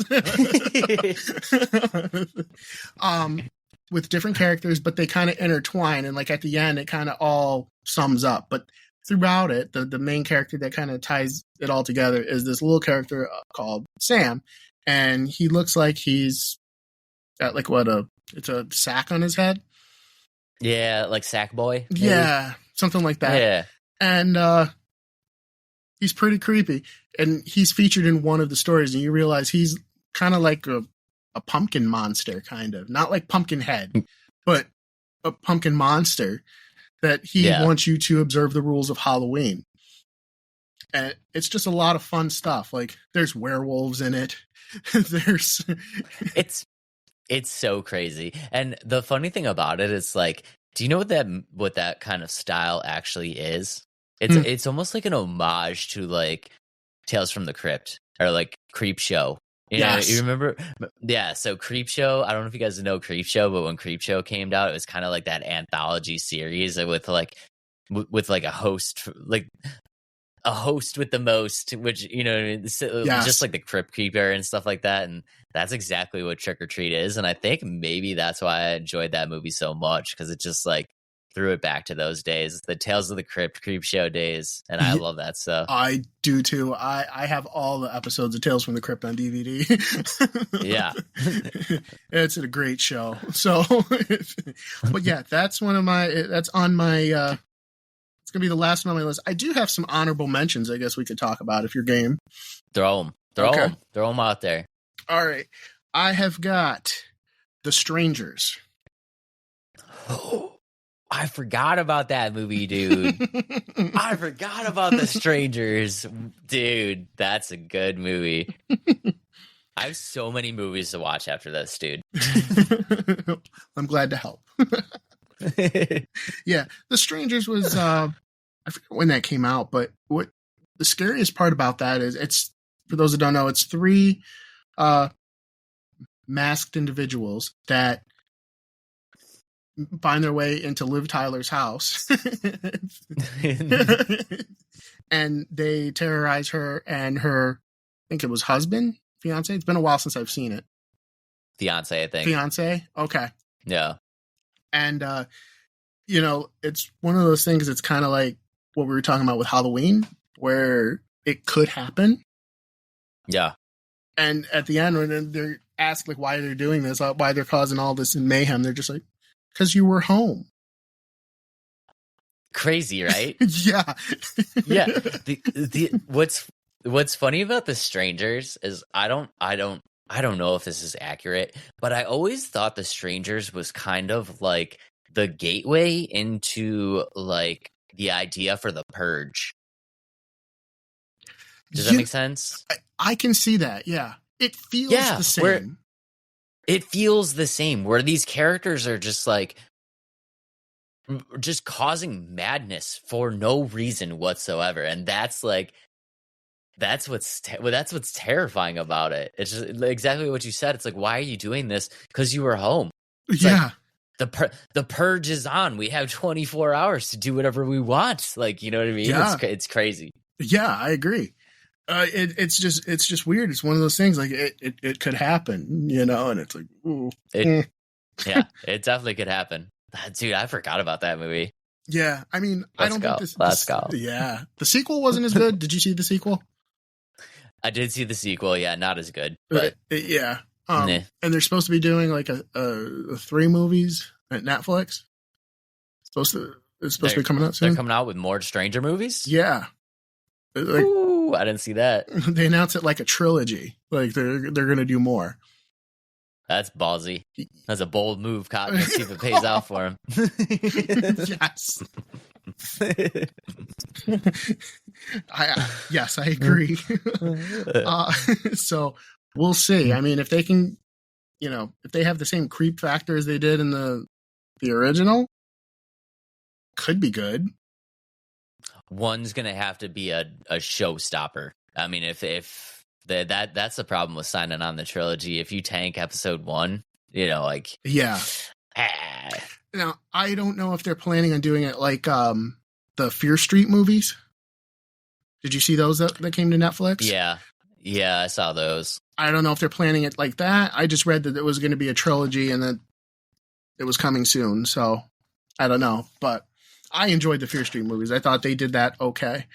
With different characters, but they kind of intertwine, and like at the end it kind of all sums up. But throughout it, the main character that kind of ties it all together is this little character called Sam, and he looks like he's got like it's a sack on his head. Yeah, like Sack Boy. Maybe? Yeah, something like that. Yeah. And he's pretty creepy, and he's featured in one of the stories, and you realize he's kind of like a pumpkin monster, kind of. Not like Pumpkinhead, but a pumpkin monster that he wants you to observe the rules of Halloween. And it's just a lot of fun stuff. Like, there's werewolves in it. There's It's so crazy. And the funny thing about it is, like, do you know what that kind of style actually is? It's almost like an homage to like Tales from the Crypt or like Creep Show. You remember? Yeah, so Creep Show, I don't know if you guys know Creep Show, but when Creep Show came out, it was kind of like that anthology series with a host, like a host with the most, which, just like the Crypt Keeper and stuff like that. And that's exactly what Trick or Treat is. And I think maybe that's why I enjoyed that movie so much, because it just like threw it back to those days, the Tales of the Crypt Creep Show days, and I love that stuff. I do too. I have all the episodes of Tales from the Crypt on DVD. Yeah. It's a great show. So, but yeah, that's on my, it's going to be the last one on my list. I do have some honorable mentions I guess we could talk about if you're game. Throw them out there. All right. I have got The Strangers. I forgot about that movie, dude. I forgot about The Strangers. Dude, that's a good movie. I have so many movies to watch after this, dude. I'm glad to help. Yeah, The Strangers was, I forget when that came out, but what the scariest part about that is, it's, for those that don't know, it's 3 masked individuals that find their way into Liv Tyler's house and they terrorize her and her, I think it was husband, fiance. It's been a while since I've seen it. Fiance, I think. Fiance? Okay. Yeah. And, it's one of those things. It's kind of like what we were talking about with Halloween, where it could happen. Yeah. And at the end, when they're asked like why they're doing this, why they're causing all this in mayhem, they're just like, because you were home. Crazy, right? Yeah. Yeah. What's funny about The Strangers is I don't know if this is accurate, but I always thought The Strangers was kind of like the gateway into like the idea for The Purge. Does that make sense? I can see that. Yeah. It feels the same. It feels the same, where these characters are just like, just causing madness for no reason whatsoever. And that's like, that's what's terrifying about it. It's just exactly what you said. It's like, why are you doing this? Because you were home. It's yeah. Like, the purge is on. We have 24 hours to do whatever we want. Like, you know what I mean? Yeah. It's crazy. Yeah, I agree. It's just weird. It's one of those things like it could happen, and it's like, ooh. Yeah, it definitely could happen. Dude, I forgot about that movie. Yeah, I mean, Let's go. Yeah, the sequel wasn't as good. Did you see the sequel? I did see the sequel. Yeah, not as good, but yeah. Nah. And they're supposed to be doing like a 3 movies at Netflix. It's supposed to be coming out soon. They're coming out with more Stranger movies. Yeah. Like, ooh, I didn't see that. They announced it like a trilogy. Like they're gonna do more. That's ballsy. That's a bold move, Cotton. Let's see if it pays out for him. Yes. Yes, I agree. So we'll see. I mean, if they can, if they have the same creep factor as they did in the original, could be good. One's gonna have to be a showstopper. I mean, if that's the problem with signing on the trilogy. If you tank episode 1, like yeah. Now I don't know if they're planning on doing it like the Fear Street movies. Did you see those that came to Netflix? Yeah, I saw those. I don't know if they're planning it like that. I just read that it was going to be a trilogy and that it was coming soon. So I don't know, but I enjoyed the Fear Street movies. I thought they did that okay.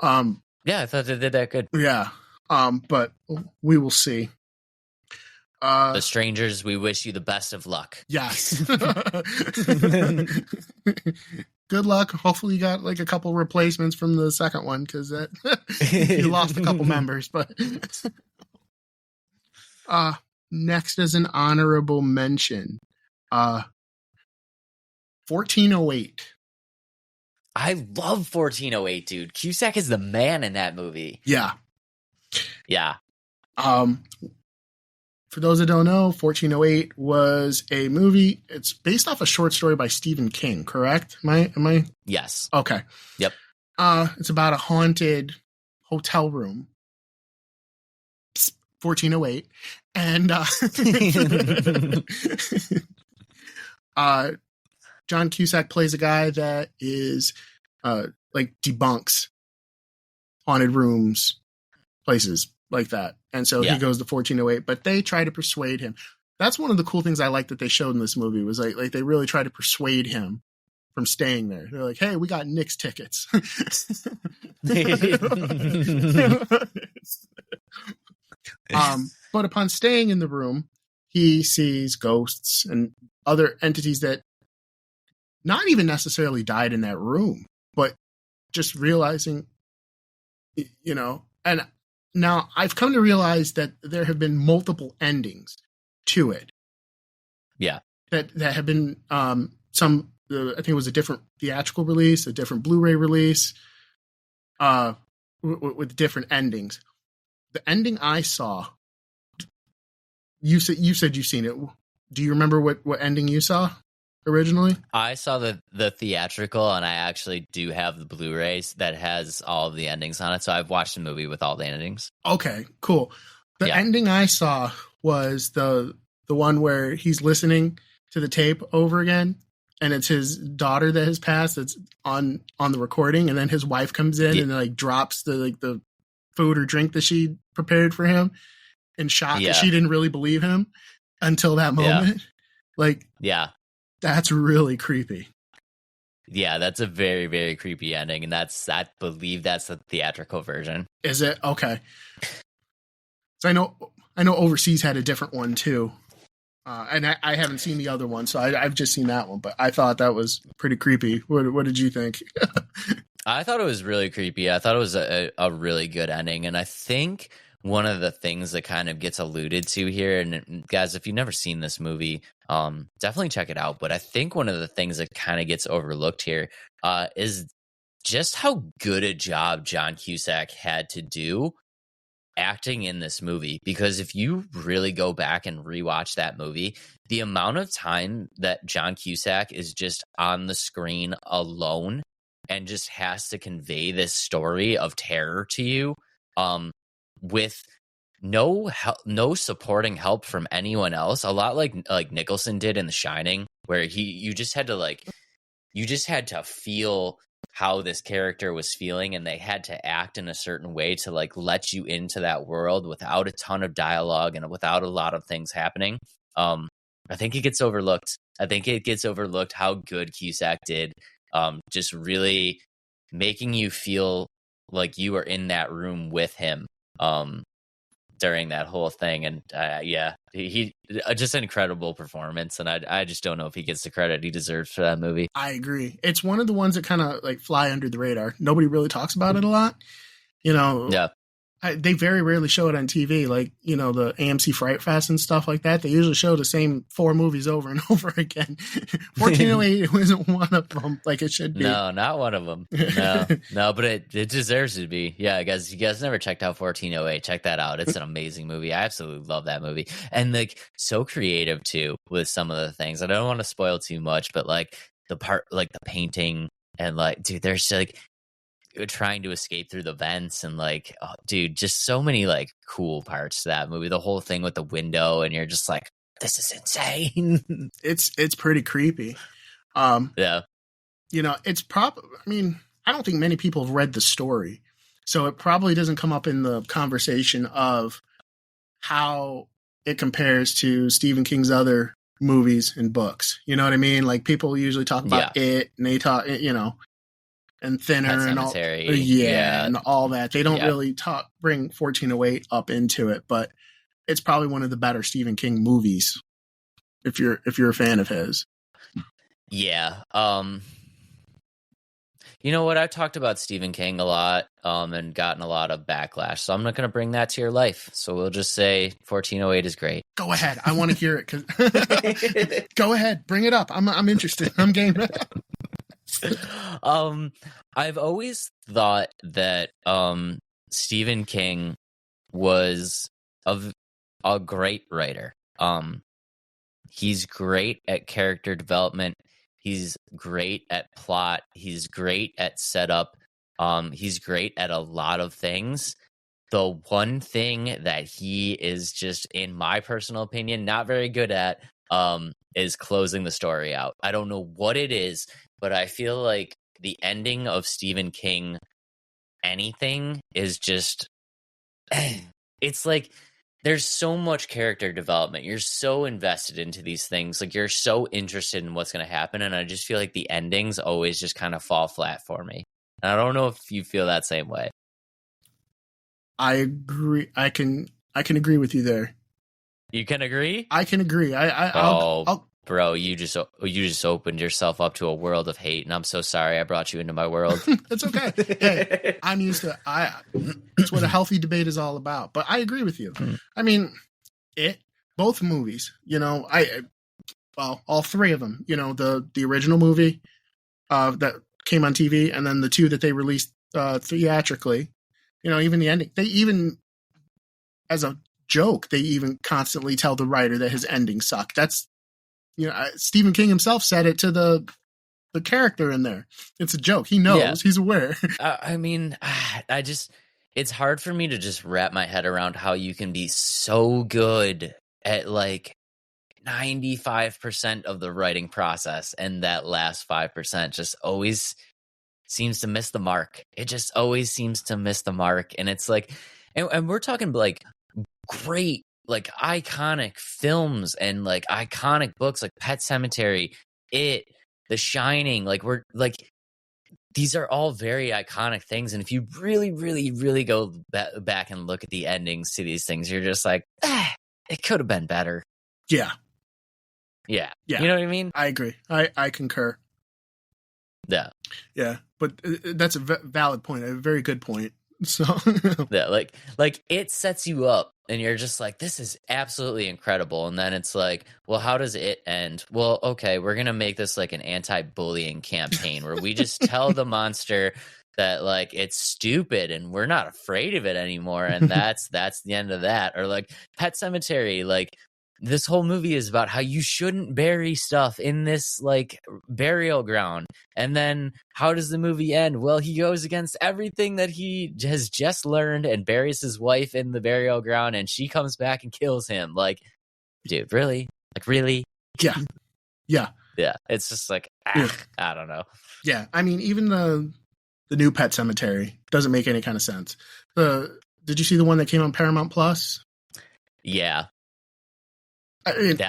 Yeah, I thought they did that good. Yeah. But we will see. The Strangers, we wish you the best of luck. Yes. Good luck. Hopefully you got like a couple replacements from the second one, because you lost a couple members. But next is an honorable mention. 1408. I love 1408, dude. Cusack is the man in that movie. Yeah. Yeah. For those that don't know, 1408 was a movie. It's based off a short story by Stephen King, correct? Am I? Yes. Okay. Yep. It's about a haunted hotel room. 1408. And John Cusack plays a guy that is like debunks haunted rooms, places like that. And so he goes to 1408, but they try to persuade him. That's one of the cool things I like that they showed in this movie, was like they really try to persuade him from staying there. They're like, hey, we got Knicks tickets. But upon staying in the room, he sees ghosts and other entities that not even necessarily died in that room, but just realizing, and now I've come to realize that there have been multiple endings to it. Yeah. That have been I think it was a different theatrical release, a different Blu-ray release, with different endings. The ending I saw, you said you've seen it. Do you remember what ending you saw originally? I saw the theatrical, and I actually do have the Blu-rays that has all of the endings on it. So I've watched the movie with all the endings. Okay, cool. The ending I saw was the the one where he's listening to the tape over again, and it's his daughter that has passed that's on the recording, and then his wife comes in and like drops the food or drink that she prepared for him in shock that she didn't really believe him until that moment. Like, that's really creepy. Yeah, that's a very, very creepy ending, and I believe that's the theatrical version. Is it? Okay. So I know overseas had a different one too, and I haven't seen the other one, so I've just seen that one. But I thought that was pretty creepy. What did you think? I thought it was really creepy. I thought it was a really good ending, and I think one of the things that kind of gets alluded to here, and guys, if you've never seen this movie, definitely check it out. But I think one of the things that kind of gets overlooked here is just how good a job John Cusack had to do acting in this movie. Because if you really go back and rewatch that movie, the amount of time that John Cusack is just on the screen alone and just has to convey this story of terror to you, with no supporting help from anyone else, a lot like Nicholson did in The Shining, where you just had to feel how this character was feeling, and they had to act in a certain way to like let you into that world without a ton of dialogue and without a lot of things happening. I think it gets overlooked. I think it gets overlooked how good Cusack did, just really making you feel like you were in that room with him during that whole thing. And he just an incredible performance, and I just don't know if he gets the credit he deserves for that movie. I agree. It's one of the ones that kind of like fly under the radar. Nobody really talks about it a lot, they very rarely show it on TV, like, the AMC Fright Fest and stuff like that. They usually show the same 4 movies over and over again. 1408 wasn't one of them, like it should be. No, not one of them. No, but it deserves to be. Yeah, guys, you guys never checked out 1408. Check that out. It's an amazing movie. I absolutely love that movie. And like so creative too with some of the things. I don't want to spoil too much, but like the part, like the painting, and like, dude, there's like trying to escape through the vents, and like, oh, dude, just so many like cool parts to that movie. The whole thing with the window, and you're just like, this is insane. It's pretty creepy. It's probably, I don't think many people have read the story, so it probably doesn't come up in the conversation of how it compares to Stephen King's other movies and books. You know what I mean? Like, people usually talk about it, and they talk, and Thinner and all, and all that. They don't really bring 1408 up into it, but it's probably one of the better Stephen King movies if you're a fan of his. Yeah. You know what? I've talked about Stephen King a lot, and gotten a lot of backlash, so I'm not going to bring that to your life. So we'll just say 1408 is great. Go ahead. I want to hear it. Go ahead. Bring it up. I'm interested. I'm game. I've always thought that Stephen King was a great writer. He's great at character development. He's great at plot. He's great at setup. He's great at a lot of things. The one thing that he is just, in my personal opinion, not very good at is closing the story out. I don't know what it is, but I feel like the ending of Stephen King anything is just, it's like there's so much character development. You're so invested into these things. Like, you're so interested in what's going to happen. And I just feel like the endings always just kind of fall flat for me. And I don't know if you feel that same way. I agree. I can agree with you there. You can agree? I can agree. I'll Bro, you just opened yourself up to a world of hate, and I'm so sorry I brought you into my world. It's okay. Hey, I'm used to it's what a healthy debate is all about. But I agree with you. Both movies, all 3 of them, the original movie that came on TV, and then the 2 that they released theatrically, even the ending. They even, as a joke, they even constantly tell the writer that his endings suck. That's, Stephen King himself said it to the character in there. It's a joke. He knows. He's aware. It's hard for me to just wrap my head around how you can be so good at like 95% of the writing process, and that last 5% just always seems to miss the mark. It just always seems to miss the mark. And it's like, and we're talking like great, like iconic films and like iconic books like Pet Sematary, It, The Shining. Like we're like, these are all very iconic things. And if you really, really, really go back and look at the endings to these things, you're just like, it could have been better. Yeah. Yeah. Yeah. You know what I mean? I agree. I concur. Yeah. Yeah. But that's a valid point. A very good point. So yeah, like it sets you up and you're just like, this is absolutely incredible. And then it's like, well, how does it end? Well, okay, we're gonna make this like an anti-bullying campaign where we just tell the monster that like it's stupid and we're not afraid of it anymore, and that's the end of that. Or like Pet Sematary, like this whole movie is about how you shouldn't bury stuff in this like burial ground. And then how does the movie end? Well, he goes against everything that he has just learned and buries his wife in the burial ground, and she comes back and kills him. Like, dude, really? Like, really? Yeah. Yeah. Yeah. It's just like, I don't know. Yeah. I mean, even the new Pet Sematary doesn't make any kind of sense. Did you see the one that came on Paramount Plus? Yeah. I mean,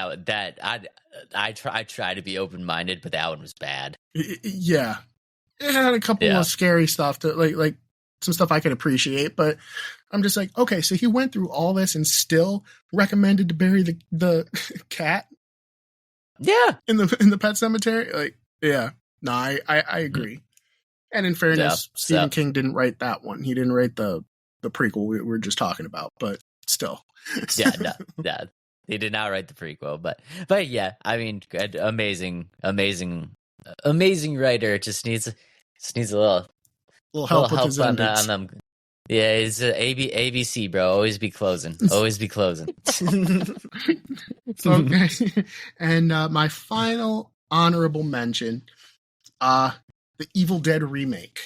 I try to be open-minded, but that one was bad. Yeah, it had a couple of scary stuff that like some stuff I could appreciate, but I'm just like, okay, so he went through all this and still recommended to bury the cat. Yeah, in the Pet Sematary. Like, yeah, no, I agree. And in fairness, Stephen King didn't write that one. He didn't write the prequel we were just talking about, but still. Yeah. He did not write the prequel, but yeah, I mean, amazing writer. It just needs a little help with his on them. Yeah, it's ABC, bro. Always be closing. Always be closing. Okay, and my final honorable mention, the Evil Dead remake.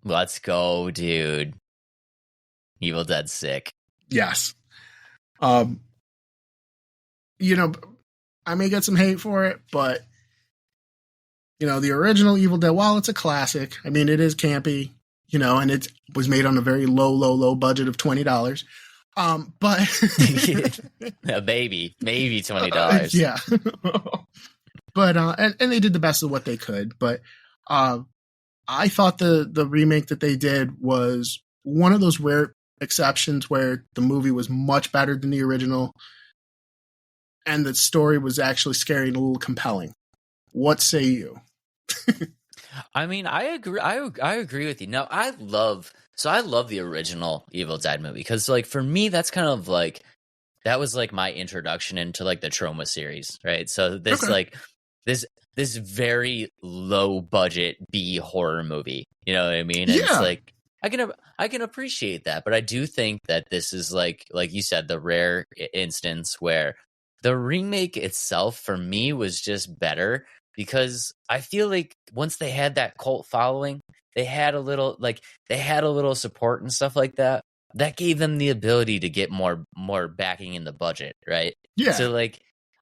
Let's go, dude. Evil Dead sick. Yes. You know, I may get some hate for it, but, you know, the original Evil Dead, while it's a classic, I mean, it is campy, you know, and it was made on a very low budget of $20. But maybe $20. Yeah. But, and they did the best of what they could. But I thought the remake that they did was one of those rare exceptions where the movie was much better than the original. And the story was actually scary and a little compelling. What say you? I mean, I agree. I agree with you. No, I love the original Evil Dead movie because, like, for me, that's kind of like that was like my introduction into like the Trauma series, right? So this like this very low budget B horror movie. You know what I mean? And it's like I can appreciate that, but I do think that this is like you said, the rare instance where the remake itself for me was just better because I feel like once they had that cult following, they had a little support and stuff like that. That gave them the ability to get more backing in the budget, right? Yeah. So like,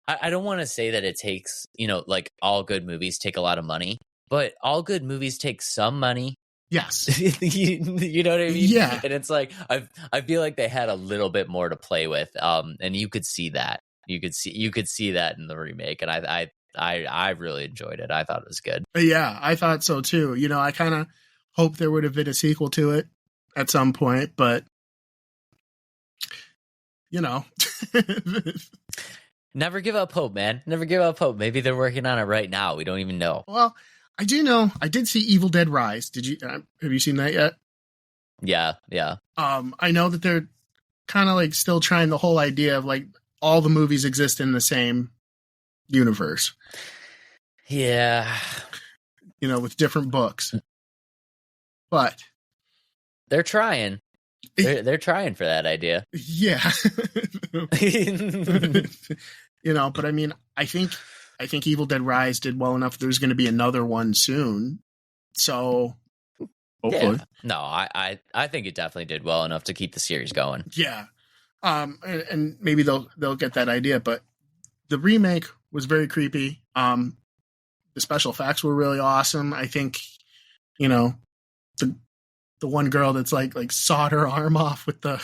I don't want to say that it takes, you know, like all good movies take a lot of money, but all good movies take some money. Yes. You know what I mean? Yeah. And it's like I feel like they had a little bit more to play with, and you could see that. You could see that in the remake, and I really enjoyed it. I thought it was good. Yeah, I thought so too. You know, I kind of hoped there would have been a sequel to it at some point, but you know, never give up hope, man. Never give up hope. Maybe they're working on it right now. We don't even know. Well, I do know. I did see Evil Dead Rise. Did you? Have you seen that yet? Yeah. I know that they're kind of like still trying the whole idea of like all the movies exist in the same universe. Yeah. You know, with different books. But they're trying. They're trying for that idea. Yeah. You know, but I mean, I think Evil Dead Rise did well enough. There's going to be another one soon. So hopefully. Yeah. No, I think it definitely did well enough to keep the series going. Yeah. And maybe they'll get that idea, but the remake was very creepy. The special effects were really awesome. I think, you know, the one girl that's like sawed her arm off with the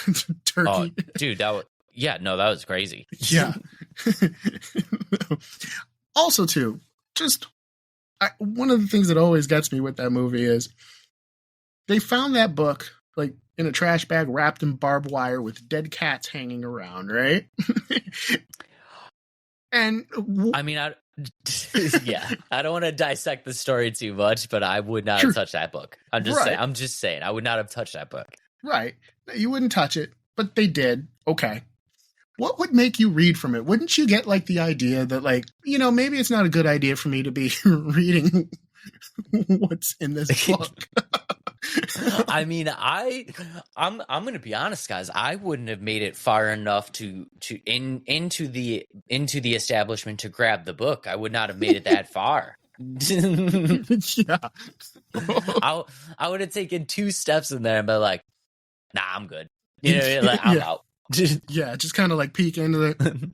turkey. Oh, dude, that was crazy. Yeah. Also, too, one of the things that always gets me with that movie is they found that book like in a trash bag wrapped in barbed wire with dead cats hanging around, right? And I mean, I don't want to dissect the story too much, but I would not have touched that book. I'm just saying, I would not have touched that book. Right. You wouldn't touch it, but they did. Okay. What would make you read from it? Wouldn't you get like the idea that like, you know, maybe it's not a good idea for me to be reading what's in this book? I mean, I'm going to be honest, guys. I wouldn't have made it far enough into the establishment to grab the book. I would not have made it that far. Yeah. I would have taken 2 steps in there and been like, nah, I'm good. You know, like, I'm out. Yeah, just kind of like peek into the.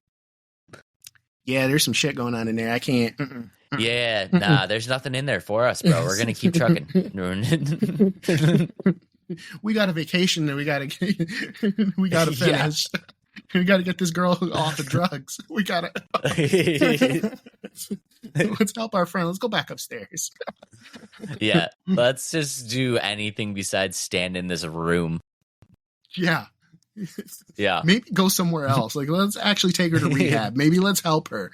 Yeah, there's some shit going on in there. I can't. Yeah, nah, there's nothing in there for us, bro. We're gonna keep trucking. We got a vacation that we gotta finish. Yeah. We gotta get this girl off the drugs. We gotta. Let's help our friend. Let's go back upstairs. Yeah, let's just do anything besides stand in this room. Yeah. Yeah, maybe go somewhere else. Like, let's actually take her to rehab. Maybe let's help her.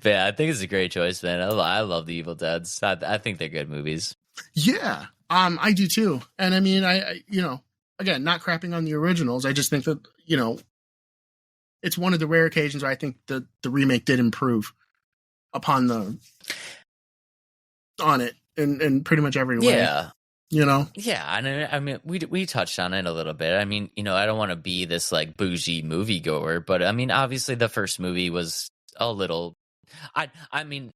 Yeah, I think it's a great choice, man. I love the Evil Deads. I think they're good movies. Yeah, I do too. And I mean, I you know, again, not crapping on the originals. I just think that, you know, it's one of the rare occasions where I think the remake did improve upon it in pretty much every way. Yeah. You know? Yeah, and I mean, we touched on it a little bit. I mean, you know, I don't want to be this like bougie moviegoer, but I mean, obviously the first movie was a little. I mean,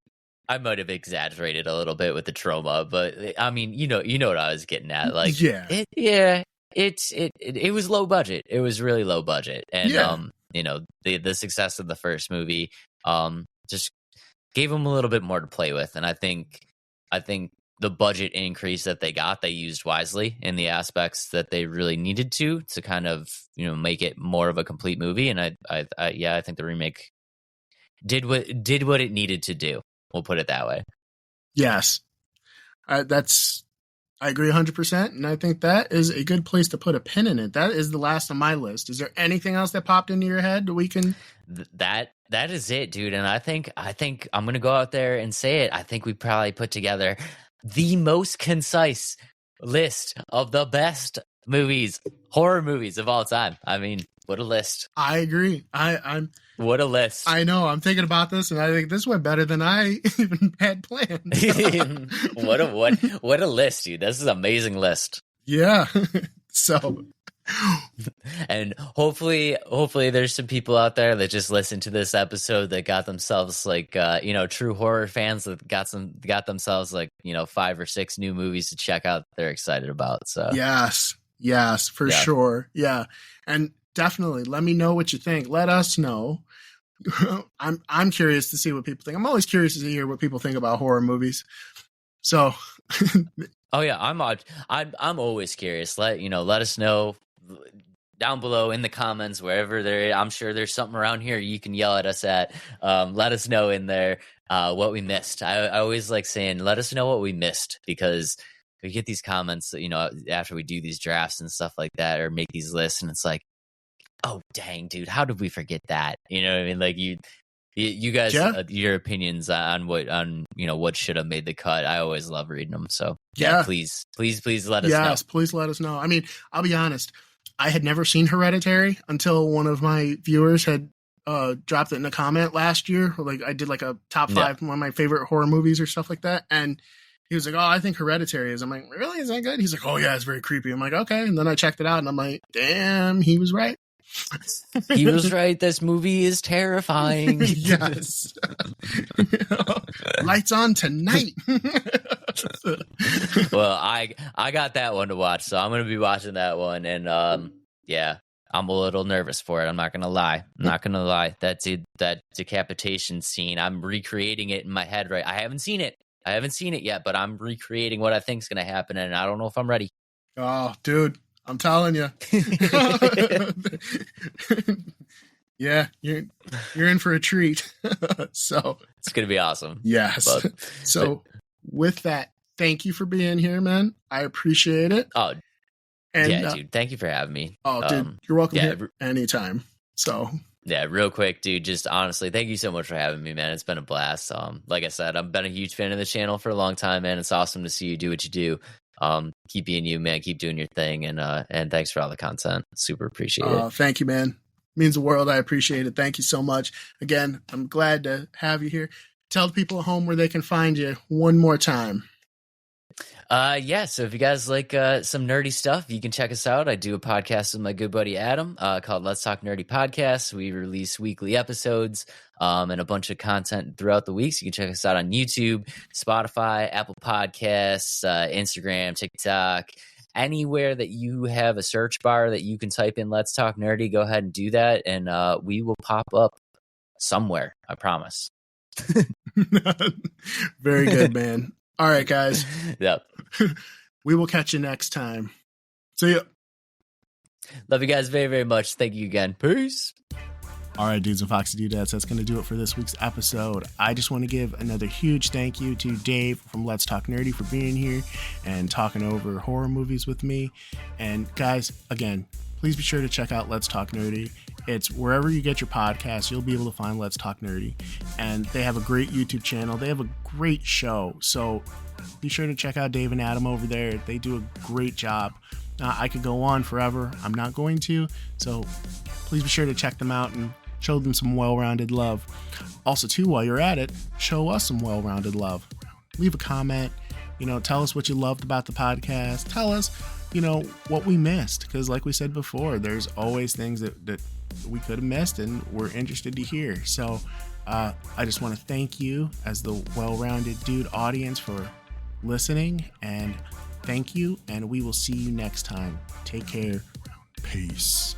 I might have exaggerated a little bit with the trauma, but I mean, you know what I was getting at. Like, it was low budget. It was really low budget, and you know, the success of the first movie, just gave them a little bit more to play with, and I think the budget increase that they used wisely in the aspects that they really needed to kind of, you know, make it more of a complete movie. And I think the remake did what it needed to do. We'll put it that way. Yes. I agree 100%. And I think that is a good place to put a pin in it. That is the last on my list. Is there anything else that popped into your head that we can? That is it, dude. And I think I'm going to go out there and say it. I think we probably put together the most concise list of the best horror movies of all time. I mean, what a list. I agree. I'm what a list. I know. I'm thinking about this and I think this went better than I even had planned. What a list, dude. This is an amazing list. Yeah. So, and hopefully there's some people out there that just listened to this episode that got themselves like you know, true horror fans that got themselves like, you know, 5 or 6 new movies to check out that they're excited about. So yes, for sure. Yeah. And definitely let me know what you think. Let us know. I'm curious to see what people think. I'm always curious to hear what people think about horror movies. So oh yeah, I'm always curious. Let us know down below in the comments, wherever I'm sure there's something around here you can yell at us at. Let us know in there what we missed. I always like saying, let us know what we missed, because we get these comments, you know, after we do these drafts and stuff like that, or make these lists, and it's like, oh dang, dude, how did we forget that? You know what I mean? Like you guys, your opinions on what should have made the cut. I always love reading them. So please let us know. Yes, please let us know. I mean, I'll be honest. I had never seen Hereditary until one of my viewers had dropped it in a comment last year. Like, I did like a top 5, one of my favorite horror movies or stuff like that. And he was like, oh, I think Hereditary is. I'm like, really? Is that good? He's like, oh yeah, it's very creepy. I'm like, okay. And then I checked it out and I'm like, damn, he was right. He was right. This movie is terrifying. Yes. Lights on tonight. Well, I got that one to watch, so I'm going to be watching that one. And yeah, I'm a little nervous for it. I'm not gonna lie. That decapitation scene, I'm recreating it in my head. Right, I haven't seen it. Yet, but I'm recreating what I think is gonna happen, and I don't know if I'm ready. Oh, dude, I'm telling you. Yeah, you're in for a treat. So it's gonna be awesome. Yes. With that, thank you for being here, man. I appreciate it. Oh, and, yeah, dude. Thank you for having me. Oh, dude, you're welcome here anytime. So yeah, real quick, dude. Just honestly, thank you so much for having me, man. It's been a blast. Like I said, I've been a huge fan of the channel for a long time, man. It's awesome to see you do what you do. Keep being you, man. Keep doing your thing, and thanks for all the content. Super appreciate it. Thank you, man. Means the world. I appreciate it. Thank you so much. Again, I'm glad to have you here. Tell the people at home where they can find you one more time. So if you guys like some nerdy stuff, you can check us out. I do a podcast with my good buddy Adam called Let's Talk Nerdy Podcast. We release weekly episodes and a bunch of content throughout the week. So you can check us out on YouTube, Spotify, Apple Podcasts, Instagram, TikTok. Anywhere that you have a search bar that you can type in Let's Talk Nerdy, go ahead and do that, and we will pop up somewhere. I promise. Very good, man. All right, guys. Yep. We will catch you next time. See ya. Love you guys very, very much. Thank you again. Peace. All right, dudes and Foxy Dudettes, that's going to do it for this week's episode. I just want to give another huge thank you to Dave from Let's Talk Nerdy for being here and talking over horror movies with me. And guys, again, please be sure to check out Let's Talk Nerdy. It's wherever you get your podcasts, you'll be able to find Let's Talk Nerdy. And they have a great YouTube channel. They have a great show. So be sure to check out Dave and Adam over there. They do a great job. I could go on forever. I'm not going to. So please be sure to check them out and show them some well-rounded love. Also, too, while you're at it, show us some well-rounded love. Leave a comment. Tell us what you loved about the podcast. Tell us, what we missed. Because like we said before, there's always things that we could have missed and we're interested to hear. So I just want to thank you as the Well-Rounded Dude audience for listening. And thank you. And we will see you next time. Take care. Peace.